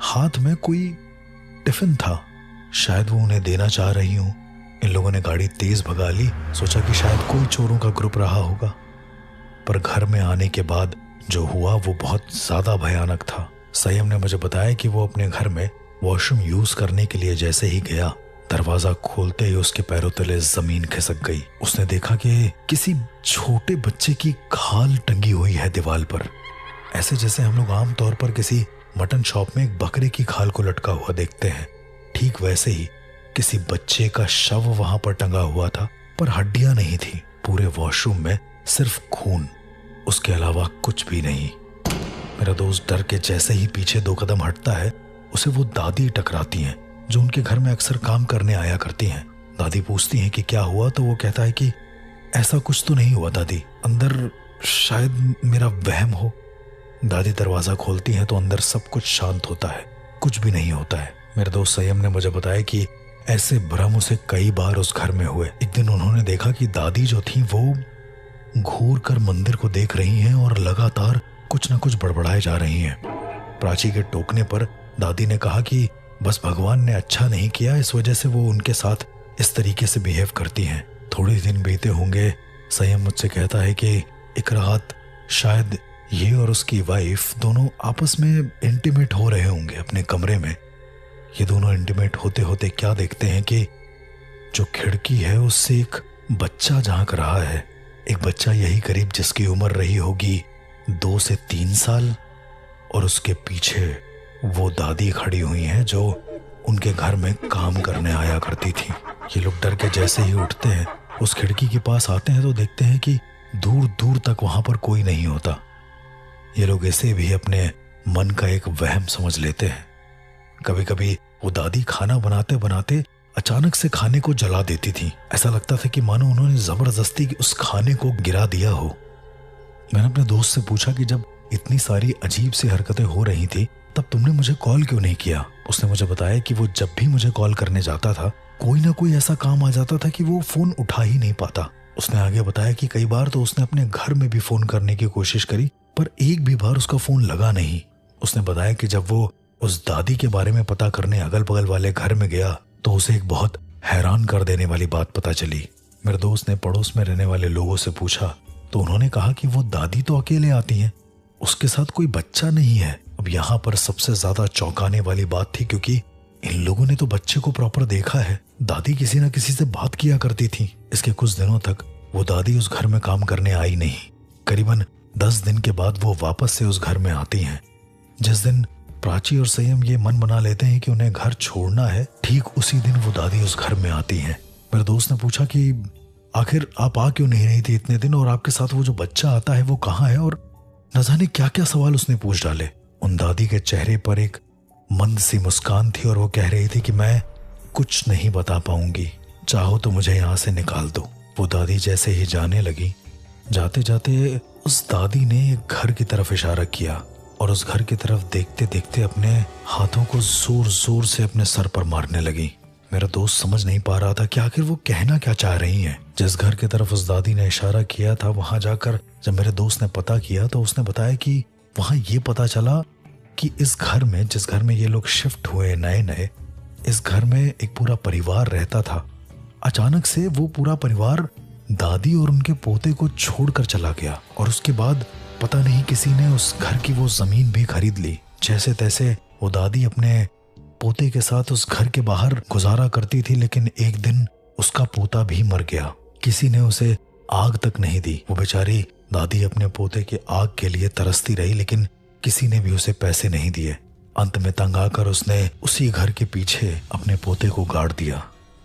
हाथ में कोई टिफिन था। शायद वो उन्हें देना चाह रही हूँ। इन लोगों ने गाड़ी तेज भगा ली, सोचा कि शायद कोई चोरों का ग्रुप रहा होगा, पर घर में आने के बाद जो हुआ वो बहुत ज्यादा भयानक था। संयम ने मुझे बताया कि वो अपने घर में वॉशरूम यूज करने के लिए जैसे ही गया, दरवाजा खोलते ही उसके पैरों तले जमीन खिसक गई। उसने देखा कि किसी छोटे बच्चे की खाल टंगी हुई है दीवार पर, ऐसे जैसे हम लोग आमतौर पर किसी मटन शॉप में एक बकरे की खाल को लटका हुआ देखते हैं। ठीक वैसे ही किसी बच्चे का शव वहां पर टंगा हुआ था, पर हड्डियां नहीं थी। पूरे वॉशरूम में सिर्फ खून, उसके अलावा कुछ भी नहीं। मेरा दोस्त डर के जैसे ही पीछे 2 कदम हटता है उसे वो दादी टकराती हैं जो उनके घर में अक्सर काम करने आया करती हैं। दादी पूछती हैं कि क्या हुआ, तो वो कहता है कि ऐसा कुछ तो नहीं हुआ दादी, अंदर शायद मेरा वहम हो। दादी दरवाजा खोलती हैं तो अंदर सब कुछ शांत होता है, कुछ भी नहीं होता है। मेरे दोस्त संयम ने मुझे बताया कि ऐसे भ्रम उसे कई बार उस घर में हुए। एक दिन उन्होंने देखा कि दादी जो थी वो घूर कर मंदिर को देख रही हैं और लगातार कुछ न कुछ बड़बड़ाए जा रही हैं। प्राची के टोकने पर दादी ने कहा कि बस भगवान ने अच्छा नहीं किया, इस वजह से वो उनके साथ इस तरीके से बिहेव करती हैं। थोड़े दिन बीते होंगे, संयम मुझसे कहता है कि एक रात शायद ये और उसकी वाइफ दोनों आपस में इंटीमेट हो रहे होंगे अपने कमरे में। ये दोनों इंटीमेट होते होते क्या देखते हैं कि जो खिड़की है उससे एक बच्चा झांक रहा है। एक बच्चा यही करीब जिसकी उम्र रही होगी 2 से 3 साल, और उसके पीछे वो दादी खड़ी हुई है जो उनके घर में काम करने आया करती थी। ये लोग डर के जैसे ही उठते हैं, उस खिड़की के पास आते हैं तो देखते हैं कि दूर दूर तक वहां पर कोई नहीं होता। ये लोग इसे भी अपने मन का एक वहम समझ लेते हैं। कभी कभी वो दादी खाना बनाते बनाते अचानक से खाने को जला देती थी। ऐसा लगता था कि मानो उन्होंने जबरदस्ती उस खाने को गिरा दिया हो। मैंने अपने दोस्त से पूछा कि जब इतनी सारी अजीब सी हरकतें हो रही थी तब तुमने मुझे कॉल क्यों नहीं किया। उसने मुझे बताया कि वो जब भी मुझे कॉल करने जाता था कोई ना कोई ऐसा काम आ जाता था कि वो फोन उठा ही नहीं पाता। उसने आगे बताया कि कई बार तो उसने अपने घर में भी फोन करने की कोशिश करी पर एक भी बार उसका फोन लगा नहीं। उसने बताया कि जब वो उस दादी के बारे में पता करने अगल बगल वाले घर में गया तो उसे एक बहुत हैरान कर देने वाली बात पता चली। मेरे दोस्त ने पड़ोस में रहने वाले लोगों से पूछा तो उन्होंने कहा कि वो दादी तो अकेले आती हैं, उसके साथ कोई बच्चा नहीं है। अब यहाँ पर सबसे ज्यादा चौंकाने वाली बात थी क्योंकि इन लोगों ने तो बच्चे को प्रॉपर देखा है। दादी किसी न किसी से बात किया करती थी। इसके कुछ दिनों तक वो दादी उस घर में काम करने आई नहीं। करीबन 10 दिन के बाद वो वापस से उस घर में आती हैं। जिस दिन प्राची और संयम ये मन बना लेते हैं कि उन्हें घर छोड़ना है, ठीक उसी दिन वो दादी उस घर में आती हैं। मेरे दोस्त ने पूछा कि आखिर आप आ क्यों नहीं रही थी इतने दिन, और आपके साथ वो जो बच्चा आता है वो कहाँ है, और न जाने क्या क्या सवाल उसने पूछ डाले। उन दादी के चेहरे पर एक मंद सी मुस्कान थी और वो कह रही थी कि मैं कुछ नहीं बता पाऊंगी, चाहो तो मुझे यहाँ से निकाल दो। वो दादी जैसे ही जाने लगी, जाते जाते उस दादी ने एक घर की तरफ इशारा किया और उस घर की तरफ देखते देखते अपने हाथों को जोर जोर से अपने सर पर मारने लगी। मेरा दोस्त समझ नहीं पा रहा था कि आखिर वो कहना क्या चाह रही हैं। जिस घर की तरफ उस दादी ने इशारा किया था वहां जाकर जब मेरे दोस्त ने पता किया तो उसने बताया कि वहां ये पता चला कि इस घर में, जिस घर में ये लोग शिफ्ट हुए नए नए, इस घर में एक पूरा परिवार रहता था। अचानक से वो पूरा परिवार दादी और उनके पोते को छोड़कर चला गया और उसके बाद पता नहीं किसी ने उस घर की वो जमीन भी खरीद ली। जैसे तैसे वो दादी अपने पोते के साथ उस घर के बाहर गुजारा करती थी, लेकिन एक दिन उसका पोता भी मर गया। किसी ने उसे आग तक नहीं दी। वो बेचारी दादी अपने पोते के आग के लिए तरसती रही, लेकिन किसी ने भी उसे पैसे नहीं दिए। अंत में तंग आकर उसने उसी घर के पीछे अपने पोते को गाड़ दिया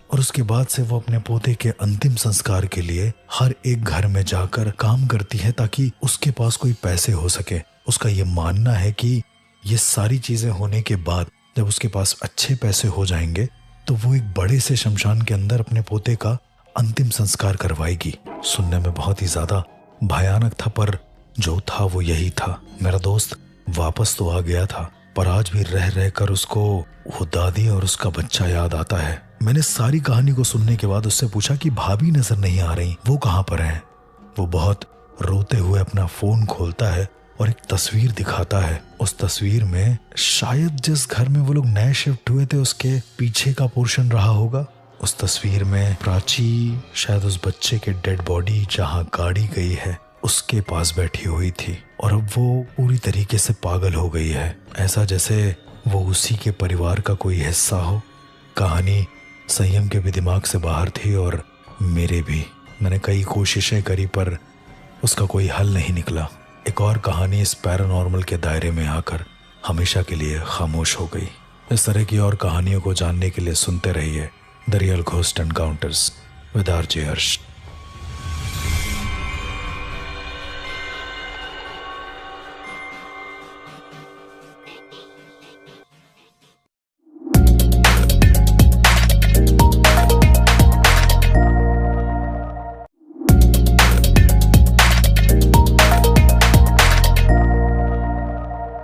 और उसके बाद से वो अपने पोते के अंतिम संस्कार के लिए हर एक घर में जाकर काम करती है ताकि उसके पास कोई पैसे हो सके। उसका ये मानना है कि ये सारी चीजें होने के बाद जब उसके पास अच्छे पैसे हो जाएंगे तो वो एक बड़े से शमशान के अंदर अपने पोते का अंतिम संस्कार करवाएगी। सुनने में बहुत ही ज्यादा भयानक था पर जो था वो यही था। मेरा दोस्त वापस तो आ गया था पर आज भी रह रह कर उसको वो दादी और उसका बच्चा याद आता है। मैंने सारी कहानी को सुनने के बाद उससे पूछा कि भाभी नजर नहीं आ रही, वो कहाँ पर हैं? वो बहुत रोते हुए अपना फोन खोलता है और एक तस्वीर दिखाता है। उस तस्वीर में शायद जिस घर में वो लोग नए शिफ्ट हुए थे उसके पीछे का पोर्शन रहा होगा। उस तस्वीर में प्राची शायद उस बच्चे के डेड बॉडी जहाँ गाड़ी गई है उसके पास बैठी हुई थी और अब वो पूरी तरीके से पागल हो गई है, ऐसा जैसे वो उसी के परिवार का कोई हिस्सा हो। कहानी संयम के भी दिमाग से बाहर थी और मेरे भी। मैंने कई कोशिशें करी पर उसका कोई हल नहीं निकला। एक और कहानी इस पैरानॉर्मल के दायरे में आकर हमेशा के लिए खामोश हो गई। इस तरह की और कहानियों को जानने के लिए सुनते रहिए the real ghost encounters with RJ Harsh.